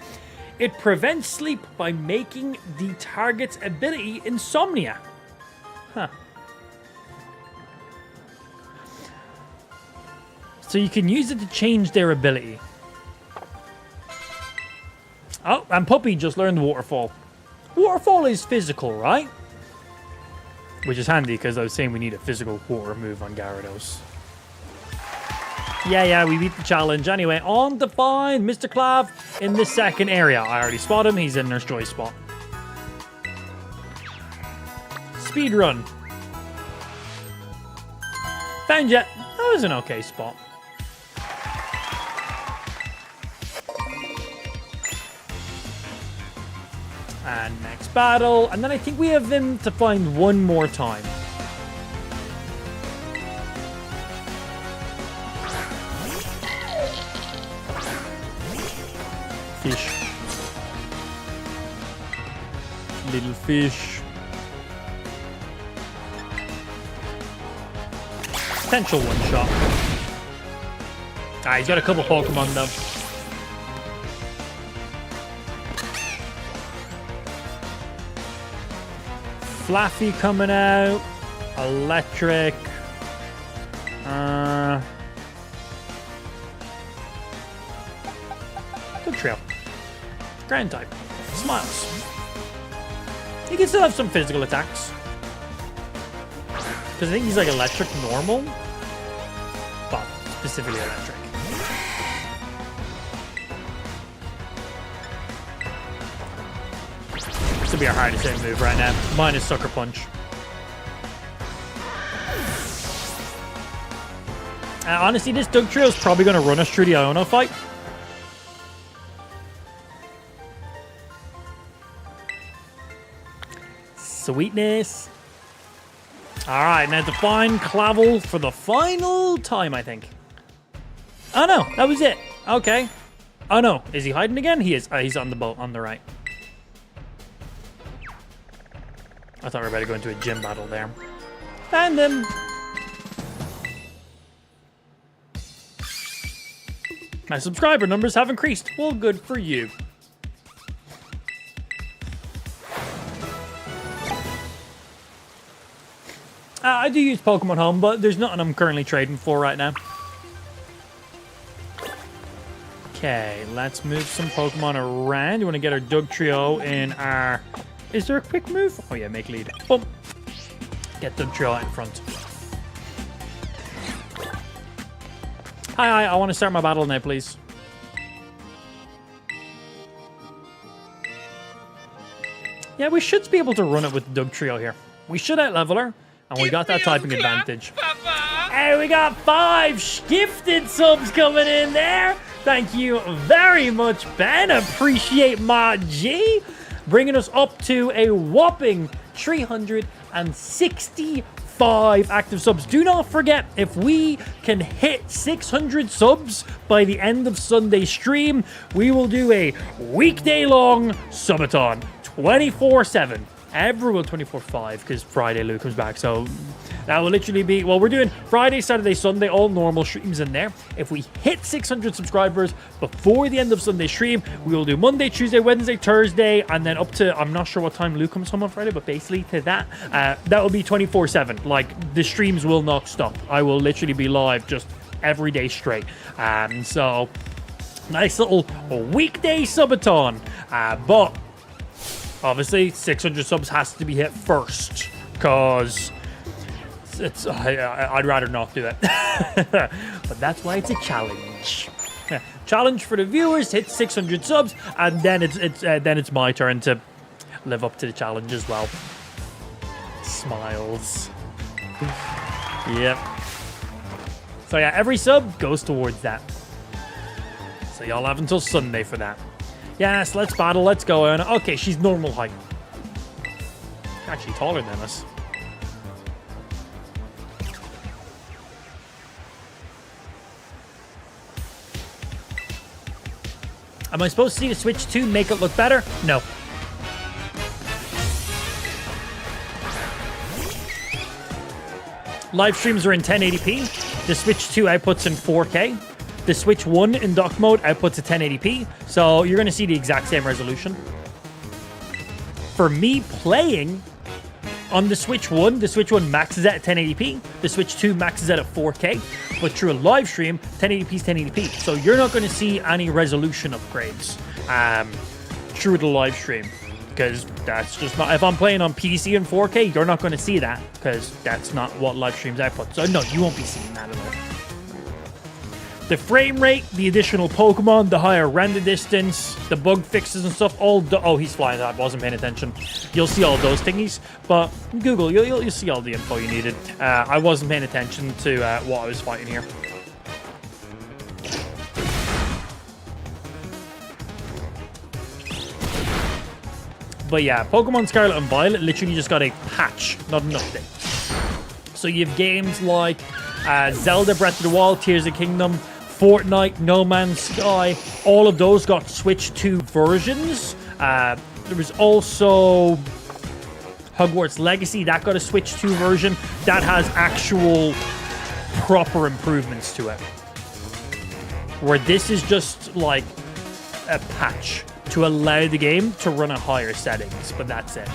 It prevents sleep by making the target's ability insomnia. Huh. So you can use it to change their ability. Oh, and Puppy just learned Waterfall. Waterfall is physical, right? Which is handy, because I was saying we need a physical water move on Gyarados. Yeah, we beat the challenge. Anyway, on to find Mr. Clav in the second area. I already spot him. He's in Nurse Joy's spot. Speed run. Found ya. That was an okay spot. And next battle. And then I think we have him to find one more time. Fish. Little fish. Potential one shot. Ah, he's got a couple Pokemon though. Fluffy coming out. Electric. Good trail. Ground type. Smiles. He can still have some physical attacks. Because I think he's like electric normal. But specifically electric. This will be our hardest hit move right now. Mine is Sucker Punch. Honestly, this Dugtrio is probably going to run us through the Iono fight. Sweetness. Alright, now to find Clavel for the final time, I think. Oh no, that was it. Okay. Oh no, is he hiding again? He is. He's on the boat on the right. I thought we were about to go into a gym battle there. Found him. My subscriber numbers have increased. Well, good for you. I do use Pokemon Home, but there's nothing I'm currently trading for right now. Okay, let's move some Pokemon around. You want to get our Dugtrio in our... Is there a quick move? Oh yeah, make lead. Boom. Get Dugtrio out in front. Hi, I want to start my battle now, please. Yeah, we should be able to run it with Dugtrio here. We should out-level her. And we got that typing advantage. Hey, we got 5 gifted subs coming in there. Thank you very much, Ben. Appreciate my G. Bringing us up to a whopping 365 active subs. Do not forget, if we can hit 600 subs by the end of Sunday's stream, we will do a weekday-long subathon, 24/7. Everyone 24/5 because Friday Luke comes back, so that will literally be, well, we're doing Friday, Saturday, Sunday, all normal streams in there. If we hit 600 subscribers before the end of Sunday stream, we will do Monday, Tuesday, Wednesday, Thursday, and then up to, I'm not sure what time Luke comes home on Friday, but basically to that will be 24/7. Like, the streams will not stop. I will literally be live just every day straight. So nice little weekday subathon. But obviously 600 subs has to be hit first, because I'd rather not do that. But that's why it's a challenge. Challenge for the viewers, hit 600 subs, and then it's my turn to live up to the challenge as well. Smiles. Yep. So yeah, every sub goes towards that. So y'all have until Sunday for that. Yes, let's battle, let's go. Okay, she's normal height. Actually taller than us. Am I supposed to see the Switch 2 make it look better? No. Live streams are in 1080p. The Switch 2 outputs in 4K. The Switch 1 in dock mode outputs at 1080p. So you're going to see the exact same resolution. For me playing on the Switch 1 maxes out at 1080p. The Switch 2 maxes out at 4K. But through a live stream, 1080p is 1080p. So you're not going to see any resolution upgrades through the live stream. Because that's just not... If I'm playing on PC in 4K, you're not going to see that. Because that's not what live streams output. So no, you won't be seeing that at all. The frame rate, the additional Pokemon, the higher render distance, the bug fixes and stuff, oh, he's flying. I wasn't paying attention. You'll see all those thingies, but Google, you'll see all the info you needed. I wasn't paying attention to what I was fighting here. But yeah, Pokemon Scarlet and Violet literally just got a patch, not an update. So you have games like Zelda Breath of the Wild, Tears of the Kingdom, Fortnite, No Man's Sky, all of those got Switch 2 versions. There was also Hogwarts Legacy, that got a Switch 2 version. That has actual proper improvements to it. Where this is just like a patch to allow the game to run at higher settings, but that's it.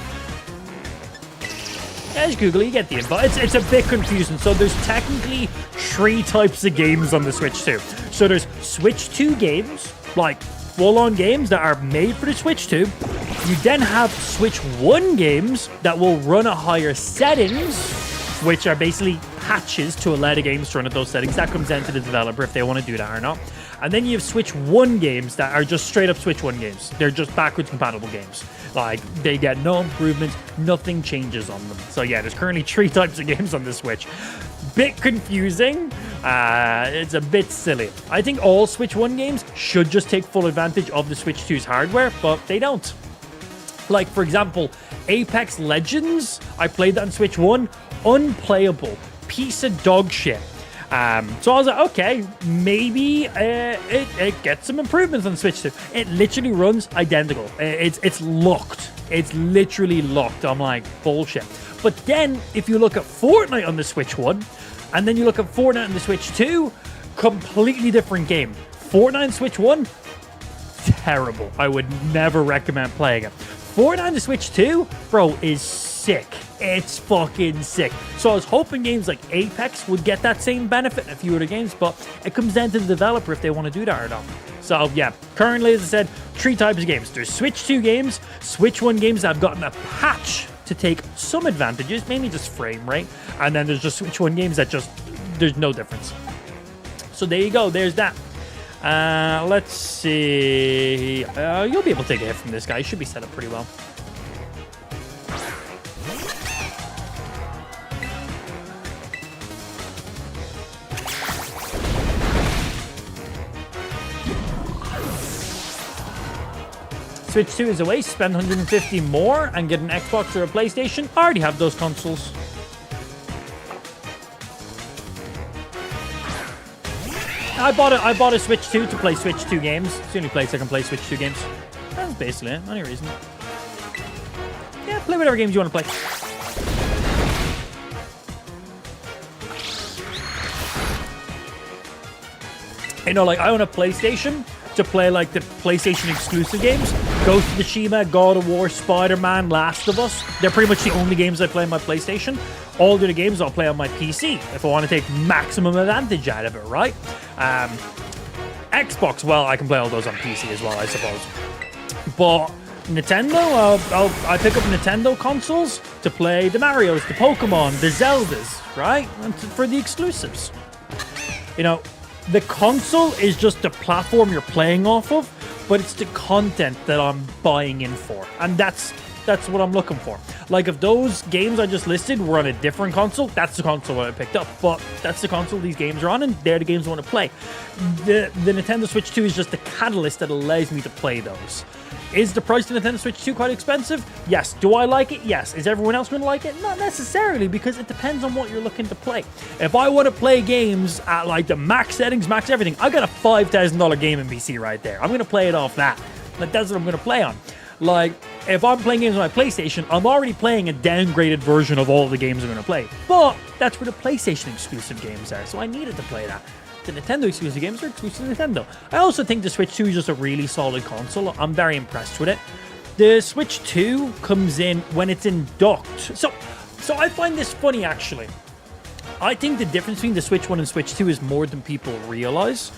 As Google, you get the info. It's a bit confusing. So there's technically 3 types of games on the Switch 2. So there's Switch 2 games, like full-on games that are made for the Switch 2. You then have Switch 1 games that will run at higher settings, which are basically patches to allow the games to run at those settings. That comes down to the developer if they want to do that or not. And then you have Switch 1 games that are just straight up Switch 1 games. They're just backwards compatible games. Like, they get no improvements, nothing changes on them. So yeah, there's currently 3 types of games on the Switch. Bit confusing. It's a bit silly. I think all Switch 1 games should just take full advantage of the Switch 2's hardware, but they don't. Like, for example, Apex Legends, I played that on Switch 1, unplayable. Piece of dog shit. So I was like, okay, maybe it gets some improvements on the Switch 2. It literally runs identical. It's locked. It's literally locked. I'm like, bullshit. But then, if you look at Fortnite on the Switch 1, and then you look at Fortnite on the Switch 2, completely different game. Fortnite on Switch 1, terrible. I would never recommend playing it. Fortnite on the Switch 2, bro, is sick. It's fucking sick. So I was hoping games like Apex would get that same benefit in a few other games, but it comes down to the developer if they want to do that or not. So yeah, currently, as I said, 3 types of games. There's Switch 2 games, Switch 1 games that have gotten a patch to take some advantages, mainly just frame rate, and then there's just Switch 1 games that just, there's no difference. So there you go, there's that. Let's see. You'll be able to take a hit from this guy. He should be set up pretty well. Switch 2 is a waste. Spend 150 more and get an Xbox or a PlayStation. I already have those consoles. I bought a Switch 2 to play Switch 2 games. It's the only place I can play Switch 2 games. That's basically it. Any reason. Yeah, play whatever games you want to play. You know, like, I own a PlayStation to play like the PlayStation exclusive games. Ghost of Tsushima, God of War, Spider-Man, Last of Us. They're pretty much the only games I play on my PlayStation. All the other games I'll play on my PC if I want to take maximum advantage out of it, right? Xbox, well, I can play all those on PC as well, I suppose. But Nintendo, I pick up Nintendo consoles to play the Marios, the Pokemon, the Zeldas, right? And for the exclusives. You know, the console is just the platform you're playing off of, but it's the content that I'm buying in for. And that's what I'm looking for. Like, if those games I just listed were on a different console, that's the console I picked up. But that's the console these games are on, and they're the games I want to play. The Nintendo Switch 2 is just the catalyst that allows me to play those. Is the price of Nintendo Switch 2 quite expensive? Yes. Do I like it? Yes. Is everyone else going to like it? Not necessarily, because it depends on what you're looking to play. If I want to play games at like the max settings, max everything, I got a $5,000 gaming PC right there. I'm going to play it off that. Like, that's what I'm going to play on. Like, if I'm playing games on my PlayStation, I'm already playing a downgraded version of all the games I'm going to play. But that's where the PlayStation exclusive games are, so I needed to play that. The Nintendo exclusive games are exclusive to Nintendo. I also think the Switch 2 is just a really solid console. I'm very impressed with it. The Switch 2 comes in when it's in docked. So I find this funny, actually. I think the difference between the Switch 1 and Switch 2 is more than people realize.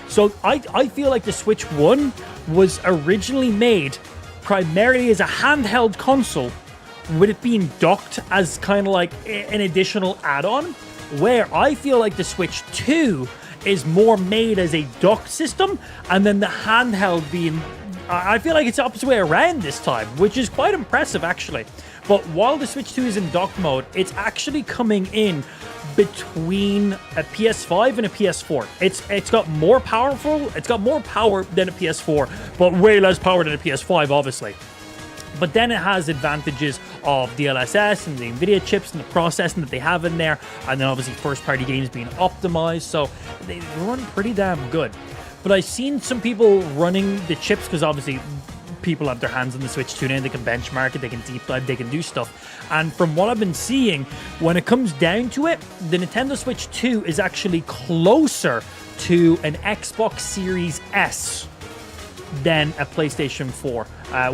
So I feel like the Switch 1 was originally made primarily as a handheld console, with it being docked as kind of like an additional add-on, where I feel like the Switch 2 is more made as a docked system, and then the handheld being... I feel like it's the opposite way around this time, which is quite impressive, actually. But while the Switch 2 is in dock mode, it's actually coming in between a PS5 and a PS4. It's got more powerful. It's got more power than a PS4, but way less power than a PS5, obviously. But then it has advantages of DLSS and the NVIDIA chips and the processing that they have in there, and then obviously first-party games being optimized, so they run pretty damn good. But I've seen some people running the chips, because obviously people have their hands on the Switch 2 now, they can benchmark it, they can deep dive, they can do stuff. And from what I've been seeing, when it comes down to it, the Nintendo Switch 2 is actually closer to an Xbox Series S than a PlayStation 4,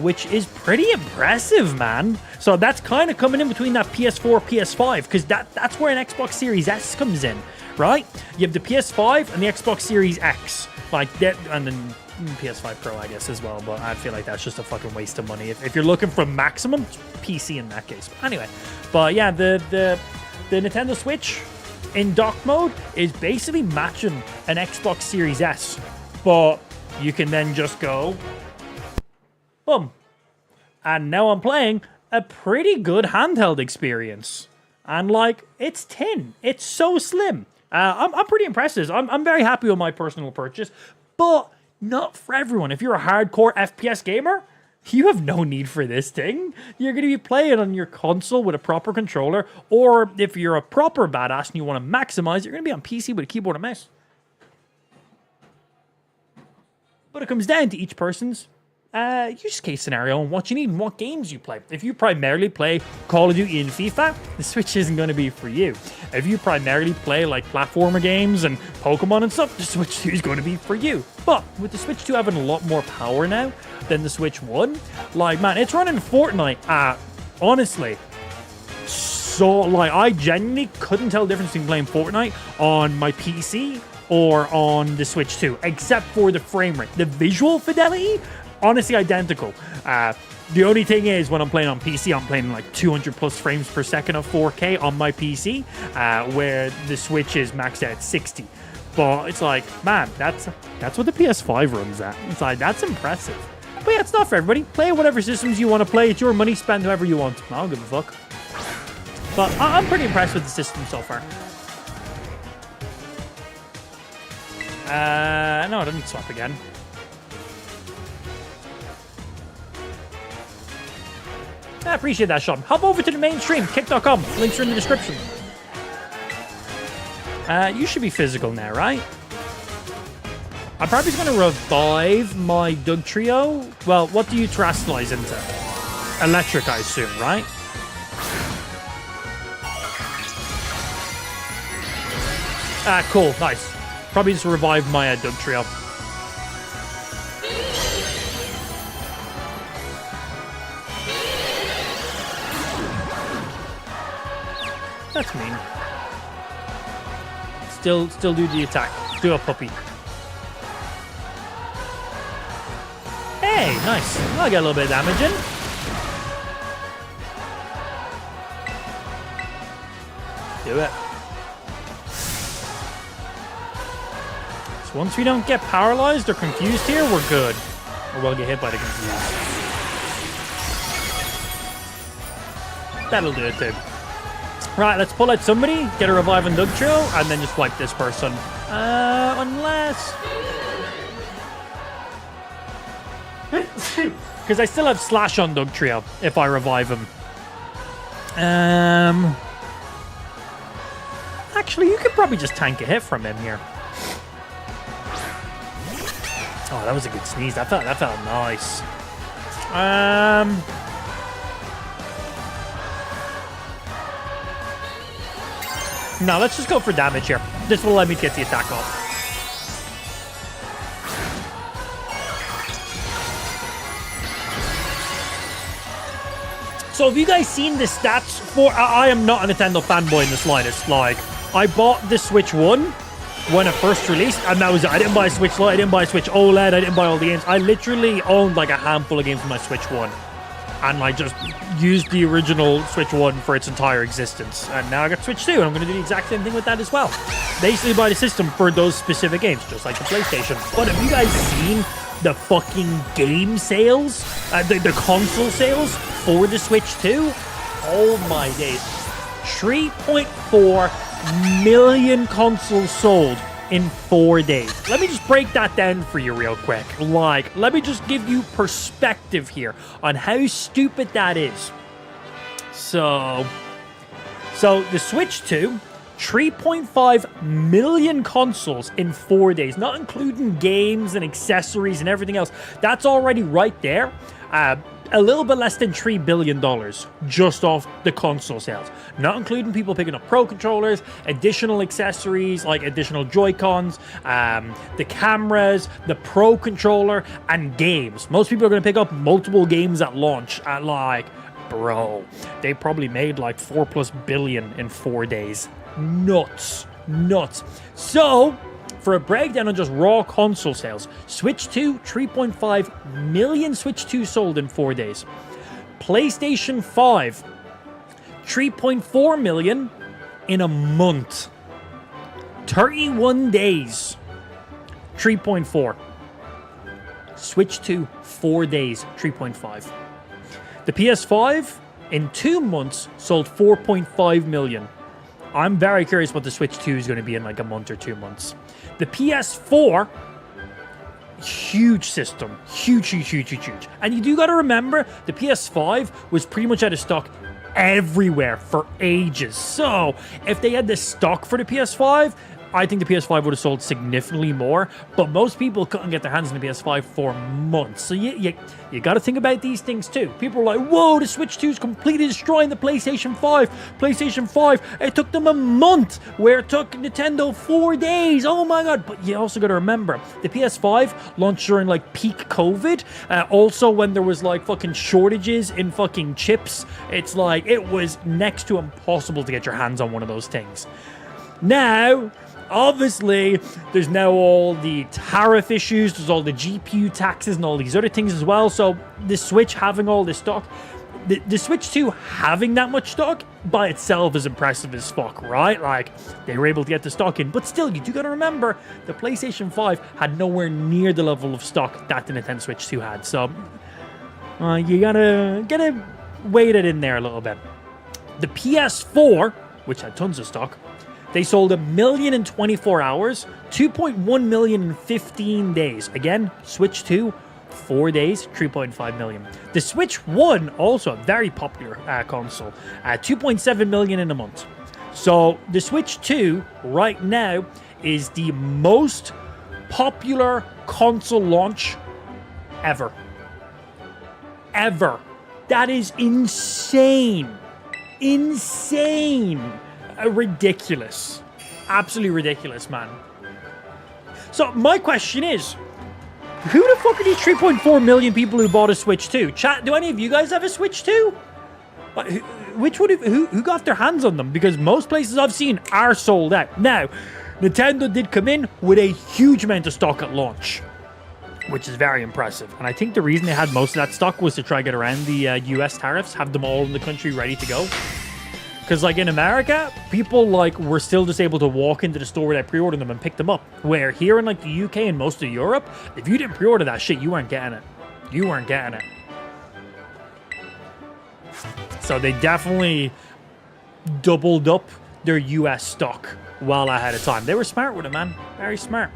which is pretty impressive, man. So that's kind of coming in between that PS4, PS5, because that's where an Xbox Series S comes in, right? You have the PS5 and the Xbox Series X, like that, and then PS5 Pro, I guess, as well, but I feel like that's just a fucking waste of money. If you're looking for maximum, it's PC in that case. But anyway, but yeah, the Nintendo Switch in dock mode is basically matching an Xbox Series S, but you can then just go, boom. And now I'm playing a pretty good handheld experience. And like, it's thin. It's so slim. I'm pretty impressed with this. I'm very happy with my personal purchase, but not for everyone. If you're a hardcore FPS gamer, you have no need for this thing. You're going to be playing on your console with a proper controller, or if you're a proper badass and you want to maximize, you're going to be on PC with a keyboard and mouse. But it comes down to each person's use case scenario and what you need and what games you play. If you primarily play Call of Duty and FIFA, the Switch isn't going to be for you. If you primarily play like platformer games and Pokemon and stuff, the Switch 2 is going to be for you. But with the Switch 2 having a lot more power now than the Switch 1, like, man, it's running Fortnite honestly, so, like, I genuinely couldn't tell the difference between playing Fortnite on my PC or on the Switch 2, except for the frame rate. The visual fidelity, honestly identical. The only thing is, when I'm playing on PC, I'm playing like 200 plus frames per second of 4K on my PC, where the Switch is maxed out at 60. But it's like, man, that's what the PS5 runs at. It's like, that's impressive. But yeah, it's not for everybody. Play whatever systems you want to play. It's your money, spend however you want. I don't give a fuck. But I'm pretty impressed with the system so far. No, I don't need to swap again. I appreciate that, Sean. Hop over to the main stream, kick.com. Links are in the description. You should be physical now, right? I'm probably just going to revive my Doug Trio. Well, what do you terrestrialize into? Electric, I assume, right? Cool, nice. Probably just revive my Doug Trio. That's mean. Still do the attack. Do a puppy. Hey, nice. I'll get a little bit of damage in. Do it. So once we don't get paralyzed or confused here, we're good. Or we'll get hit by the confused. That'll do it too. Right, let's pull out somebody, get a revive on Dugtrio, and then just wipe this person. Unless... Because I still have Slash on Dugtrio if I revive him. Actually, you could probably just tank a hit from him here. Oh, that was a good sneeze. That felt nice. No, let's just go for damage here. This will let me get the attack off. So have you guys seen the stats for... I am not a Nintendo fanboy in the slightest. Like, I bought the Switch 1 when it first released, and that was it. I didn't buy a Switch Lite, I didn't buy a Switch OLED, I didn't buy all the games. I literally owned like a handful of games for my Switch 1. And I just used the original Switch 1 for its entire existence. And now I got Switch 2, and I'm going to do the exact same thing with that as well. Basically buy the system for those specific games, just like the PlayStation. But have you guys seen the fucking game sales? The console sales for the Switch 2? Oh my days. 3.4 million consoles sold in 4 days. Let me just break that down for you real quick. Like, let me just give you perspective here on how stupid that is. So the Switch 2, 3.5 million consoles in 4 days, not including games and accessories and everything else. That's already right there. A little bit less than $3 billion just off the console sales. Not including people picking up Pro Controllers, additional accessories like additional Joy-Cons, the cameras, the Pro Controller, and games. Most people are going to pick up multiple games at launch at like, bro, they probably made like 4+ billion in 4 days. Nuts. So... for a breakdown on just raw console sales, Switch 2, 3.5 million Switch 2 sold in 4 days. PlayStation 5, 3.4 million in a month. 31 days, 3.4. Switch 2, 4 days, 3.5. The PS5, in 2 months, sold 4.5 million. I'm very curious what the Switch 2 is going to be in like a month or 2 months. The PS4, huge system. Huge. And you do got to remember, the PS5 was pretty much out of stock everywhere for ages. So, if they had the stock for the PS5, I think the PS5 would have sold significantly more, but most people couldn't get their hands on the PS5 for months. So you got to think about these things too. People are like, whoa, the Switch 2 is completely destroying the PlayStation 5. PlayStation 5, it took them a month, where it took Nintendo 4 days. Oh my god. But you also got to remember, the PS5 launched during like peak COVID. Also when there was like fucking shortages in fucking chips. It's like, it was next to impossible to get your hands on one of those things. Now... obviously, there's now all the tariff issues, there's all the GPU taxes and all these other things as well. So the Switch having all this stock, the Switch 2 having that much stock by itself is impressive as fuck, right? Like, they were able to get the stock in. But still, you do gotta remember, the PlayStation 5 had nowhere near the level of stock that the Nintendo Switch 2 had. So, you gotta weight it in there a little bit. The PS4, which had tons of stock, they sold 1 million in 24 hours, 2.1 million in 15 days. Again, Switch 2, 4 days, 3.5 million. The Switch 1, also a very popular console, 2.7 million in a month. So the Switch 2 right now is the most popular console launch ever. That is insane. Ridiculous. Absolutely ridiculous, man. So my question is, who the fuck are these 3.4 million people who bought a Switch 2? Chat, do any of you guys have a Switch 2? which one? Who got their hands on them? Because most places I've seen are sold out. Now, Nintendo did come in with a huge amount of stock at launch, which is very impressive. And I think the reason they had most of that stock was to try to get around the US tariffs, have them all in the country ready to go. Because, like, in America, people, like, were still just able to walk into the store without pre-ordering them and pick them up. Where here in, like, the UK and most of Europe, if you didn't pre-order that shit, you weren't getting it. You weren't getting it. So they definitely doubled up their US stock well ahead of time. They were smart with it, man. Very smart.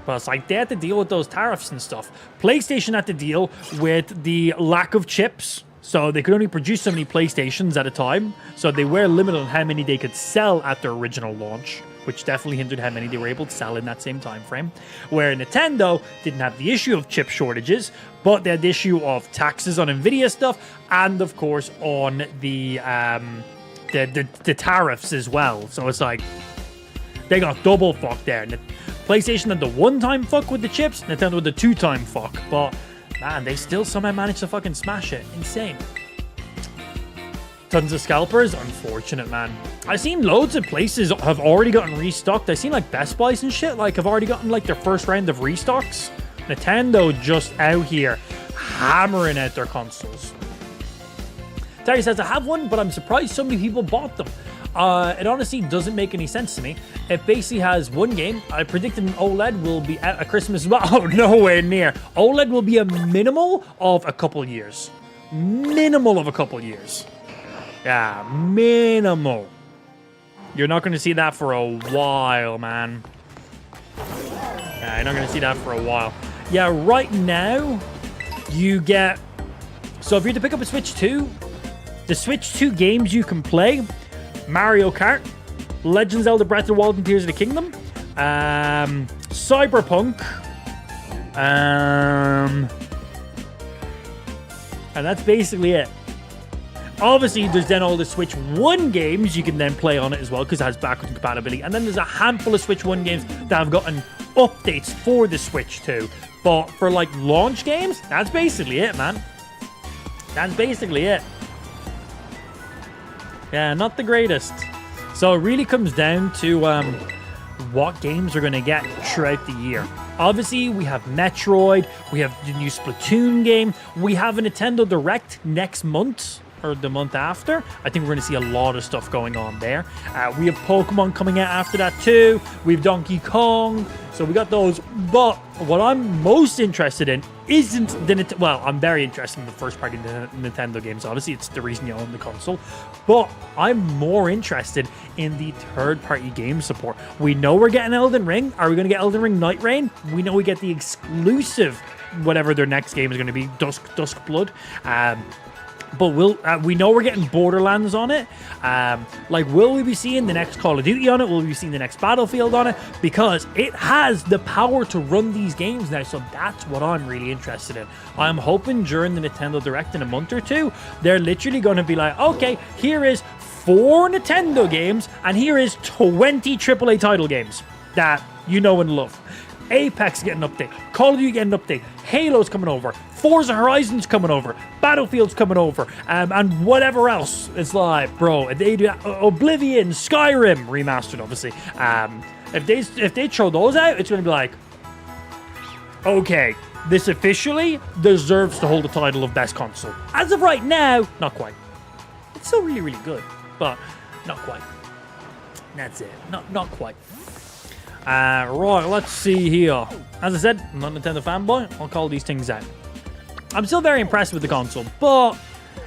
But it's like they had to deal with those tariffs and stuff. PlayStation had to deal with the lack of chips. So they could only produce so many PlayStations at a time. So they were limited on how many they could sell at their original launch, which definitely hindered how many they were able to sell in that same time frame. Where Nintendo didn't have the issue of chip shortages, but they had the issue of taxes on Nvidia stuff, and of course on the tariffs as well. So it's like they got double fucked there. PlayStation had the one-time fuck with the chips, Nintendo with the two-time fuck, but man, they still somehow managed to fucking smash it. Insane. Tons of scalpers. Unfortunate, man. I've seen loads of places have already gotten restocked. I've seen like Best Buys and shit, like have already gotten like their first round of restocks. Nintendo just out here hammering out their consoles. Terry says, I have one, but I'm surprised so many people bought them. It honestly doesn't make any sense to me. It basically has one game. I predicted an OLED will be out at Christmas as well. Oh, nowhere near. OLED will be a minimal of a couple years. Minimal of a couple years. Yeah, minimal. You're not going to see that for a while, man. Yeah, you're not going to see that for a while. Yeah, right now, you get... So if you're to pick up a Switch 2, the Switch 2 games you can play... Mario Kart, Legend of Zelda Breath of the Wild and Tears of the Kingdom, Cyberpunk, and that's basically it. Obviously, there's then all the Switch 1 games you can then play on it as well, because it has backwards compatibility. And then there's a handful of Switch 1 games that have gotten updates for the Switch 2. But for, like, launch games, that's basically it, man. That's basically it. Yeah, not the greatest. So it really comes down to what games we're going to get throughout the year. Obviously, we have Metroid, we have the new Splatoon game, we have a Nintendo Direct next month, or the month after. I think we're going to see a lot of stuff going on there. We have Pokemon coming out after that too. We have Donkey Kong. So we got those. But what I'm most interested in isn't the... Well, I'm very interested in the first-party Nintendo games. Obviously, it's the reason you own the console. But I'm more interested in the third-party game support. We know we're getting Elden Ring. Are we going to get Elden Ring Night Rain? We know we get the exclusive, whatever their next game is going to be, Dusk Blood. But we know we're getting Borderlands on it. Like, will we be seeing the next Call of Duty on it? Will we be seeing the next Battlefield on it? Because it has the power to run these games now. So that's what I'm really interested in. I'm hoping during the Nintendo Direct in a month or two, they're literally going to be like, okay, here is 4 Nintendo games, and here is 20 AAA title games that you know and love. Apex getting an update, Call of Duty getting an update, Halo's coming over, Forza Horizon's coming over, Battlefield's coming over, and whatever else. It's like, bro, if they do Oblivion, Skyrim remastered, obviously. If they throw those out, it's going to be like, okay, this officially deserves to hold the title of best console. As of right now, not quite. It's still really, really good, but not quite. That's it. Not quite. Right, let's see here. As I said, I'm not a Nintendo fanboy. I'll call these things out. I'm still very impressed with the console, but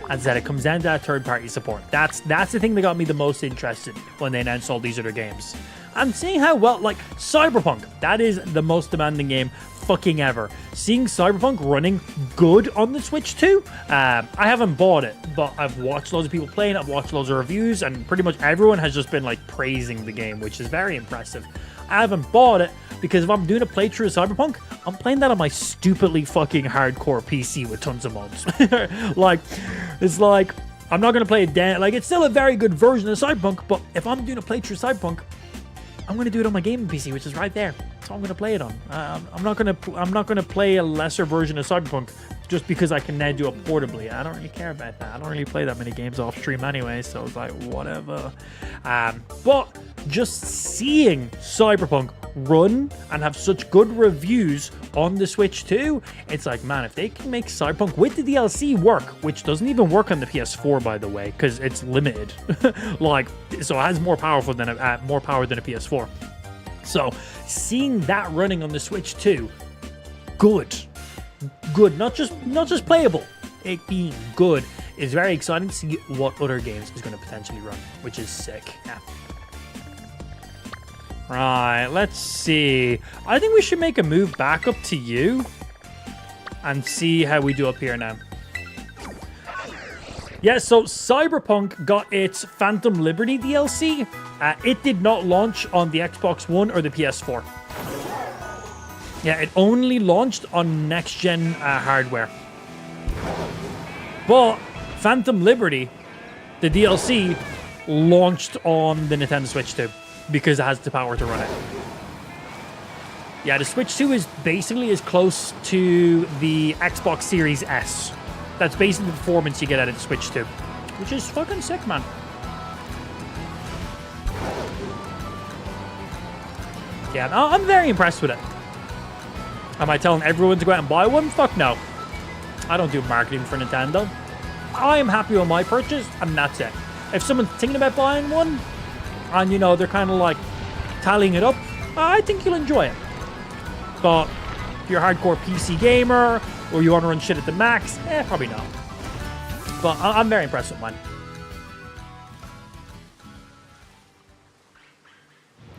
as I said, it comes down to that third-party support. That's the thing that got me the most interested when they announced all these other games. And seeing how well, like, Cyberpunk, that is the most demanding game fucking ever. Seeing Cyberpunk running good on the Switch 2, I haven't bought it, but I've watched loads of people playing it, I've watched loads of reviews, and pretty much everyone has just been, like, praising the game, which is very impressive. I haven't bought it because if I'm doing a playthrough of Cyberpunk, I'm playing that on my stupidly fucking hardcore PC with tons of mods. Like, it's like, I'm not going to play it down. Like, it's still a very good version of Cyberpunk, but if I'm doing a playthrough of Cyberpunk, I'm going to do it on my gaming PC, which is right there. what I'm gonna play it on. I'm not gonna play a lesser version of Cyberpunk just because I can now do it portably. I don't really care about that. I don't really play that many games off stream anyway, so it's like whatever. But just seeing Cyberpunk run and have such good reviews on the Switch too, it's like, man, if they can make Cyberpunk with the DLC work, which doesn't even work on the PS4 by the way, because it's limited, like, so it has more power than a PS4. So seeing that running on the Switch too, good, not just playable, it being good is very exciting to see what other games is going to potentially run, which is sick. Yeah. Right, let's see. I think we should make a move back up to you and see how we do up here now. Yeah, so Cyberpunk got its Phantom Liberty DLC. It did not launch on the Xbox One or the PS4. Yeah, it only launched on next-gen hardware. But Phantom Liberty, the DLC, launched on the Nintendo Switch 2 because it has the power to run it. Yeah, the Switch 2 is basically as close to the Xbox Series S. That's basically the performance you get out of the Switch 2, which is fucking sick, man. Yeah, I'm very impressed with it. Am I telling everyone to go out and buy one? Fuck no. I don't do marketing for Nintendo. I am happy with my purchase, and that's it. If someone's thinking about buying one, and, you know, they're kind of like tallying it up, I think you'll enjoy it. But if you're a hardcore PC gamer, or you want to run shit at the max, probably not. But I'm very impressed with mine.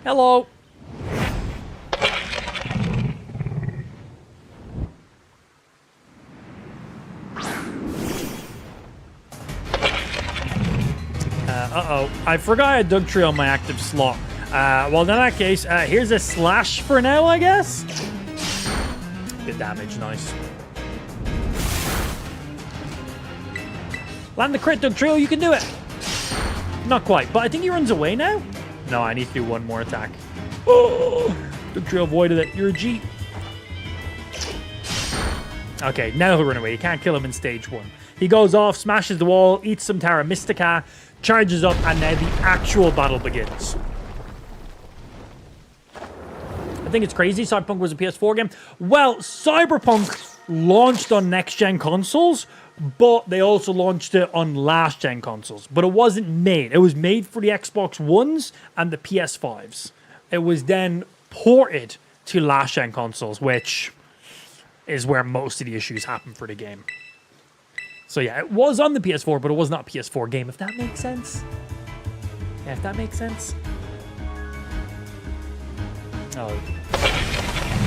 Hello. Uh-oh. I forgot I had Doug Tree on my active slot. Well, in that case, here's a slash for now, I guess. Good damage, nice. Land the crit, Doug Trio, you can do it. Not quite, but I think he runs away now. No, I need to do one more attack. Oh, Doug Trio avoided it. You're a G. Okay, now he'll run away. You can't kill him in stage 1. He goes off, smashes the wall, eats some Terra Mystica, charges up, and now the actual battle begins. I think it's crazy Cyberpunk was a PS4 game. Well, Cyberpunk launched on next-gen consoles, but they also launched it on last-gen consoles. But it wasn't made. It was made for the Xbox Ones and the PS5s. It was then ported to last-gen consoles, which is where most of the issues happen for the game. So yeah, it was on the PS4, but it was not a PS4 game, if that makes sense. Yeah, if that makes sense. Oh.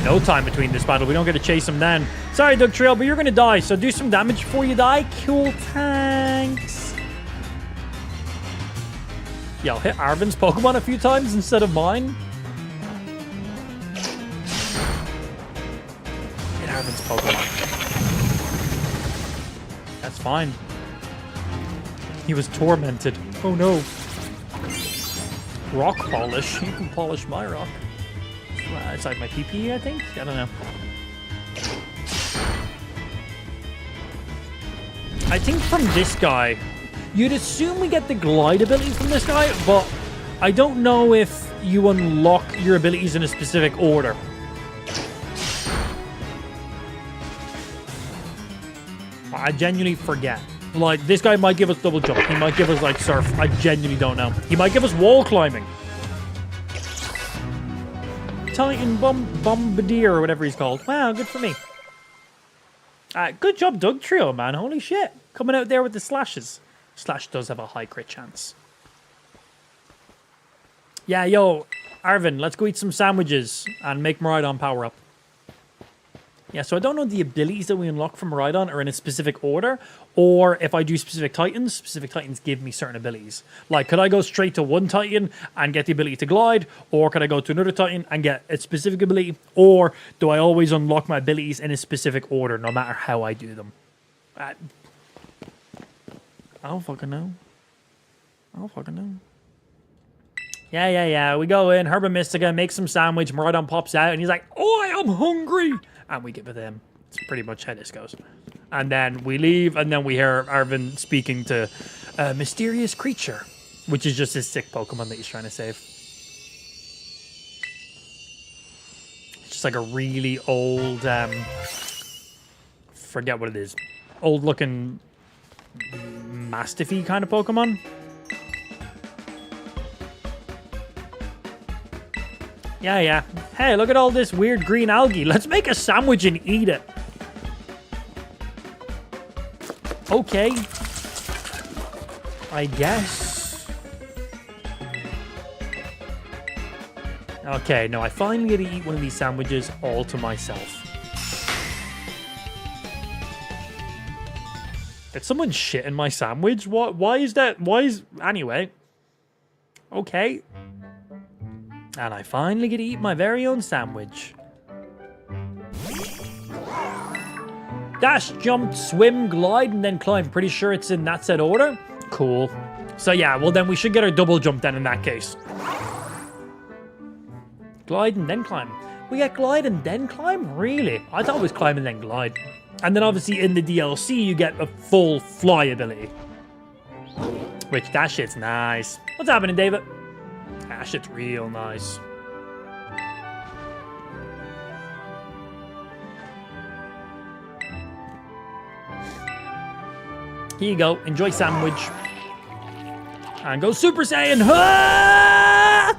No time between this battle. We don't get to chase him then. Sorry, Doug Trail, but you're going to die. So do some damage before you die. Cool, thanks. Yeah, I'll hit Arvin's Pokemon a few times instead of mine. Hit Arvin's Pokemon. That's fine. He was tormented. Oh no. Rock polish. You can polish my rock. It's like my PP, I think? I don't know. I think from this guy, you'd assume we get the glide ability from this guy, but I don't know if you unlock your abilities in a specific order. I genuinely forget. Like, this guy might give us double jump. He might give us, like, surf. I genuinely don't know. He might give us wall climbing. Titan Bombardier or whatever he's called. Wow, good for me. Good job, Doug Trio, man. Holy shit. Coming out there with the slashes. Slash does have a high crit chance. Yeah, yo, Arvin, let's go eat some sandwiches and make Maridon power up. Yeah, so I don't know the abilities that we unlock from Maridon are in a specific order, or if I do specific Titans give me certain abilities. Like, could I go straight to one Titan and get the ability to glide, or could I go to another Titan and get a specific ability, or do I always unlock my abilities in a specific order, no matter how I do them? I don't fucking know. Yeah. We go in, Herba Mystica, make some sandwich, Miraidon pops out, and he's like, oh, I am hungry! And we give it to him. It's pretty much how this goes. And then we leave, and then we hear Arvin speaking to a mysterious creature, which is just his sick Pokemon that he's trying to save. It's just like a really old, forget what it is. Old-looking Mastiffy kind of Pokemon. Yeah. Hey, look at all this weird green algae. Let's make a sandwich and eat it. Okay. I guess. Okay, no, I finally get to eat one of these sandwiches all to myself. Did someone shit in my sandwich? What? Why is that? Anyway. Okay. And I finally get to eat my very own sandwich. Dash, jump, swim, glide, and then climb. Pretty sure it's in that set order. Cool. So yeah, well then we should get our double jump then in that case. Glide and then climb. We get glide and then climb? Really? I thought it was climb and then glide. And then obviously in the DLC you get a full fly ability. Which, that shit's nice. What's happening, David? That shit's real nice. Here you go. Enjoy sandwich. And go Super Saiyan. Ah!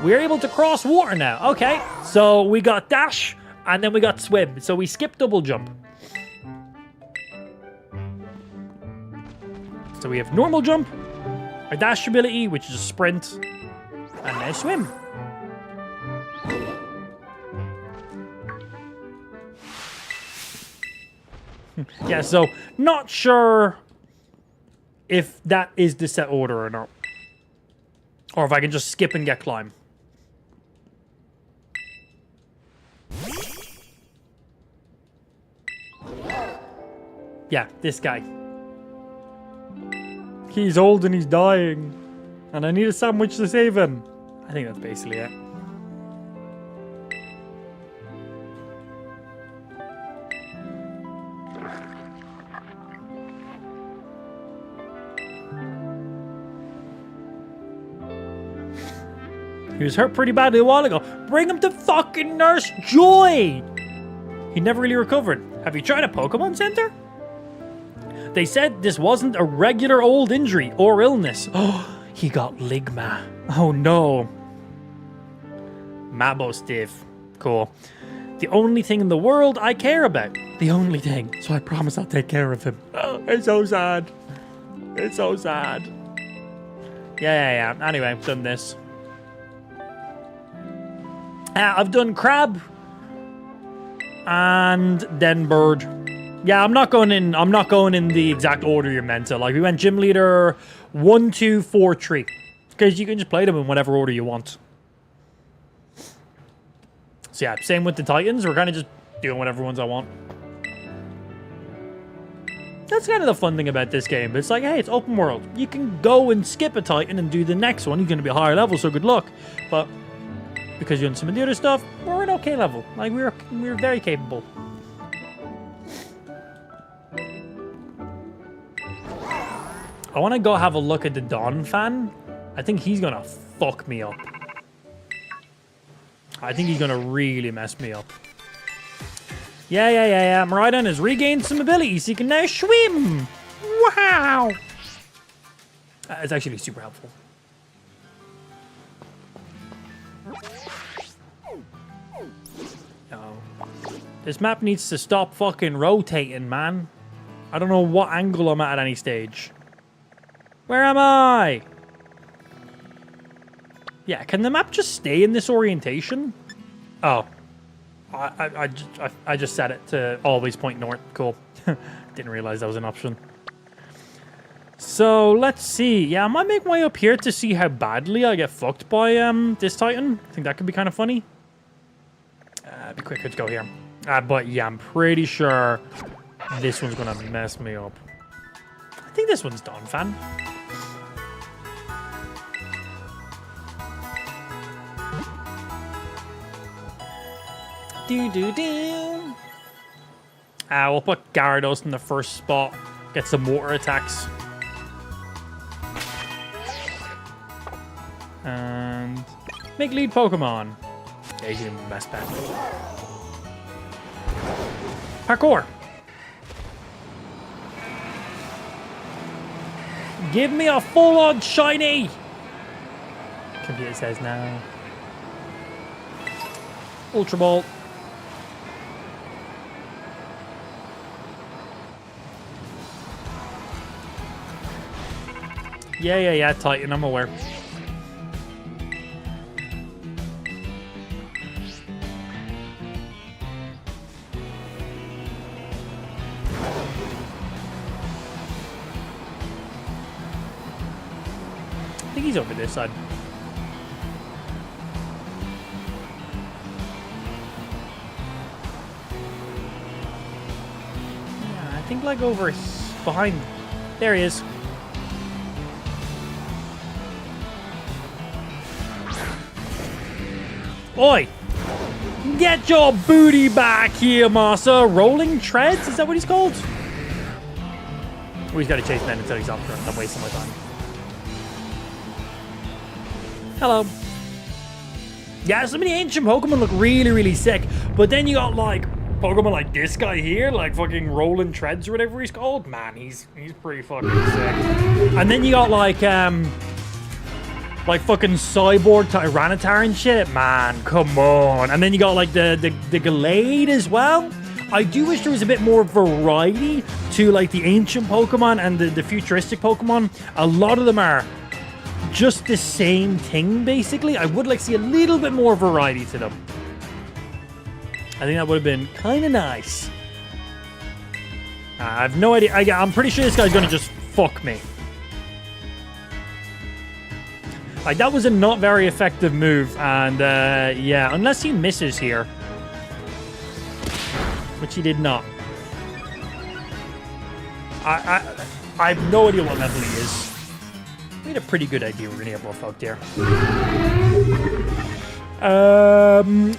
We're able to cross water now. Okay. So we got dash and then we got swim. So we skip double jump. So we have normal jump, our dash ability, which is a sprint, and now swim. Yeah, so not sure if that is the set order or not. Or if I can just skip and get climb. Yeah, this guy. He's old and he's dying. And I need a sandwich to save him. I think that's basically it. He was hurt pretty badly a while ago. Bring him to fucking Nurse Joy! He never really recovered. Have you tried a Pokemon Center? They said this wasn't a regular old injury or illness. Oh, he got Ligma. Oh no. Mabo stiff. Cool. The only thing in the world I care about. The only thing. So I promise I'll take care of him. Oh, it's so sad. It's so sad. Yeah. Anyway, I've done this. I've done crab. And then bird. Yeah, I'm not going in the exact order you're meant to. Like, we went gym leader 1, 2, 4, 3. Because you can just play them in whatever order you want. So yeah, same with the Titans. We're kind of just doing whatever ones I want. That's kind of the fun thing about this game. It's like, hey, it's open world. You can go and skip a Titan and do the next one. You're going to be a higher level, so good luck. But because you're doing some of the other stuff, we're an okay level. Like, we're very capable. I want to go have a look at the Don fan. I think he's going to fuck me up. I think he's going to really mess me up. Yeah. Miraidon has regained some abilities. He can now swim. Wow. It's actually super helpful. Oh. This map needs to stop fucking rotating, man. I don't know what angle I'm at any stage. Where am I? Yeah, can the map just stay in this orientation? Oh. I just set it to always point north. Cool. Didn't realize that was an option. So, let's see. Yeah, I might make my way up here to see how badly I get fucked by this Titan. I think that could be kind of funny. It'd be quicker to go here. But yeah, I'm pretty sure this one's going to mess me up. I think this one's done, fan. We'll put Gyarados in the first spot. Get some water attacks. And make lead Pokemon. Yeah, he's even the best bet. Parkour. Give me a full-on shiny. Computer says no. Ultra Ball. Yeah, Titan, I'm aware. I think he's over this side. Yeah, I think like over behind. There he is. Oi! Get your booty back here, Massa! Rolling Treads? Is that what he's called? Oh, he's got to chase men until he's up front. I'm wasting my time. Hello. Yeah, some of the ancient Pokemon look really, really sick. But then you got, like, Pokemon like this guy here, like fucking Rolling Treads or whatever he's called. Man, he's pretty fucking sick. And then you got, like fucking Cyborg Tyranitar and shit. Man, come on. And then you got like the Gallade as well. I do wish there was a bit more variety to like the ancient Pokemon and the futuristic Pokemon. A lot of them are just the same thing, basically. I would like to see a little bit more variety to them. I think that would have been kind of nice. I have no idea. I'm pretty sure this guy's going to just fuck me. Like, that was a not very effective move, and yeah, unless he misses here. Which he did not. I have no idea what level he is. We had a pretty good idea we're going to get both out there.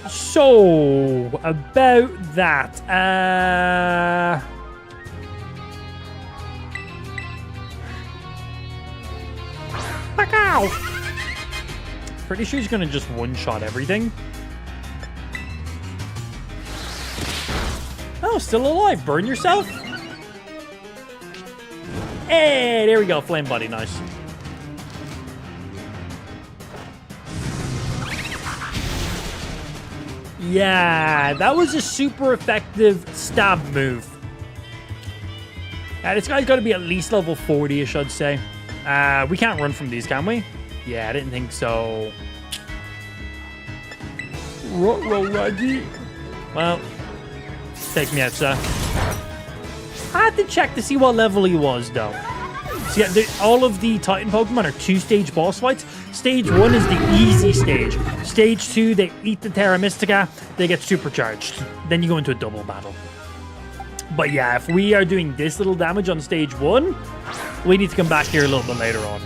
So, about that. Back out! Pretty sure he's gonna just one-shot everything. Oh, still alive. Burn yourself. Hey, there we go. Flame Body, nice. Yeah, that was a super effective stab move. This guy's got to be at least level 40-ish, I'd say. We can't run from these, can we? Yeah, I didn't think so. Reggie. Well, take me out, sir. I had to check to see what level he was, though. So yeah, all of the Titan Pokemon are 2-stage boss fights. Stage 1 is the easy stage. Stage 2, they eat the Terra Mystica, they get supercharged. Then you go into a double battle. But yeah, if we are doing this little damage on stage 1, we need to come back here a little bit later on.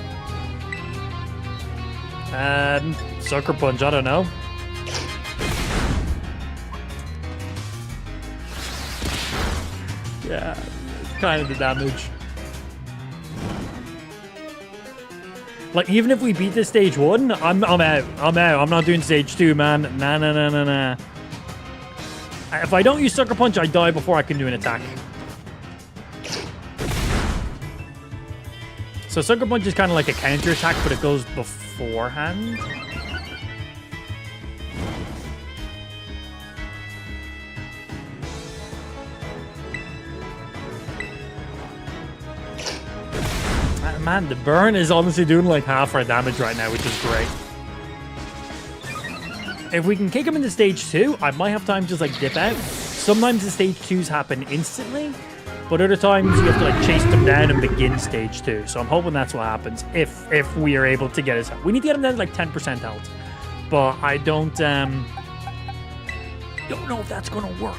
Sucker Punch, I don't know. Yeah, kind of the damage. Like, even if we beat this stage 1, I'm out. I'm not doing stage 2, man. Nah. If I don't use Sucker Punch, I die before I can do an attack. So Sucker Punch is kind of like a counter attack, but it goes beforehand. Man, the burn is honestly doing like half our damage right now, which is great. If we can kick him into stage 2, I might have time to just like dip out. Sometimes the stage 2s happen instantly, but other times you have to like chase them down and begin stage 2. So I'm hoping that's what happens if we are able to get his health. We need to get him down to like 10% health, but I don't know if that's gonna work.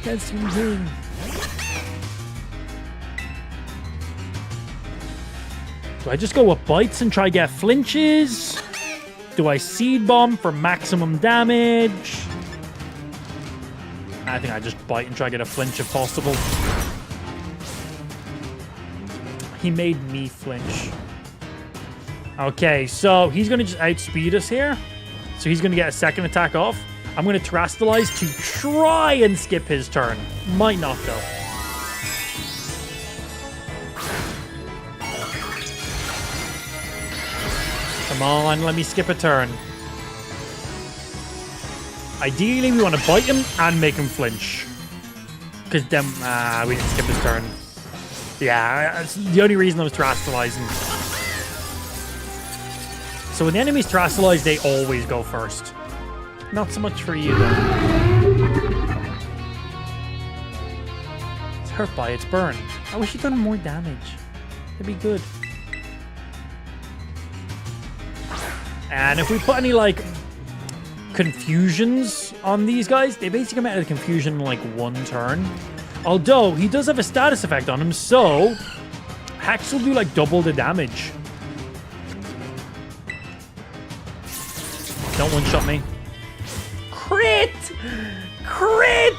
That's the thing. Do I just go with bites and try get flinches? Do I seed bomb for maximum damage? I think I just bite and try to get a flinch if possible. He made me flinch. Okay, so he's going to just outspeed us here. So he's going to get a second attack off. I'm going to Terastallize to try and skip his turn. Might not, though. Come on, let me skip a turn. Ideally, we want to bite him and make him flinch. Because then, we didn't skip his turn. Yeah, that's the only reason I was Terastallizing. So when the enemy's Terastallized, they always go first. Not so much for you, though. It's hurt by its burn. I wish he'd done more damage. That'd be good. And if we put any, like, confusions on these guys, they basically come out of the confusion in, like, one turn. Although, he does have a status effect on him, so Hex will do, like, double the damage. Don't one-shot me. Crit! Crit!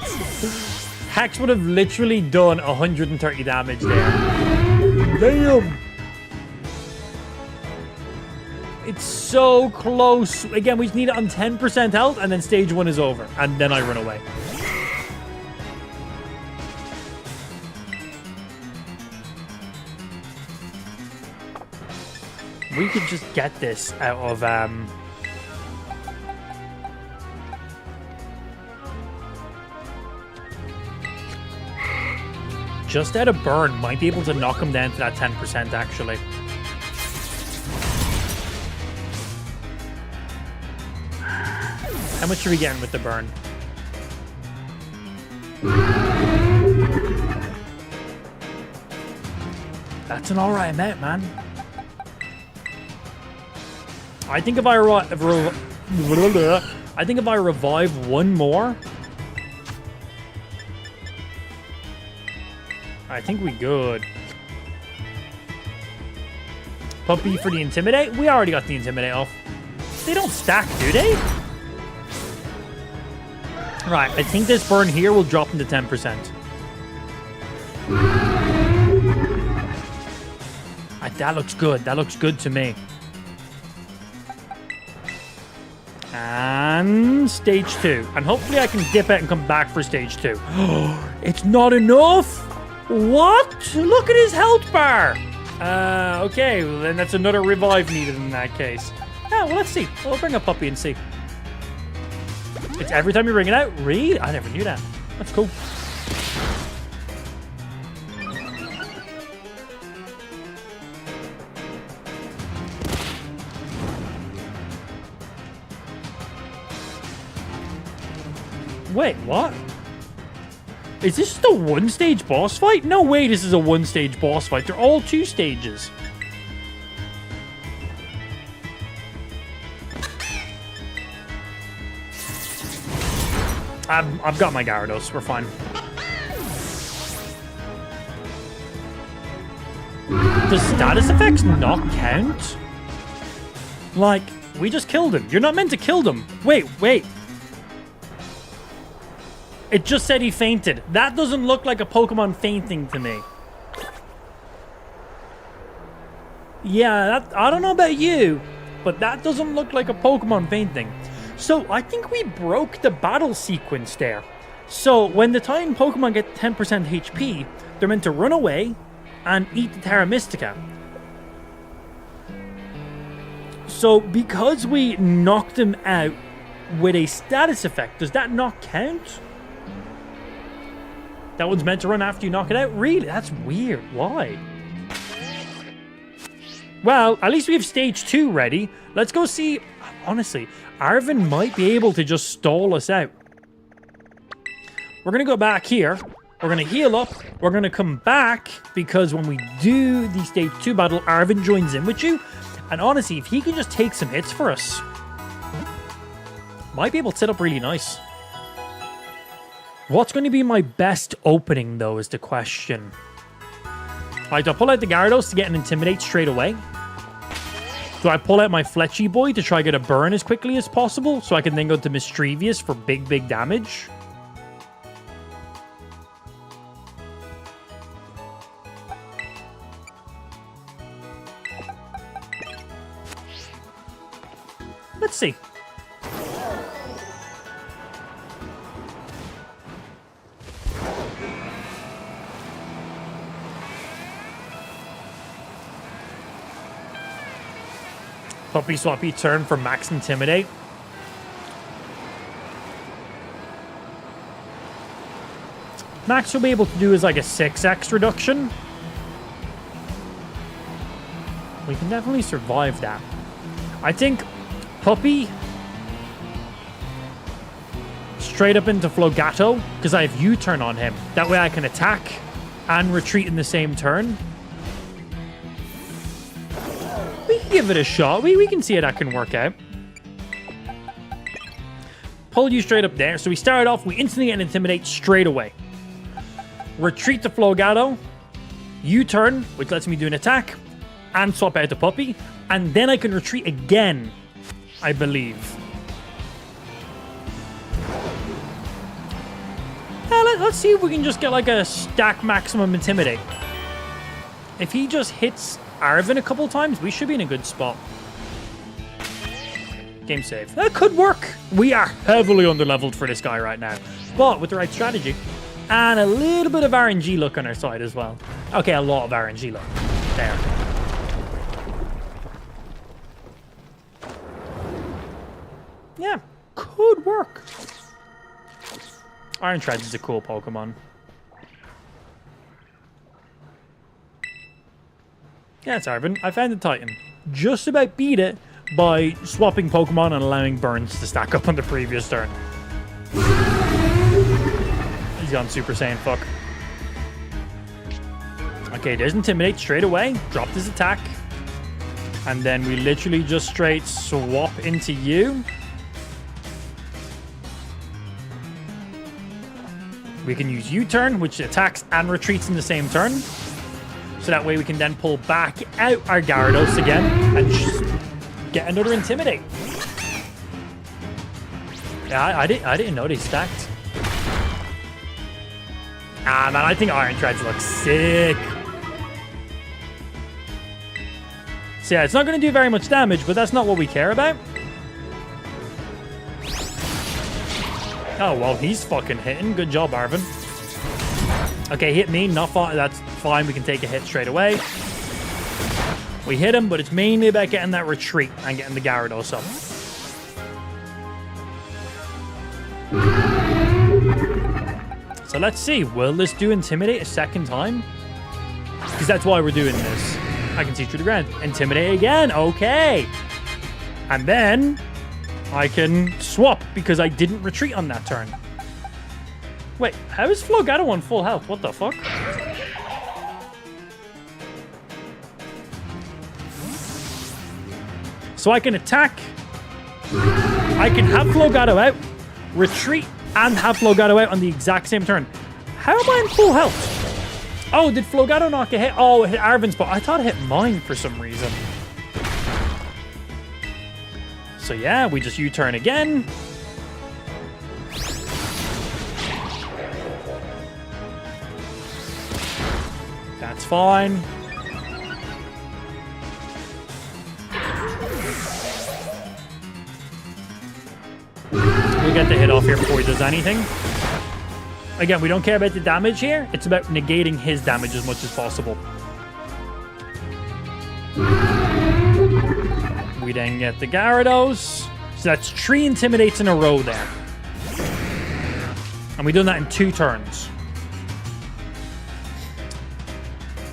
Hex would have literally done 130 damage there. Damn! It's so close. Again, we just need it on 10% health, and then stage 1 is over. And then I run away. We could just get this out of, just out of burn, might be able to knock him down to that 10%, actually. How much are we getting with the burn? That's an alright amount, man. I think if I revive one more, I think we good. Puppy for the Intimidate? We already got the Intimidate off. They don't stack, do they? Right, I think this burn here will drop him to 10%. That looks good. That looks good to me. And stage 2. And hopefully I can dip out and come back for stage 2. It's not enough? What? Look at his health bar. Okay, well, then that's another revive needed in that case. Yeah, well, let's see. We'll bring a puppy and see. It's every time you bring it out? Really? I never knew that. That's cool. Wait, what? Is this just a one-stage boss fight? No way this is a one-stage boss fight. They're all 2 stages. I've got my Gyarados. We're fine. Does status effects not count? Like, we just killed him. You're not meant to kill them. Wait. It just said he fainted. That doesn't look like a Pokemon fainting to me. Yeah, I don't know about you, but that doesn't look like a Pokemon fainting. So I think we broke the battle sequence there. So when the Titan Pokemon get 10% HP, they're meant to run away and eat the Terra Mystica. So because we knocked him out with a status effect, does that not count? That one's meant to run after you knock it out? Really? That's weird. Why? Well, at least we have stage 2 ready. Let's go see. Honestly, Arvin might be able to just stall us out. We're going to go back here. We're going to heal up. We're going to come back because when we do the stage 2 battle, Arvin joins in with you. And honestly, if he can just take some hits for us, might be able to set up really nice. What's going to be my best opening, though, is the question. Alright, do I pull out the Gyarados to get an Intimidate straight away? Do I pull out my Fletchy Boy to try to get a burn as quickly as possible so I can then go to Mischievous for big damage? Puppy Swappy turn for max Intimidate. Max will be able to do is like a 6x reduction. We can definitely survive that. I think Puppy straight up into Flogato because I have U-turn on him. That way I can attack and retreat in the same turn. We can give it a shot. We can see how that can work out. Pull you straight up there. So we start off, we instantly get an Intimidate straight away. Retreat to Flogato. U-turn, which lets me do an attack. And swap out the Puppy. And then I can retreat again, I believe. Let's see if we can just get like a stack maximum Intimidate. If he just hits Arvin a couple times, we should be in a good spot. Game save. That could work. We are heavily underleveled for this guy right now. But with the right strategy and a little bit of RNG luck on our side as well. Okay, a lot of RNG luck. There. Yeah, could work. Iron Treads is a cool Pokemon. Yeah, it's Arvin. I found the Titan. Just about beat it by swapping Pokemon and allowing Burns to stack up on the previous turn. He's gone Super Saiyan fuck. Okay, there's Intimidate straight away. Dropped his attack. And then we literally just straight swap into you. We can use U-turn, which attacks and retreats in the same turn. So that way we can then pull back out our Gyarados again and just get another Intimidate. Yeah, I didn't know they stacked. Ah, man, I think Iron Treads look sick. So yeah, it's not going to do very much damage, but that's not what we care about. Oh, well, he's fucking hitting. Good job, Arvin. Okay, hit me. Not fine. That's fine. We can take a hit straight away. We hit him, but it's mainly about getting that retreat and getting the Gyarados up. So let's see. Will this do Intimidate a second time? Because that's why we're doing this. I can see through the ground. Intimidate again. Okay. And then I can swap because I didn't retreat on that turn. Wait, how is Flogato on full health? What the fuck? So I can attack. I can have Flogato out, retreat, and have Flogato out on the exact same turn. How am I in full health? Oh, did Flogato knock a hit? Oh, it hit Arvin's, but I thought it hit mine for some reason. So yeah, we just U-turn again. That's fine. We'll get the hit off here before he does anything. Again, we don't care about the damage here. It's about negating his damage as much as possible. We then get the Gyarados. So that's 3 Intimidates in a row there. And we've done that in 2 turns.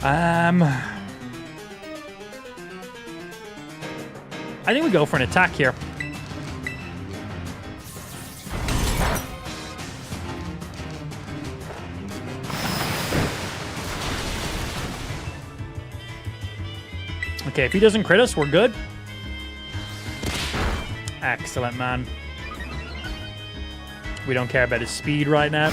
I think we go for an attack here. Okay, if he doesn't crit us, we're good. Excellent, man. We don't care about his speed right now.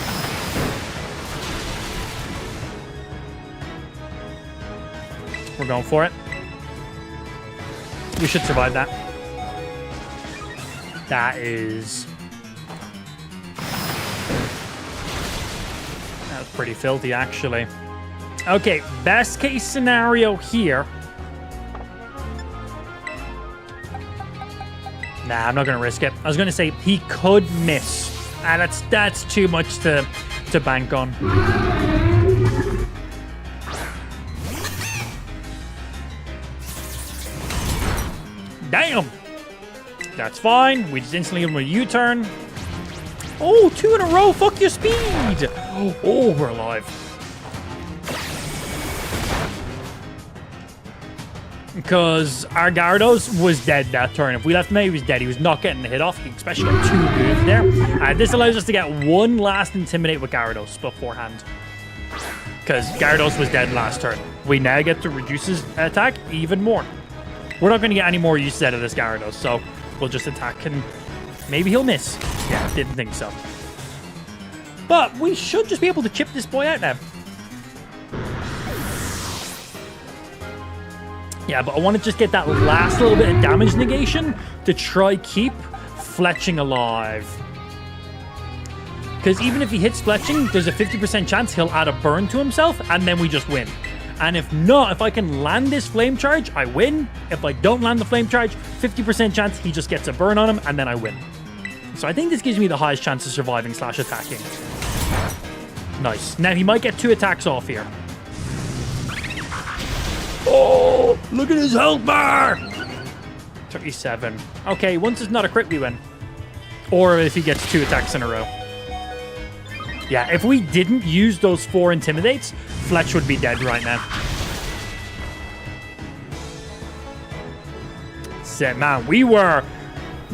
We're going for it. We should survive that. That was pretty filthy, actually. Okay, best case scenario here. Nah, I'm not going to risk it. I was going to say he could miss. That's too much to bank on. Damn! That's fine. We just instantly give him a U-turn. Oh, 2 in a row. Fuck your speed. Oh, we're alive. Because our Gyarados was dead that turn. If we left him out, he was dead. He was not getting the hit off. He especially got 2 moves there. This allows us to get one last Intimidate with Gyarados beforehand. Because Gyarados was dead last turn. We now get to reduce his attack even more. We're not going to get any more use out of this Gyarados, so we'll just attack and maybe he'll miss. Yeah, didn't think so. But we should just be able to chip this boy out now. Yeah, but I want to just get that last little bit of damage negation to try keep Fletching alive. Because even if he hits Fletching, there's a 50% chance he'll add a burn to himself, and then we just win. And if not, if I can land this Flame Charge, I win. If I don't land the Flame Charge, 50% chance he just gets a burn on him, and then I win. So I think this gives me the highest chance of surviving / attacking. Nice. Now, he might get 2 attacks off here. Oh, look at his health bar! 37. Okay, once it's not a crit, we win. Or if he gets 2 attacks in a row. Yeah, if we didn't use those 4 Intimidates, Fletch would be dead right now. Set, man, we were...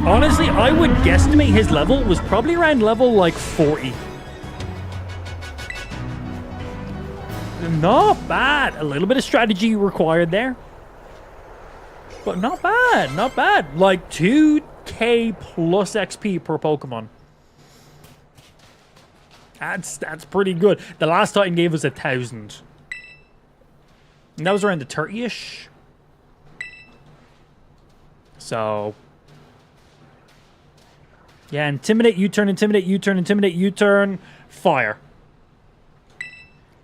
Honestly, I would guesstimate his level was probably around level, like, 40. Not bad. A little bit of strategy required there. But not bad, not bad. Like 2k plus XP per Pokemon. That's pretty good. The last Titan gave us 1,000. And that was around the 30-ish. So... yeah, Intimidate, U-turn, Intimidate, U-turn, Intimidate, U-turn, Fire.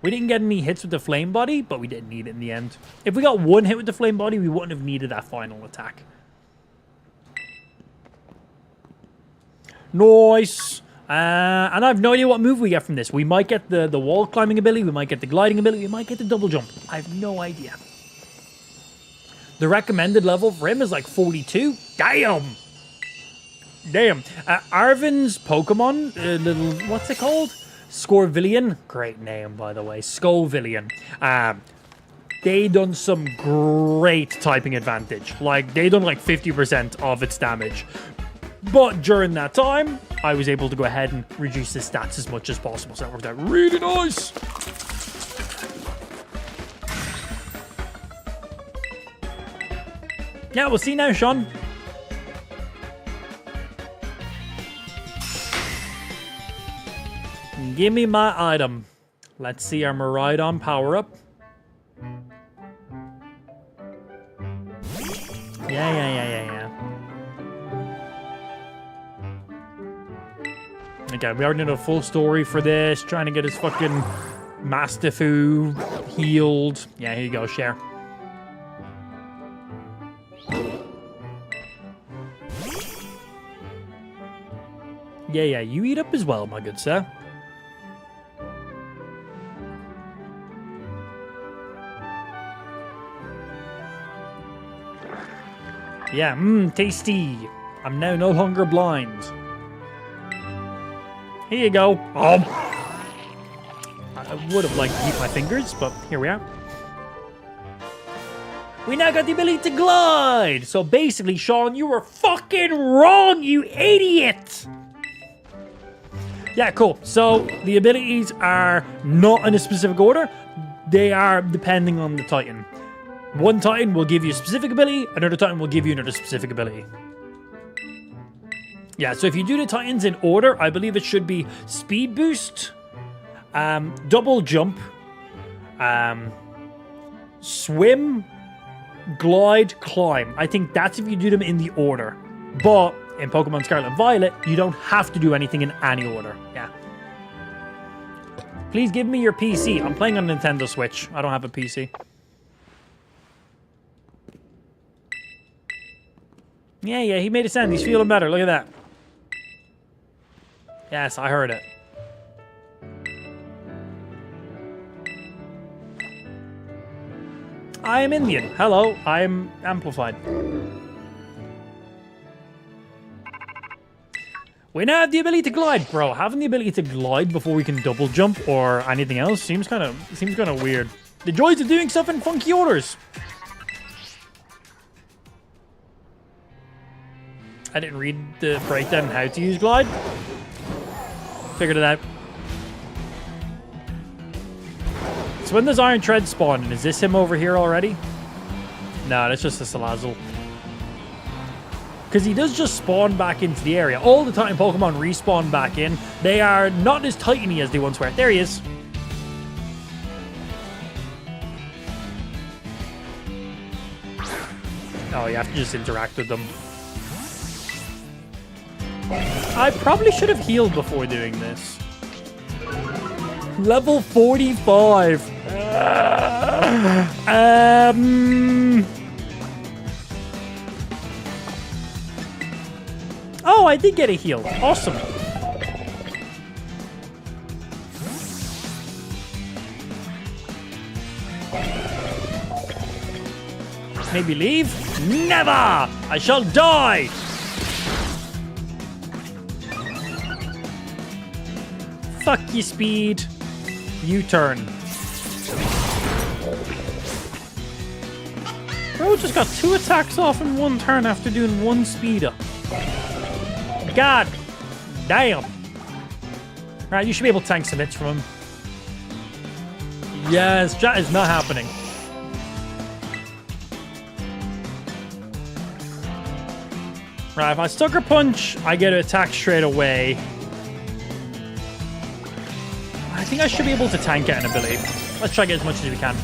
We didn't get any hits with the Flame Body, but we didn't need it in the end. If we got 1 hit with the Flame Body, we wouldn't have needed that final attack. Nice. And I have no idea what move we get from this. We might get the wall climbing ability, we might get the gliding ability, we might get the double jump. I have no idea. The recommended level for him is like 42. Damn! Damn. Arvin's Pokemon, little, what's it called? Scorvillion. Great name, by the way. Scovillion. They done some great typing advantage. Like, they done like 50% of its damage. But during that time, I was able to go ahead and reduce his stats as much as possible. So that worked out really nice. Yeah, we'll see now, Sean. Give me my item. Let's see our Miraidon power-up. Yeah. Okay, we already know the full story for this. Trying to get his fucking Mastifu healed. Yeah, here you go, share. Yeah, you eat up as well, my good sir. Yeah, tasty. I'm now no longer blind. Here you go. I would have liked to keep my fingers, but here we are. We now got the ability to glide. So basically, Sean, you were fucking wrong, you idiot. Yeah, cool. So the abilities are not in a specific order. They are depending on the Titan. One Titan will give you a specific ability, another Titan will give you another specific ability. Yeah, so if you do the Titans in order, I believe it should be Speed Boost, Double Jump, Swim, Glide, Climb. I think that's if you do them in the order. But in Pokemon Scarlet and Violet, you don't have to do anything in any order. Yeah. Please give me your PC. I'm playing on Nintendo Switch. I don't have a PC. Yeah, he made a sound. He's feeling better. Look at that. Yes, I heard it. I am Indian. Hello, I am amplified. We now have the ability to glide. Bro, having the ability to glide before we can double jump or anything else seems kind of weird. The joys of doing stuff in funky orders. I didn't read the breakdown on how to use glide. Figured it out. So when does Iron Tread spawn? And is this him over here already? No, that's just a Salazzle. Because he does just spawn back into the area. All the time Pokemon respawn back in. They are not as titany as they once were. There he is. Oh, you have to just interact with them. I probably should have healed before doing this. Level 45. Oh, I did get a heal. Awesome. Maybe leave? Never! I shall die! Fuck you, speed. U-turn. Bro just got 2 attacks off in 1 turn after doing 1 speeder. God damn. Right, you should be able to tank some hits from him. Yes, that is not happening. Right, if I Sucker Punch, I get an attack straight away. I think I should be able to tank it an ability. Let's try to get as much as we can.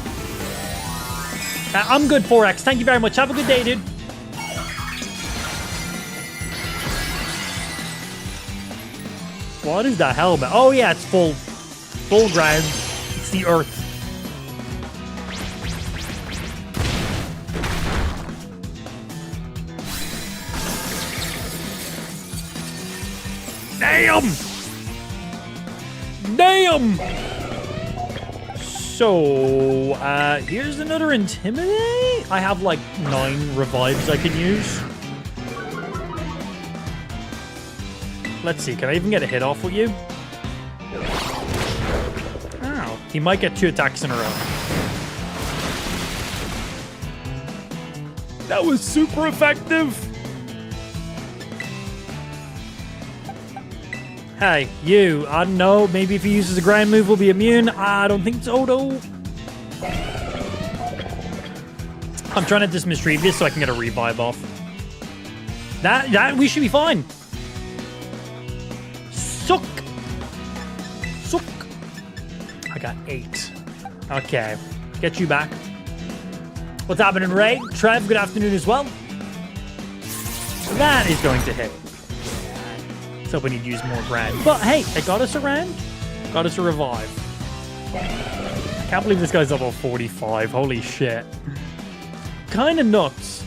I'm good, 4X. Thank you very much. Have a good day, dude. What is that helmet? Oh, yeah, it's full ground. It's the earth. Damn! Damn! So, here's another Intimidate. I have like 9 revives I can use. Let's see, can I even get a hit off with you? Oh, he might get 2 attacks in a row. That was super effective. Hey, you. I don't know. Maybe if he uses a ground move, we'll be immune. I don't think so, though. I'm trying to dismiss Mischievous so I can get a revive off. That we should be fine. Suck. Suck. I got 8. Okay. Get you back. What's happening, Ray? Trev, good afternoon as well. That is going to hit. Let's hope we need to use more ground. But hey, it got us a round. Got us a revive. I can't believe this guy's level 45. Holy shit. Kind of nuts.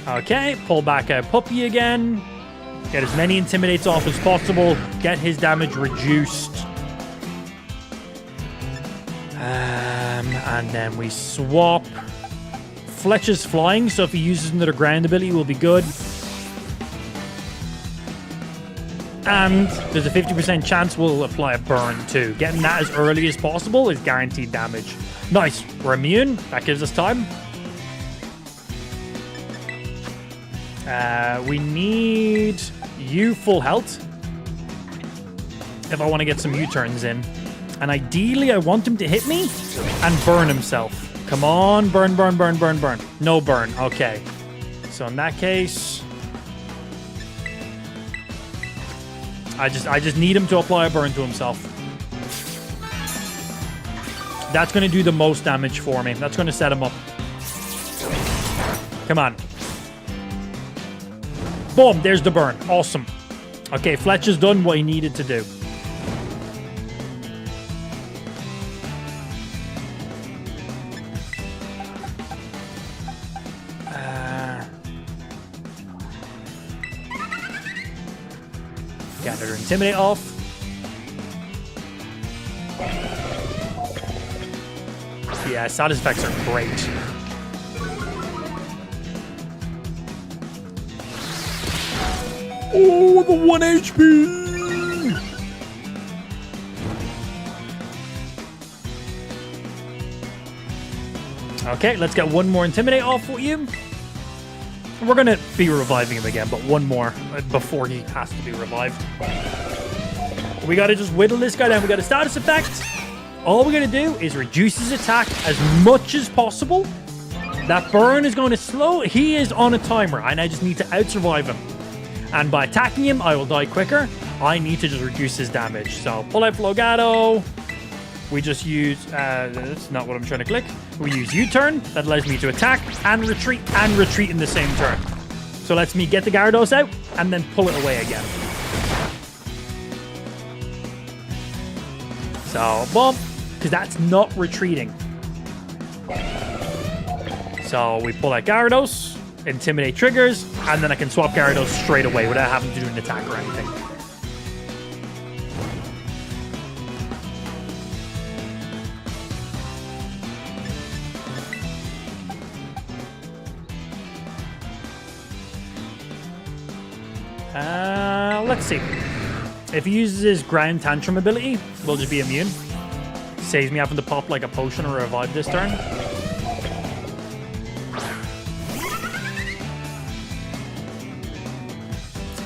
Okay, pull back out Puppy again. Get as many Intimidates off as possible. Get his damage reduced. And then we swap. Fletcher's flying, so if he uses another ground ability, we'll be good. And there's a 50% chance we'll apply a burn too. Getting that as early as possible is guaranteed damage. Nice. We're immune. That gives us time. We need you full health if I want to get some U-turns in. And ideally, I want him to hit me and burn himself. Come on. Burn, burn, burn, burn, burn. No burn. Okay. So in that case... I just need him to apply a burn to himself. That's going to do the most damage for me. That's going to set him up. Come on. Boom, there's the burn. Awesome. Okay, Fletcher's done what he needed to do. Got another Intimidate off. Yeah, side effects are great. Oh, the 1 HP! Okay, let's get one more Intimidate off for you. We're going to be reviving him again, but one more before he has to be revived. We got to just whittle this guy down. We got a status effect. All we're going to do is reduce his attack as much as possible. That burn is going to slow. He is on a timer, and I just need to out-survive him. And by attacking him, I will die quicker. I need to just reduce his damage. So, pull out Flogado. We just use... that's not what I'm trying to click. We use U-turn. That allows me to attack and retreat in the same turn. So, lets me get the Gyarados out and then pull it away again. So, boom. Because that's not retreating. So we pull out Gyarados, Intimidate triggers, and then I can swap Gyarados straight away without having to do an attack or anything. Let's see. If he uses his Ground Tantrum ability, we'll just be immune. Saves me having to pop like a potion or revive this turn.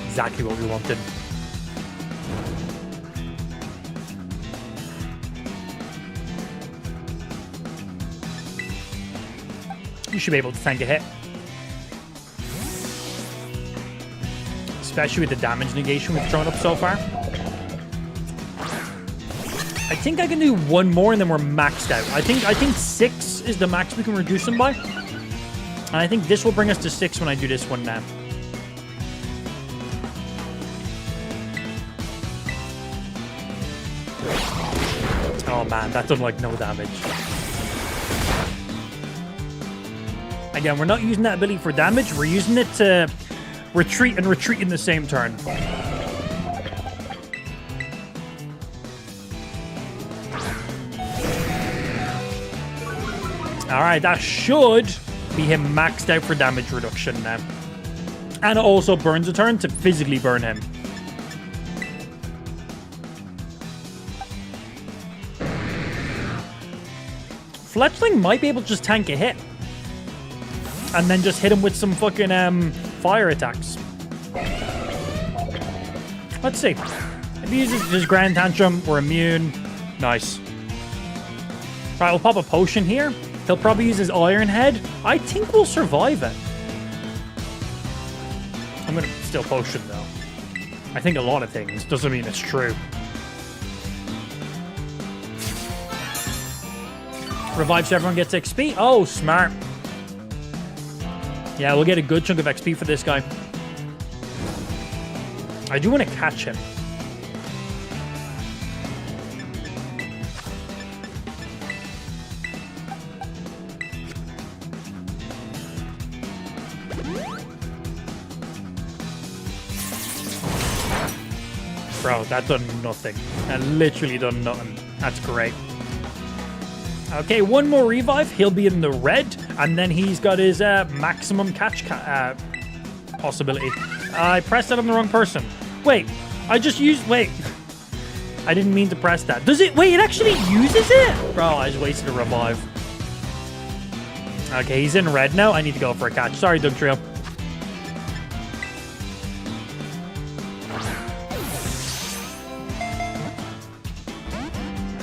Exactly what we wanted. You should be able to tank a hit. Especially with the damage negation we've thrown up so far. I think I can do one more and then we're maxed out. I think 6 is the max we can reduce them by. And I think this will bring us to 6 when I do this one now. Oh man, that done like no damage. Again, we're not using that ability for damage. We're using it to retreat in the same turn. Alright, that should be him maxed out for damage reduction now. And it also burns a turn to physically burn him. Fletchling might be able to just tank a hit. And then just hit him with some fucking fire attacks. Let's see. If he uses his Grand Tantrum, we're immune. Nice. Right, we'll pop a potion here. He'll probably use his Iron Head. I think we'll survive it. I'm going to still potion, though. I think a lot of things. Doesn't mean it's true. Revive so everyone gets XP. Oh, smart. Yeah, we'll get a good chunk of XP for this guy. I do want to catch him. Bro, that done nothing. That literally done nothing. That's great. Okay, one more revive. He'll be in the red. And then he's got his maximum catch possibility. I pressed that on the wrong person. Wait, I just used... Wait. I didn't mean to press that. Does it... Wait, it actually uses it? Bro, I just wasted a revive. Okay, he's in red now. I need to go for a catch. Sorry, Doug Trio.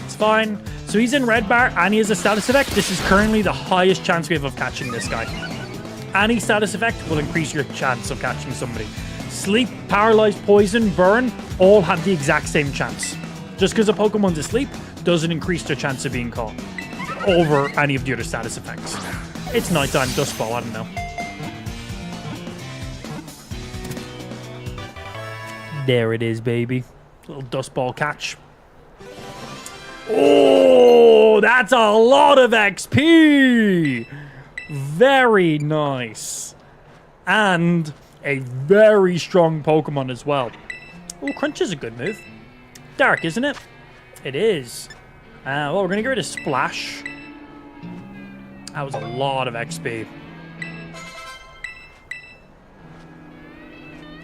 It's fine. So he's in red bar and he has a status effect. This is currently the highest chance we have of catching this guy. Any status effect will increase your chance of catching somebody. Sleep, paralyzed, poison, burn, all have the exact same chance. Just because a Pokemon's asleep doesn't increase their chance of being caught over any of the other status effects. It's nighttime, Dust Ball, I don't know. There it is, baby. Little Dust Ball catch. Oh, that's a lot of XP. Very nice. And a very strong Pokemon as well. Oh, Crunch is a good move. Dark, isn't it? It is. Well, we're going to get rid of Splash. That was a lot of XP.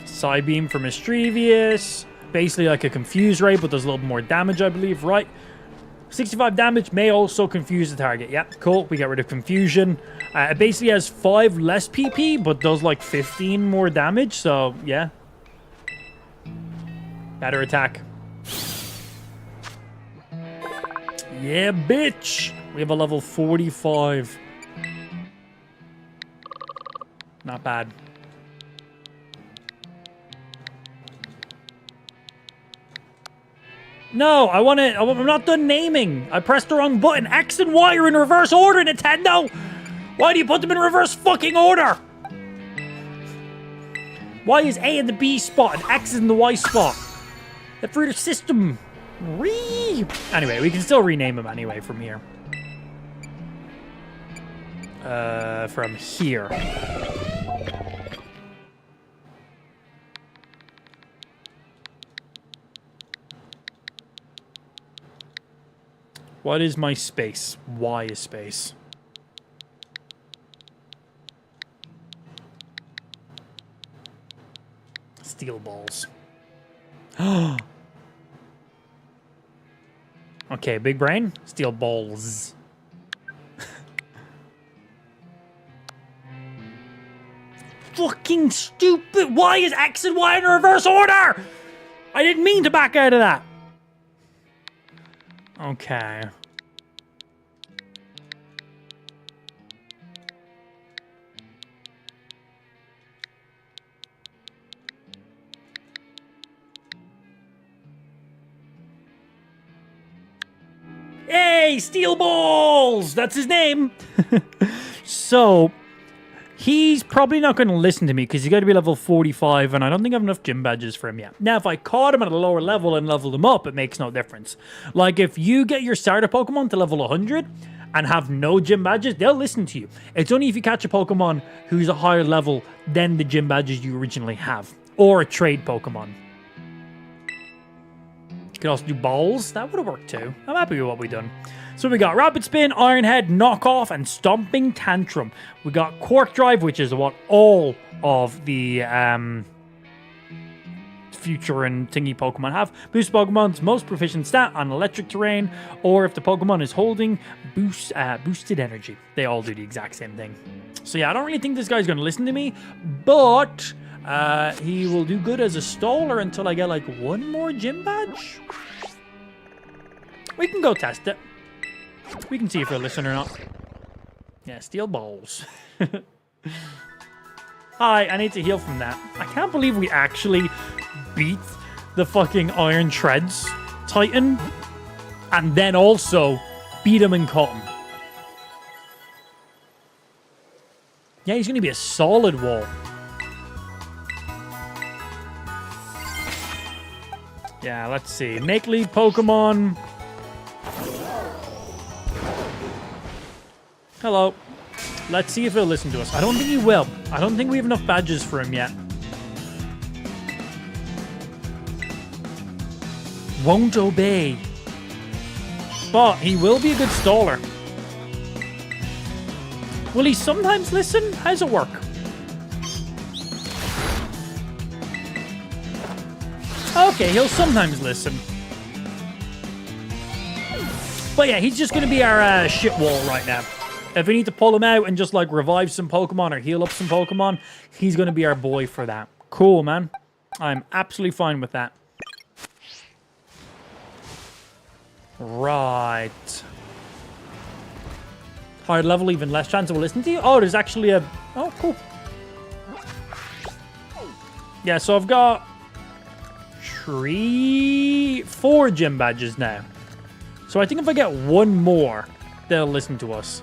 Psybeam for Mischievous. Basically like a Confuse Ray, but does a little more damage, I believe, right? 65 damage may also confuse the target. Yeah, cool. We get rid of confusion. It basically has 5 less PP, but does like 15 more damage. So, yeah. Better attack. Yeah, bitch. We have a level 45. Not bad. No, I'm not done naming. I pressed the wrong button. X and Y are in reverse order, Nintendo. Why do you put them in reverse fucking order? Y is A in the B spot and X is in the Y spot. That's for the system. Anyway, we can still rename them anyway from here. From here. What is my space? Y is space. Steel balls. Okay, big brain. Steel balls. Fucking stupid. Why is X and Y in reverse order? I didn't mean to back out of that. Okay. Hey, Steel Balls! That's his name. So, he's probably not going to listen to me because he's got to be level 45 and I don't think I have enough gym badges for him yet. Now, if I caught him at a lower level and leveled him up, it makes no difference. Like, if you get your starter Pokemon to level 100 and have no gym badges, they'll listen to you. It's only if you catch a Pokemon who's a higher level than the gym badges you originally have. Or a trade Pokemon. You could also do balls. That would have worked too. I'm happy with what we've done. So we got Rapid Spin, Iron Head, Knockoff, and Stomping Tantrum. We got Quark Drive, which is what all of the future and thingy Pokemon have. Boost Pokemon's most proficient stat on electric terrain, or if the Pokemon is holding boosted energy. They all do the exact same thing. So yeah, I don't really think this guy's going to listen to me, but he will do good as a staller until I get like one more gym badge. We can go test it. We can see if he'll listen or not. Yeah, Steel Balls. Hi, I need to heal from that. I can't believe we actually beat the fucking Iron Treads Titan and then also beat him and caught him. Yeah, he's going to be a solid wall. Yeah, let's see. Make League Pokemon. Hello. Let's see if he'll listen to us. I don't think he will. I don't think we have enough badges for him yet. Won't obey. But he will be a good staller. Will he sometimes listen? How does it work? Okay, he'll sometimes listen. But yeah, he's just going to be our shit wall right now. If we need to pull him out and just like revive some Pokemon or heal up some Pokemon, he's going to be our boy for that. Cool, man. I'm absolutely fine with that. Right. Higher level, even less chance it will listen to you. Oh, there's actually a... Oh, cool. Yeah, so I've got... 4 gym badges now. So I think if I get one more, they'll listen to us.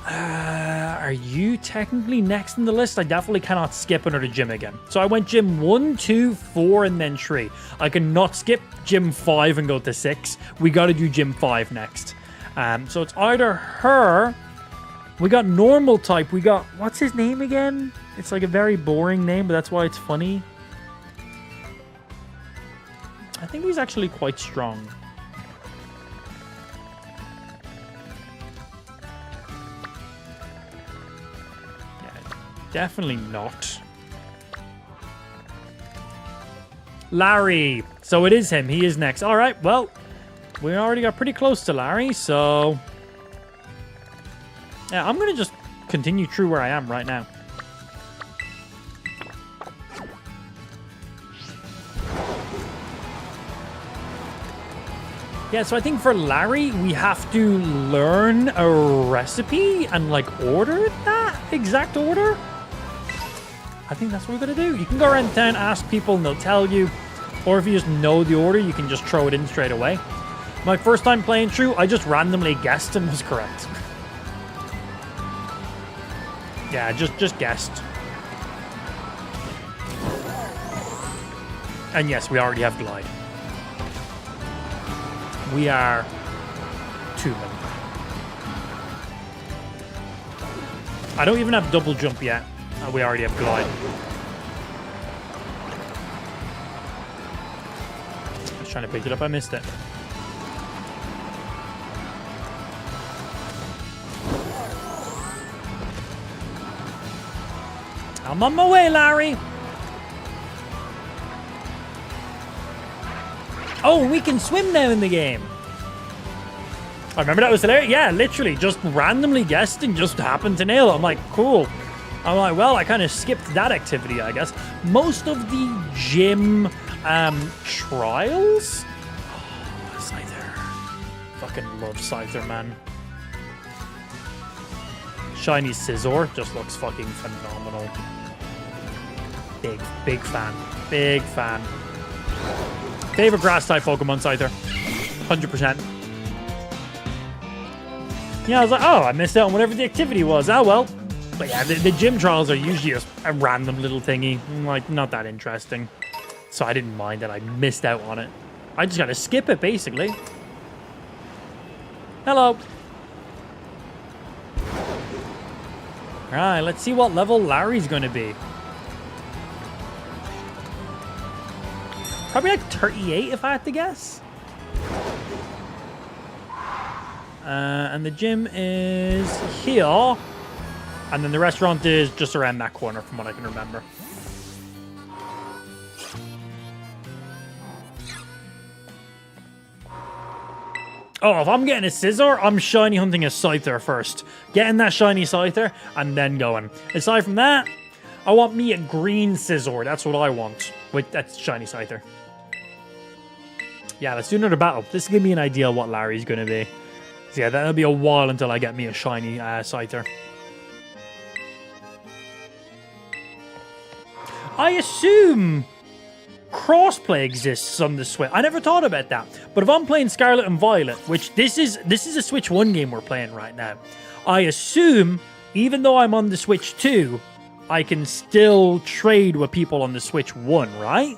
Are you technically next in the list? I definitely cannot skip another gym again. So I went gym 1, 2, 4, and then 3. I cannot skip gym 5 and go to 6. We got to do gym 5 next. So it's either her. We got normal type. We got, what's his name again? It's like a very boring name, but that's why it's funny. I think he's actually quite strong. Definitely not. Larry. So it is him. He is next. All right. Well, We already got pretty close to Larry, so... Yeah, I'm going to just continue through where I am right now. Yeah, so I think for Larry, we have to learn a recipe and, like, order that exact order. I think that's what we're going to do. You can go around town, ask people, and they'll tell you. Or if you just know the order, you can just throw it in straight away. My first time playing through, I just randomly guessed and was correct. Yeah, just guessed. And yes, we already have glide. We are 2 men. I don't even have double jump yet. We already have glide. I was trying to pick it up, I missed it. I'm on my way, Larry. Oh, we can swim now in the game. I remember that was hilarious. Yeah, literally just randomly guessed and just happened to nail it. I'm like, cool. I'm like, well, I kind of skipped that activity, I guess. Most of the gym trials. Oh, Scyther. Fucking love Scyther, man. Shiny Scizor just looks fucking phenomenal. Big fan. Big fan. Favorite grass type Pokemon, Scyther. 100%. Yeah, I was like, oh, I missed out on whatever the activity was. Oh, well. But yeah, the gym trials are usually just a random little thingy. Like, not that interesting. So I didn't mind that I missed out on it. I just gotta skip it, basically. Hello. Alright, let's see what level Larry's gonna be. Probably like 38 if I had to guess. And the gym is here. And then the restaurant is just around that corner from what I can remember. Oh, if I'm getting a Scizor, I'm shiny hunting a Scyther first. Getting that shiny Scyther and then going. Aside from that, I want me a green Scizor. That's what I want. Wait, that's shiny Scyther. Yeah, let's do another battle. This will give me an idea of what Larry's going to be. So yeah, that'll be a while until I get me a shiny Scyther. I assume crossplay exists on the Switch. I never thought about that. But if I'm playing Scarlet and Violet, which this is a Switch 1 game we're playing right now, I assume, even though I'm on the Switch 2, I can still trade with people on the Switch 1, right?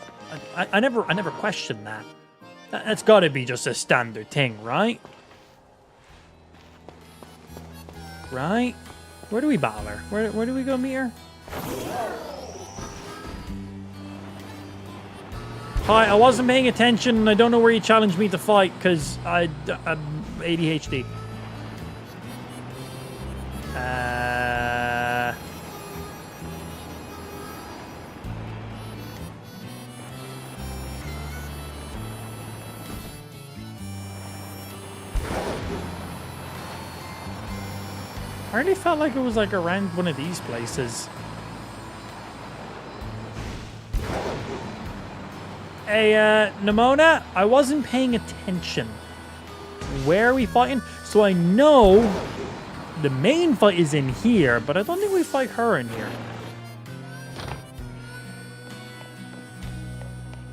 I never questioned that. That's got to be just a standard thing, right? Right? Where do we battle her? Where do we go meet her? Hi, I wasn't paying attention, and I don't know where you challenged me to fight, because I'm ADHD. I already felt like it was like around one of these places. Hey, Nimona, I wasn't paying attention. Where are we fighting? So I know the main fight is in here, but I don't think we fight her in here.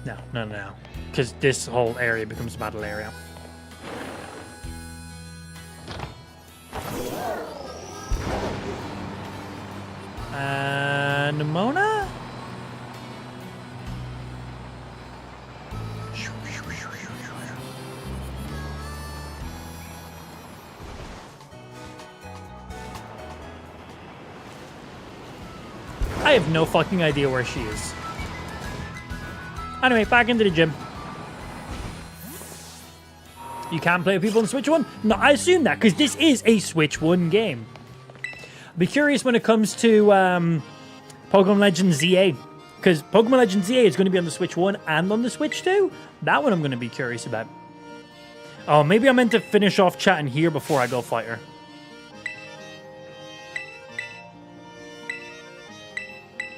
No. Because this whole area becomes a battle area. Nimona? I have no fucking idea where she is. Anyway, back into the gym. You can't play with people on Switch 1? No, I assume that, because this is a Switch 1 game. I'll be curious when it comes to Pokemon Legends ZA. Because Pokemon Legends ZA is going to be on the Switch 1 and on the Switch 2. That one I'm going to be curious about. Oh, maybe I meant to finish off chatting here before I go fight her.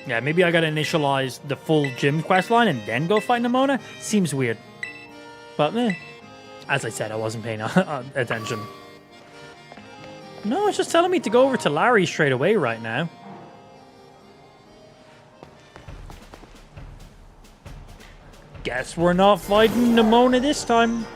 Yeah, maybe I gotta initialize the full gym quest line and then go fight Nimona. Seems weird. But, as I said, I wasn't paying attention. No, it's just telling me to go over to Larry straight away right now. Guess we're not fighting Nimona this time.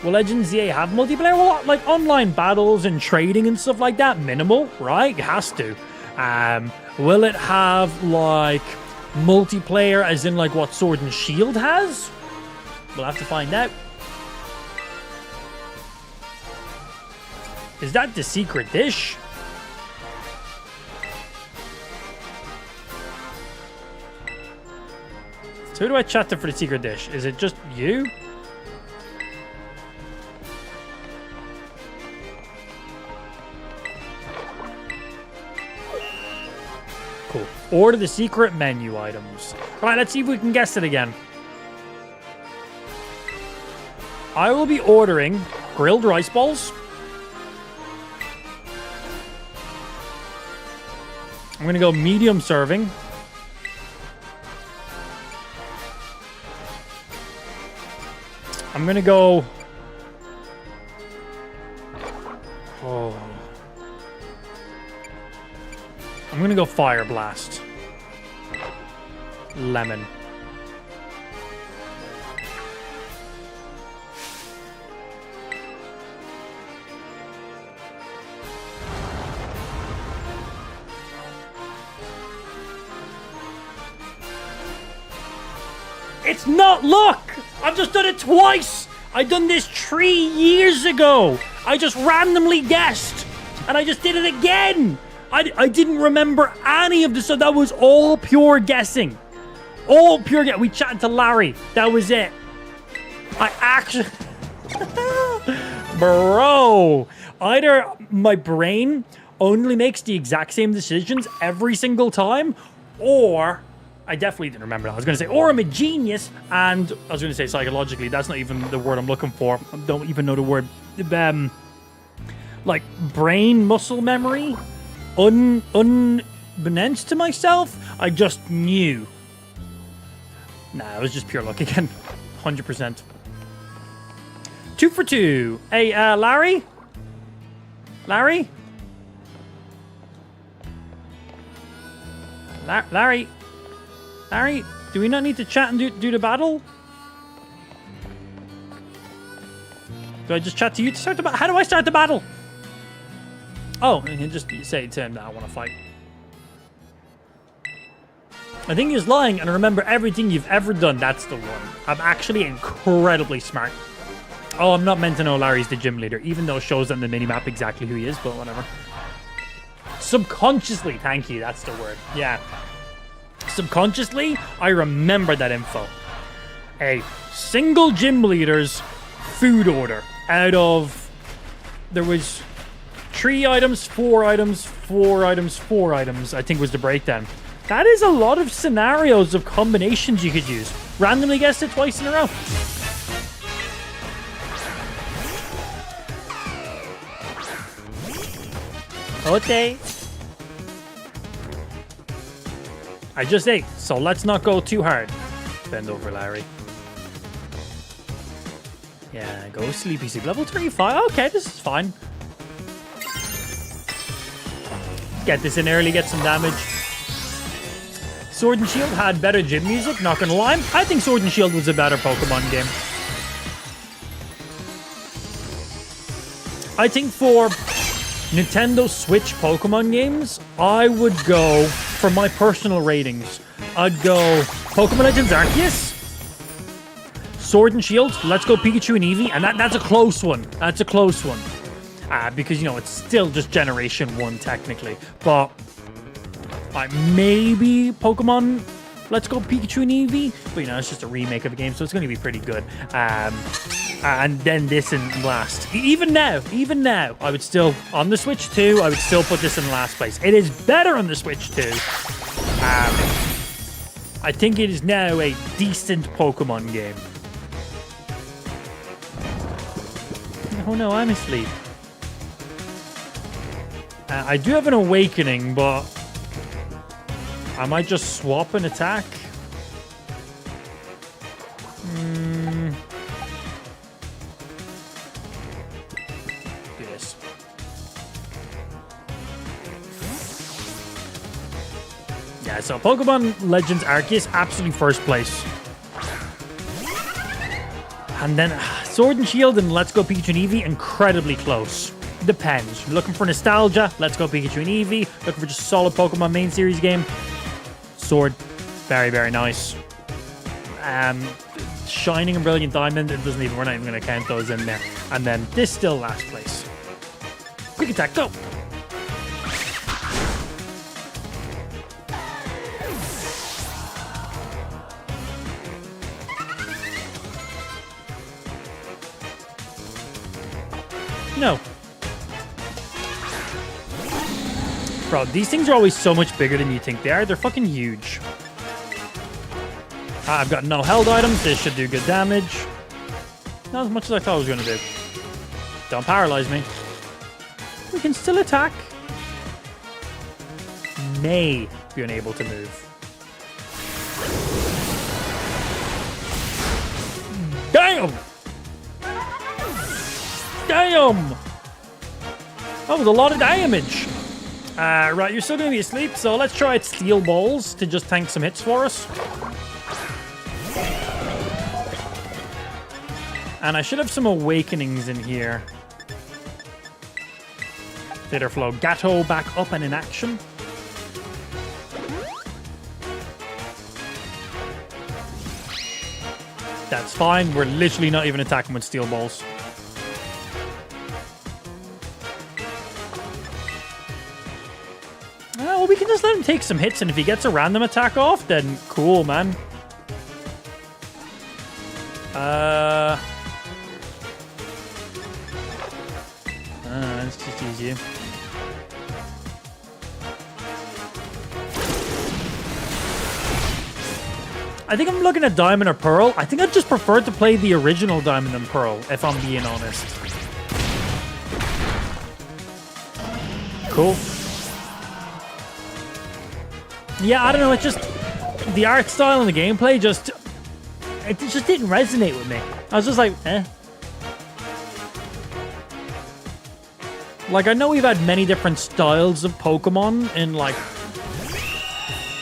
Will Legends EA have multiplayer? Well, like online battles and trading and stuff like that, minimal, right? It has to. Will it have like multiplayer as in like what Sword and Shield has? We'll have to find out. Is that the secret dish? So who do I chat to for the secret dish? Is it just you? Cool. Order the secret menu items. All right, let's see if we can guess it again. I will be ordering grilled rice balls. I'm going to go medium serving. I'm going to go... Oh. I'm going to go Fire Blast. Lemon. It's not luck! I've just done it twice! I've done this 3 years ago! I just randomly guessed! And I just did it again! I didn't remember any of this, so that was all pure guessing. All pure guessing. We chatted to Larry. That was it. I actually... Bro! Either my brain only makes the exact same decisions every single time, or... I definitely didn't remember that. I was going to say, or I'm a genius, and I was going to say psychologically. That's not even the word I'm looking for. I don't even know the word. Like, brain muscle memory? Unbeknownst to myself, I just knew. Nah, it was just pure luck again. 100%. 2 for 2. Hey, Larry? Larry? Larry? Larry, do we not need to chat and do the battle? Do I just chat to you to start the battle? How do I start the battle? Oh, and you just say to him that I want to fight. I think he's lying, and remember everything you've ever done. That's the one. I'm actually incredibly smart. Oh, I'm not meant to know Larry's the gym leader, even though it shows on the minimap exactly who he is, but whatever. Subconsciously, thank you, that's the word. Yeah. Subconsciously, I remember that info. A single gym leader's food order out of... There was 3 items, 4 items, 4 items, 4 items, I think was the breakdown. That is a lot of scenarios of combinations you could use. Randomly guessed it twice in a row. Okay. I just ate, so let's not go too hard. Bend over, Larry. Yeah, go sleepy sleep. Level 35. Okay, this is fine. Get this in early, get some damage. Sword and Shield had better gym music, not gonna lie. I think Sword and Shield was a better Pokemon game. I think for Nintendo Switch Pokemon games, I would go, for my personal ratings, I'd go Pokemon Legends Arceus, Sword and Shield, Let's Go Pikachu and Eevee, and that's a close one. That's a close one. Because, you know, it's still just Generation 1 technically. But maybe Pokemon Let's Go Pikachu and Eevee, but, you know, it's just a remake of a game, so it's going to be pretty good. And then this in last. Even now, I would still, on the Switch 2, I would still put this in last place. It is better on the Switch 2. I think it is now a decent Pokemon game. Oh no, I'm asleep. I do have an awakening, but I might just swap an attack. Do this. Yeah, so Pokemon Legends Arceus, absolutely first place. And then Sword and Shield and Let's Go Pikachu and Eevee, incredibly close. Depends. You're looking for nostalgia, Let's Go Pikachu and Eevee. Looking for just a solid Pokemon main series game, Sword, very, very nice. Shining and Brilliant Diamond, it doesn't even, we're not even going to count those in there. And then this still last place. Quick attack, go! No. Bro, these things are always so much bigger than you think they are. They're fucking huge. I've got no held items. This should do good damage. Not as much as I thought it was going to do. Don't paralyze me. We can still attack. May be unable to move. Damn! Damn! That was a lot of damage. Right, you're still going to be asleep, so let's try it Steel Balls to just tank some hits for us. And I should have some awakenings in here. Theater Flow. Gato back up and in action. That's fine. We're literally not even attacking with Steel Balls. Well, we can just let him take some hits, and if he gets a random attack off, then cool, man. Let's just use you. I think I'm looking at Diamond or Pearl. I think I'd just prefer to play the original Diamond and Pearl, if I'm being honest. Cool. Yeah, I don't know, it just... The art style and the gameplay just... It just didn't resonate with me. I was just like, eh. Like, I know we've had many different styles of Pokemon in, like,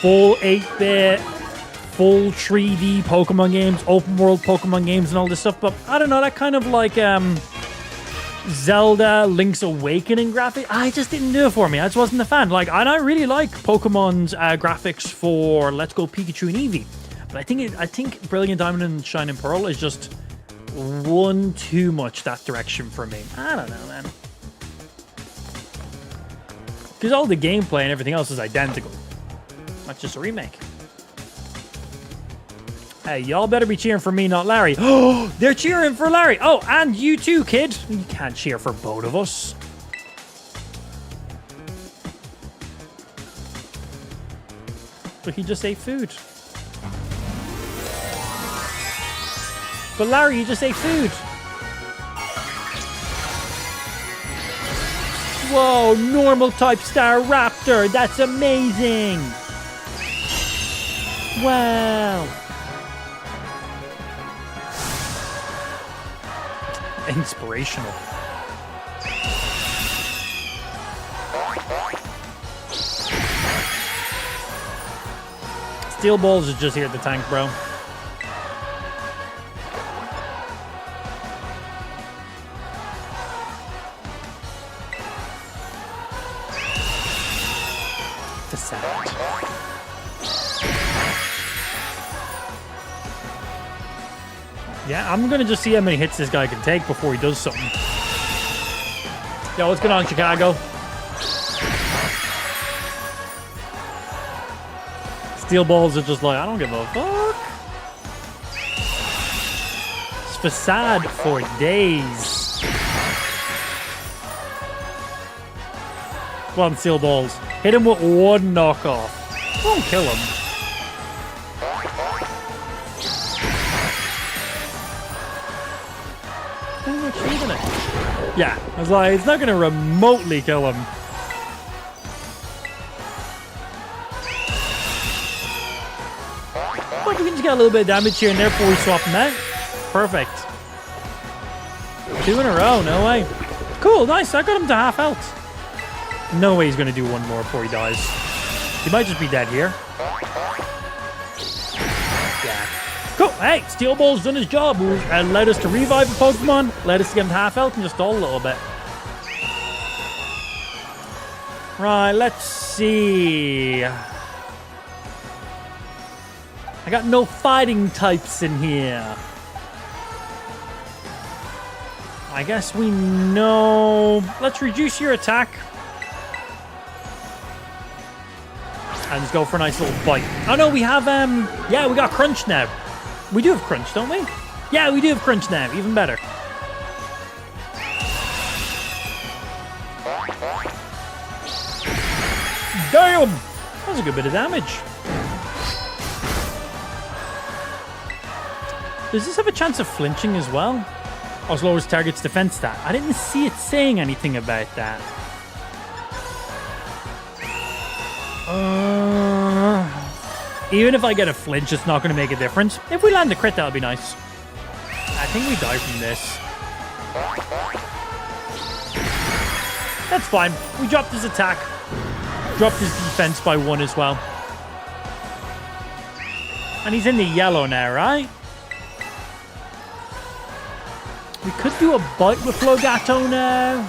full 8-bit, full 3D Pokemon games, open world Pokemon games and all this stuff, but I don't know, that kind of like, Zelda, Link's Awakening graphic, I just didn't do it for me. I just wasn't a fan. Like, and I really like Pokemon's graphics for Let's Go Pikachu and Eevee, but I think Brilliant Diamond and Shining Pearl is just one too much that direction for me. I don't know, man. Because all the gameplay and everything else is identical. That's just a remake. Hey, y'all better be cheering for me, not Larry. Oh, they're cheering for Larry. Oh, and you too, kid. You can't cheer for both of us. But he just ate food. But Larry, you just ate food. Whoa, normal type Star Raptor. That's amazing. Wow. Inspirational. Steel Balls is just here at the tank, bro. The sound. Yeah, I'm gonna just see how many hits this guy can take before he does something. Yo, what's going on, Chicago? Steel Balls are just like, I don't give a fuck. facade for days. Come on, Steel Balls. Hit him with one knockoff. Won't kill him. Pretty much shooting it. Yeah, I was like, it's not going to remotely kill him. But we can just get a little bit of damage here and there before we swap him out. Perfect. 2 in a row, no way. Cool, nice. I got him to half health. No way he's going to do one more before he dies. He might just be dead here. Yeah. Cool. Hey, Steel Ball's done his job. Allowed us to revive a Pokemon. Let us get him to half health and just stall a little bit. Right, let's see. I got no fighting types in here. I guess we know. Let's reduce your attack. And just go for a nice little bite. Oh no, we have, yeah, we got Crunch now. We do have Crunch, don't we? Yeah, we do have Crunch now. Even better. Damn! That was a good bit of damage. Does this have a chance of flinching as well? As low as target's defense stat. I didn't see it saying anything about that. Even if I get a flinch, it's not going to make a difference. If we land a crit, that'll be nice. I think we die from this. That's fine. We dropped his attack. Dropped his defense by 1 as well. And he's in the yellow now, right? We could do a bite with Flogato now.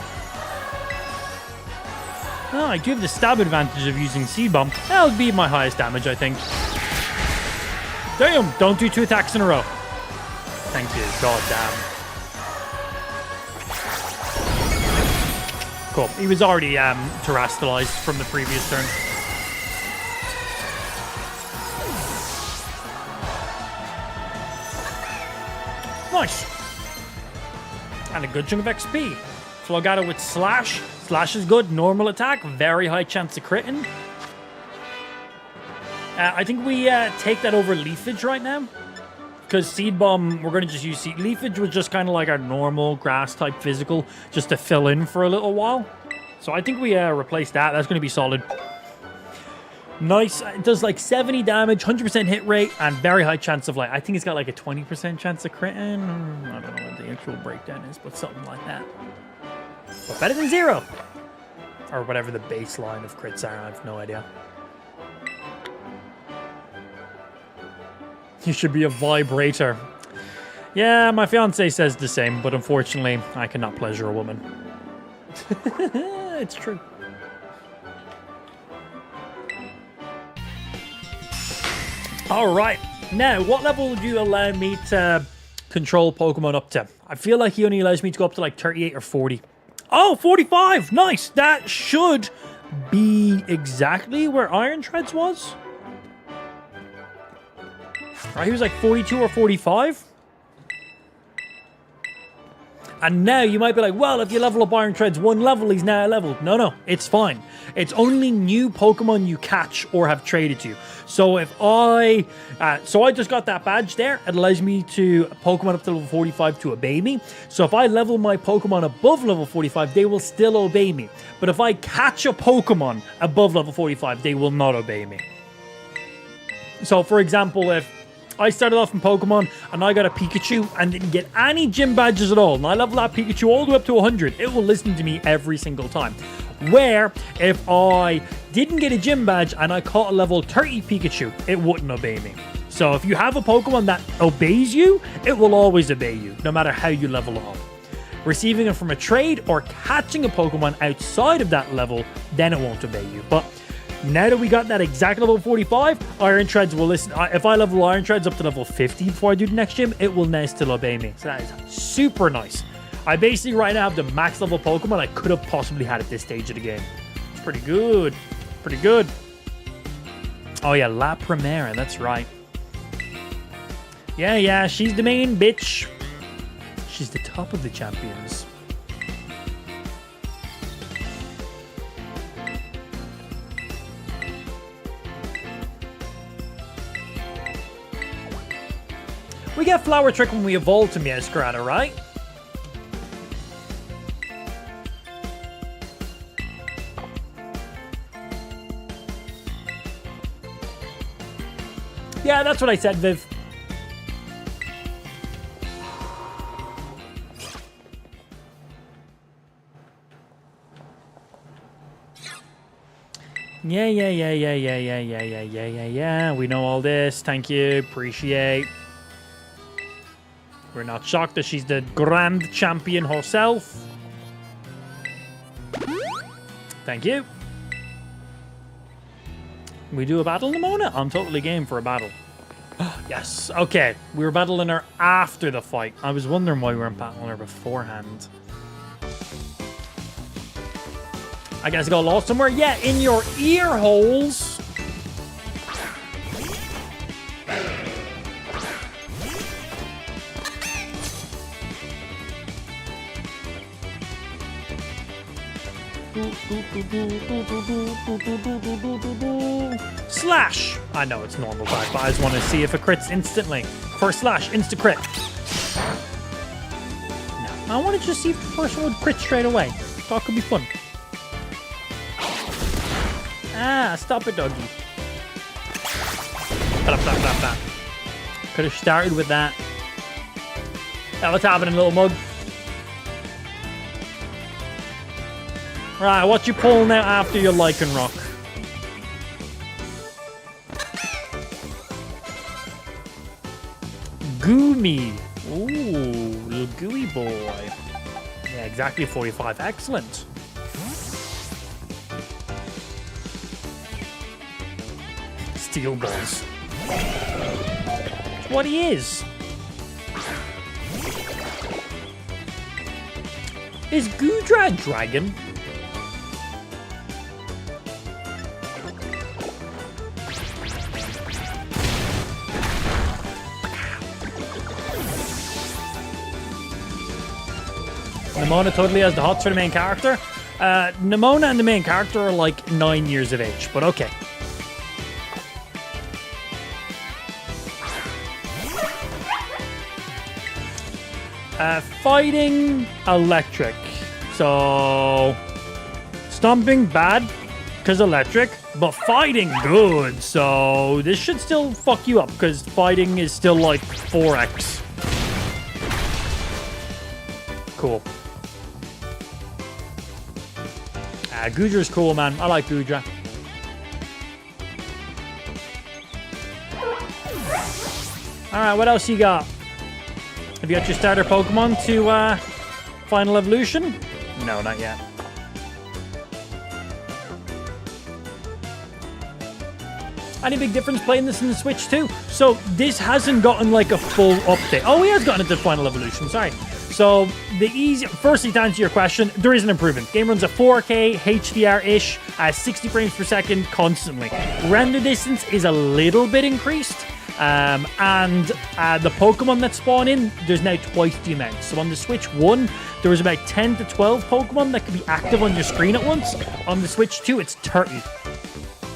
Oh, I do have the stab advantage of using Seed Bomb. That would be my highest damage, I think. Damn! Don't do 2 attacks in a row. Thank you. God damn. Cool. He was already terrestrialized from the previous turn. Nice. And a good chunk of XP. Flogato with Slash. Slash is good. Normal attack. Very high chance of critting. I think we take that over Leafage right now. Because Seed Bomb, we're going to just use Seed. Leafage was just kind of like our normal grass-type physical, just to fill in for a little while. So I think we replace that. That's going to be solid. Nice. It does like 70 damage, 100% hit rate, and very high chance of like, I think it's got like a 20% chance of critting. I don't know what the actual breakdown is, but something like that. But better than 0. Or whatever the baseline of crits are. I have no idea. You should be a vibrator. Yeah, my fiance says the same, but unfortunately, I cannot pleasure a woman. It's true. All right. Now, what level would you allow me to control Pokemon up to? I feel like he only allows me to go up to like 38 or 40. Oh, 45. Nice. That should be exactly where Iron Treads was. Right, he was like 42 or 45. And now you might be like, well, if you level up Iron Treads 1 level, he's now leveled. No, it's fine. It's only new Pokemon you catch or have traded to. So if I just got that badge there. It allows me to Pokemon up to level 45 to obey me. So if I level my Pokemon above level 45, they will still obey me. But if I catch a Pokemon above level 45, they will not obey me. So for example, if I started off in Pokemon and I got a Pikachu and didn't get any gym badges at all, and I leveled that Pikachu all the way up to 100, it will listen to me every single time. Where if I didn't get a gym badge and I caught a level 30 Pikachu, it wouldn't obey me. So if you have a Pokemon that obeys you, it will always obey you, no matter how you level it up. Receiving it from a trade or catching a Pokemon outside of that level, then it won't obey you. But now that we got that exact level 45, Iron Treads will listen. If I level Iron Treads up to level 50 before I do the next gym, it will now still obey me. So that is super nice. I basically right now have the max level Pokemon I could have possibly had at this stage of the game. It's pretty good. Pretty good. Oh yeah, La Primera, that's right. Yeah, she's the main bitch. She's the top of the champions. We get Flower Trick when we evolve to Meowscarada, right? Yeah, that's what I said, Viv. Yeah. We know all this. Thank you. Appreciate. We're not shocked that she's the grand champion herself. Thank you. We do a battle, Nimona? I'm totally game for a battle. Yes. Okay. We were battling her after the fight. I was wondering why we weren't battling her beforehand. I guess I got lost somewhere. Yeah, in your ear holes. Slash! I know it's normal back, but I just want to see if it crits instantly. First slash, insta crit. No, I want to just see if the first one would crit straight away. Thought could be fun. Ah, stop it, doggy. Could have started with that. Now what's happening, little mug? Right, what you pulling out after your Lycanroc? Goomy. Ooh, little gooey boy. Yeah, exactly 45. Excellent. Steel balls. That's what he is. Is Goodra a dragon? Nimona totally has the hots for the main character. Nimona and the main character are like 9 years of age, but okay. Fighting electric. So stomping bad because electric, but fighting good. So this should still fuck you up because fighting is still like 4x. Cool. Goodra's cool, man. I like Goodra. Alright, what else you got? Have you got your starter Pokemon to Final Evolution? No, not yet. Any big difference playing this in the Switch too? So this hasn't gotten like a full update. Oh, he has gotten it to Final Evolution, sorry. So the firstly, to answer your question, there is an improvement. Game runs at 4K, HDR-ish, 60 frames per second constantly. Render distance is a little bit increased. And the Pokemon that spawn in, there's now twice the amount. So on the Switch 1, there was about 10 to 12 Pokemon that could be active on your screen at once. On the Switch 2, it's 30.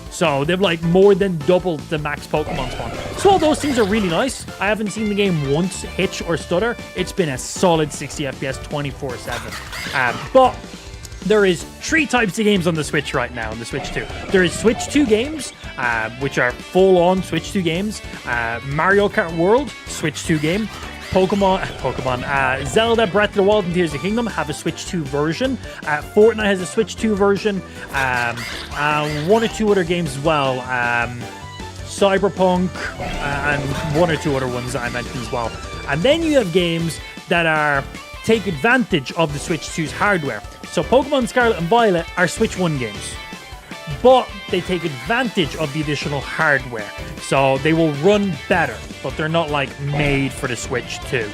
So they've like more than doubled the max Pokemon spawn. So all those things are really nice. I haven't seen the game once hitch or stutter. It's been a solid 60 FPS 24/7. But there is 3 types of games on the Switch right now on the Switch 2. There is Switch 2 games, which are full-on Switch 2 games. Mario Kart World, Switch 2 game. Zelda Breath of the Wild and Tears of the Kingdom have a Switch 2 version. Fortnite has a Switch 2 version. 1 or 2 other games as well. Cyberpunk, and 1 or 2 other ones that I mentioned as well. And then you have games that take advantage of the Switch 2's hardware. So Pokemon Scarlet and Violet are Switch 1 games, but they take advantage of the additional hardware. So they will run better, but they're not like made for the Switch 2.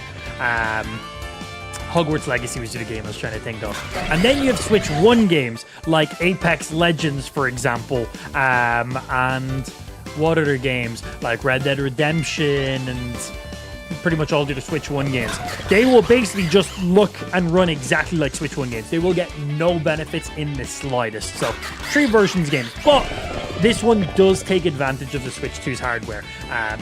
Hogwarts Legacy was the game I was trying to think of. And then you have Switch 1 games like Apex Legends, for example, and what other games like Red Dead Redemption and pretty much all do the Switch 1 games. They will basically just look and run exactly like Switch 1 games. They will get no benefits in the slightest. So, 3 versions games. But this one does take advantage of the Switch 2's hardware.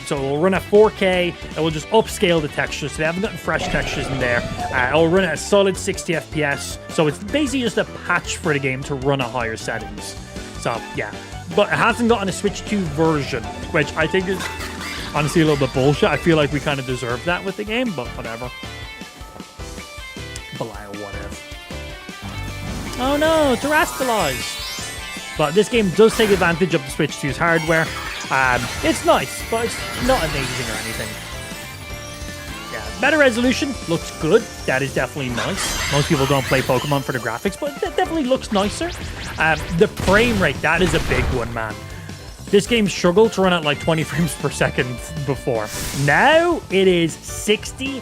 So it will run at 4K. It will just upscale the textures. So they haven't gotten fresh textures in there. It will run at a solid 60 FPS. So it's basically just a patch for the game to run at higher settings. So, yeah. But it hasn't gotten a Switch 2 version, which I think is honestly a little bit bullshit. I feel like we kind of deserve that with the game, but whatever. Belial, whatever. Oh no, Terrestrialize! But this game does take advantage of the Switch 2's hardware. It's nice, but it's not amazing or anything. Yeah, better resolution, looks good. That is definitely nice. Most people don't play Pokemon for the graphics, but it definitely looks nicer. The frame rate, that is a big one, man. This game struggled to run at like 20 frames per second before. Now it is 60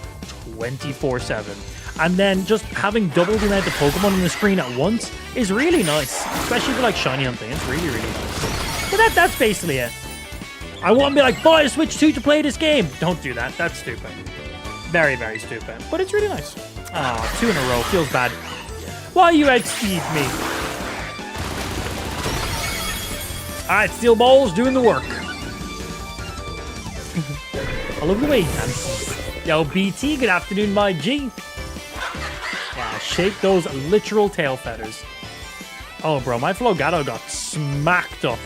24/7. And then just having double the amount of Pokemon on the screen at once is really nice. Especially for like shiny hunting. It's really, really nice. But that's basically it. I won't be like, buy a Switch 2 to play this game. Don't do that. That's stupid. Very, very stupid. But it's really nice. Oh, 2 in a row. Feels bad. Why you outspeed me? Alright, Steel Ball's doing the work. I love the way he dances. Yo, BT, good afternoon, my G. Yeah, shake those literal tail feathers. Oh, bro, my Flogado got smacked up.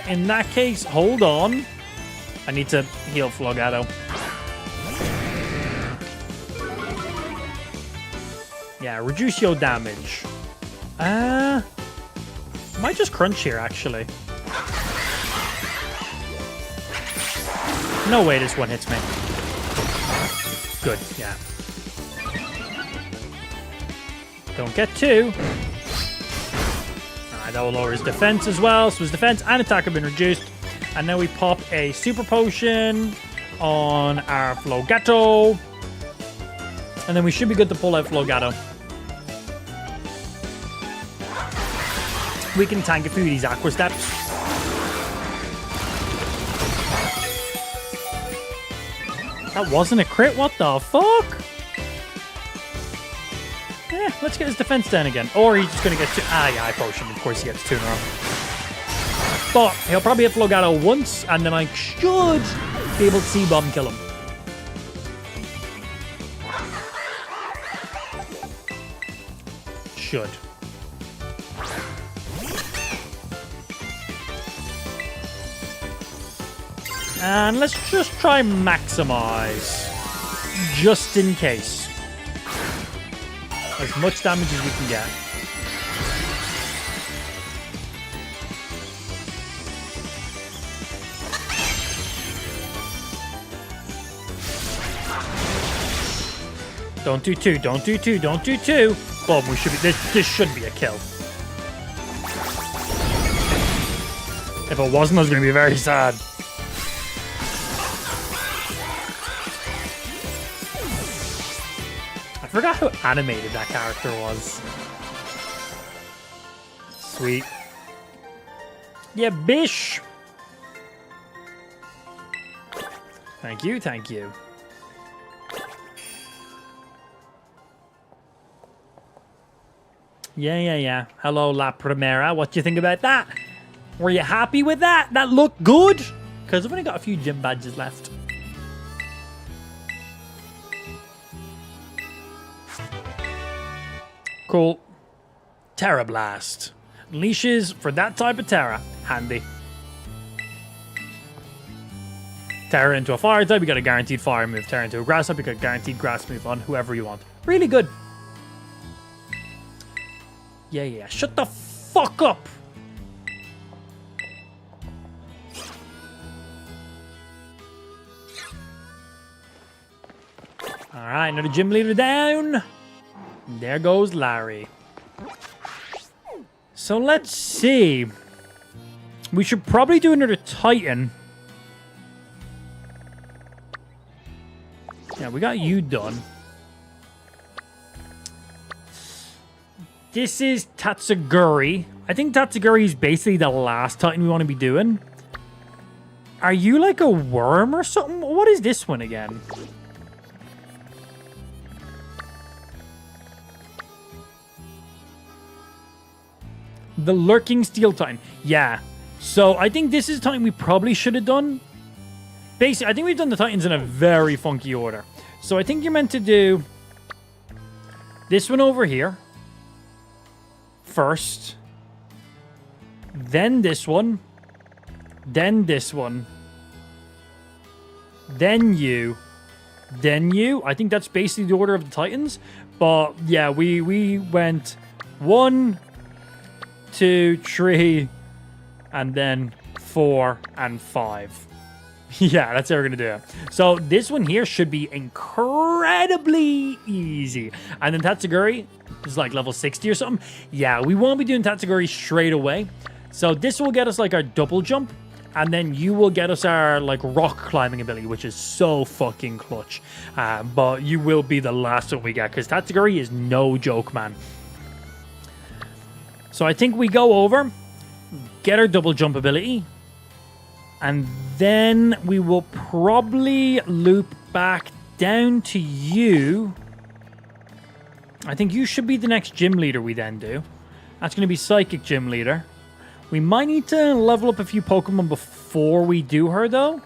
In that case, hold on. I need to heal Flogado. Yeah, reduce your damage. Might just crunch here, actually. No way this one hits me. Good, yeah. Don't get 2. Alright, that will lower his defense as well. So his defense and attack have been reduced. And now we pop a Super Potion on our Flogato. And then we should be good to pull out Flogato. We can tank a few of these Aqua Steps. That wasn't a crit? What the fuck? Yeah, let's get his defense down again. Or he's just going to get 2. Yeah, I potion. Of course he gets 2 in a row. But he'll probably hit Flogado once, and then I should be able to C-bomb kill him. Should. And let's just try maximize. Just in case. As much damage as we can get. Don't do 2, don't do 2, don't do 2. Boom, we should be this should be a kill. If it wasn't, I was gonna be very sad. I forgot how animated that character was. Sweet. Yeah, bish. Thank you, thank you. Yeah. Hello, La Primera. What do you think about that? Were you happy with that? That looked good? Because I've only got a few gym badges left. Cool. Terra Blast. Unleashes for that type of Terra. Handy. Terra into a fire type, you got a guaranteed fire move. Terra into a grass type, you got a guaranteed grass move on whoever you want. Really good. Yeah. Shut the fuck up. Alright, another gym leader down. There goes Larry. So let's see. We should probably do another Titan. Yeah, we got you done. This is Tatsuguri. I think Tatsuguri is basically the last Titan we want to be doing. Are you like a worm or something? What is this one again? The Lurking Steel Titan. Yeah. So I think this is time we probably should have done. Basically, I think we've done the Titans in a very funky order. So I think you're meant to do this one over here first. Then this one. Then this one. Then you. Then you. I think that's basically the order of the Titans. But yeah, we went 1, 2, 3, and then 4 and 5. Yeah, that's how we're gonna do it. So this one here should be incredibly easy. And then Tatsuguri is like level 60 or something. Yeah, we won't be doing Tatsuguri straight away. So this will get us like our double jump. And then you will get us our like rock climbing ability, which is so fucking clutch. But you will be the last one we get, because Tatsuguri is no joke, man. So I think we go over, get our double jump ability, and then we will probably loop back down to you. I think you should be the next gym leader we then do. That's going to be Psychic Gym Leader. We might need to level up a few Pokemon before we do her, though.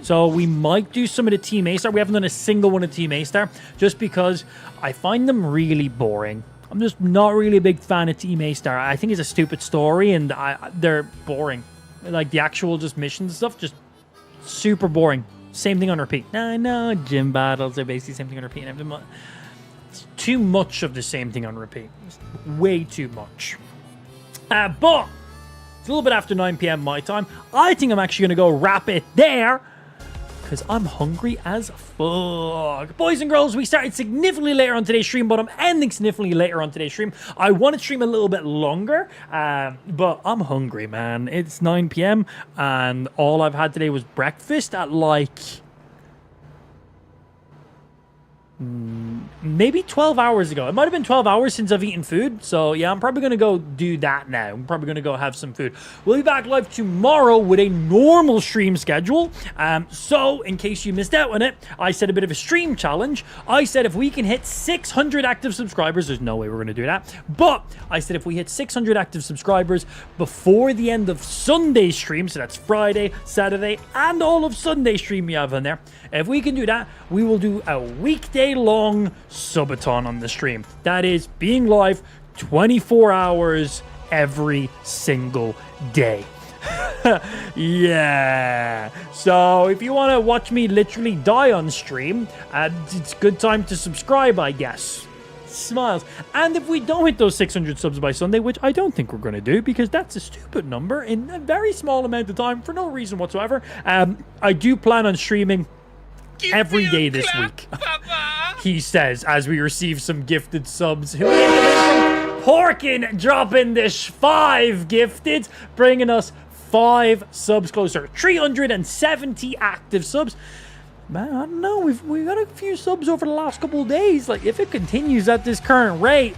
So we might do some of the Team A-Star. We haven't done a single one of Team A-Star, just because I find them really boring. I'm just not really a big fan of Team A-Star. I think it's a stupid story, and they're boring. Like, the actual just missions and stuff, just super boring. Same thing on repeat. I know, gym battles are basically the same thing on repeat. It's too much of the same thing on repeat. It's way too much. But it's a little bit after 9 p.m. my time. I think I'm actually going to go wrap it there, because I'm hungry as fuck. Boys and girls, we started significantly later on today's stream, but I'm ending significantly later on today's stream. I want to stream a little bit longer, but I'm hungry, man. It's 9 p.m. and all I've had today was breakfast at like maybe 12 hours ago. It might have been 12 hours since I've eaten food. So yeah, I'm probably going to go do that now. I'm probably going to go have some food. We'll be back live tomorrow with a normal stream schedule. So in case you missed out on it, I said a bit of a stream challenge. I said if we can hit 600 active subscribers, there's no way we're going to do that. But I said if we hit 600 active subscribers before the end of Sunday's stream, so that's Friday, Saturday, and all of Sunday's stream we have on there. If we can do that, we will do a weekday-long subathon on the stream. That is being live 24 hours every single day. Yeah. So if you want to watch me literally die on stream, it's a good time to subscribe, I guess. Smiles. And if we don't hit those 600 subs by Sunday, which I don't think we're going to do, because that's a stupid number in a very small amount of time for no reason whatsoever, I do plan on streaming every day this week, he says, as we receive some gifted subs. Porkin dropping this 5 gifted, bringing us 5 subs closer. 370 active subs. Man, I don't know. We've got a few subs over the last couple of days. Like, if it continues at this current rate,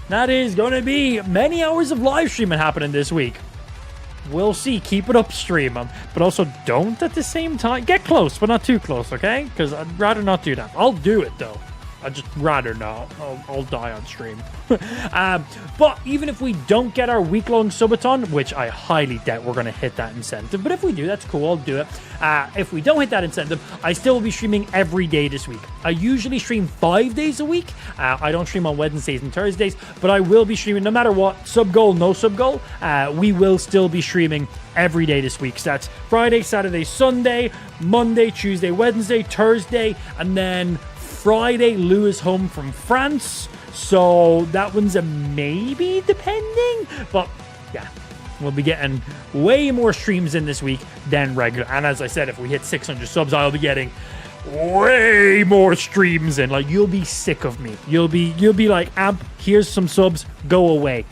that is going to be many hours of live streaming happening this week. We'll see. Keep it up, stream. But also don't at the same time. Get close, but not too close, okay? Because I'd rather not do that. I'll do it, though. I'd just rather not. I'll die on stream. But even if we don't get our week-long subathon, which I highly doubt we're going to hit that incentive, but if we do, that's cool. I'll do it. If we don't hit that incentive, I still will be streaming every day this week. I usually stream 5 days a week. I don't stream on Wednesdays and Thursdays, but I will be streaming no matter what, sub goal, no sub goal. We will still be streaming every day this week. So that's Friday, Saturday, Sunday, Monday, Tuesday, Wednesday, Thursday, and then Friday, Lou is home from France, so that one's a maybe, depending. But yeah, we'll be getting way more streams in this week than regular. And as I said, if we hit 600 subs, I'll be getting way more streams in. Like, you'll be sick of me. You'll be like, Amp, here's some subs, go away.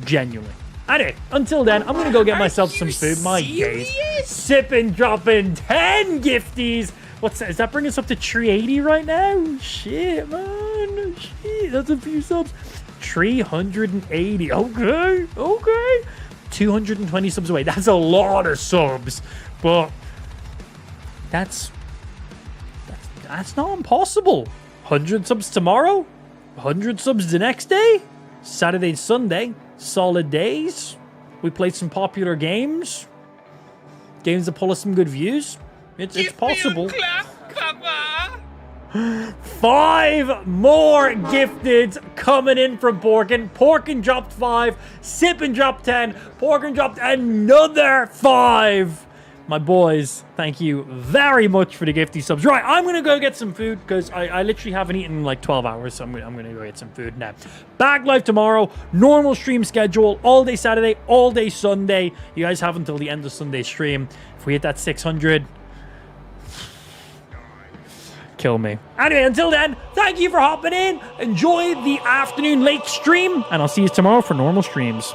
Genuinely. Anyway, until then, I'm gonna go get myself some food. My days. Sipping, dropping 10 gifties. What's that? Is that bringing us up to 380 right now? Shit, man. Shit, that's a few subs. 380. Okay. 220 subs away. That's a lot of subs. But that's not impossible. 100 subs tomorrow. 100 subs the next day. Saturday, Sunday. solid days. We played some popular games. Games that pull us some good views. It's possible. 5 more gifted coming in from Porkin. Porkin dropped 5. Sippin dropped 10. Porkin dropped another 5. My boys, thank you very much for the gifty subs. Right, I'm going to go get some food because I literally haven't eaten in like 12 hours. So I'm going to go get some food now. Back live tomorrow. Normal stream schedule. All day Saturday, all day Sunday. You guys have until the end of Sunday stream. If we hit that 600... kill me. Anyway, until then, thank you for hopping in. Enjoy the afternoon late stream, and I'll see you tomorrow for normal streams.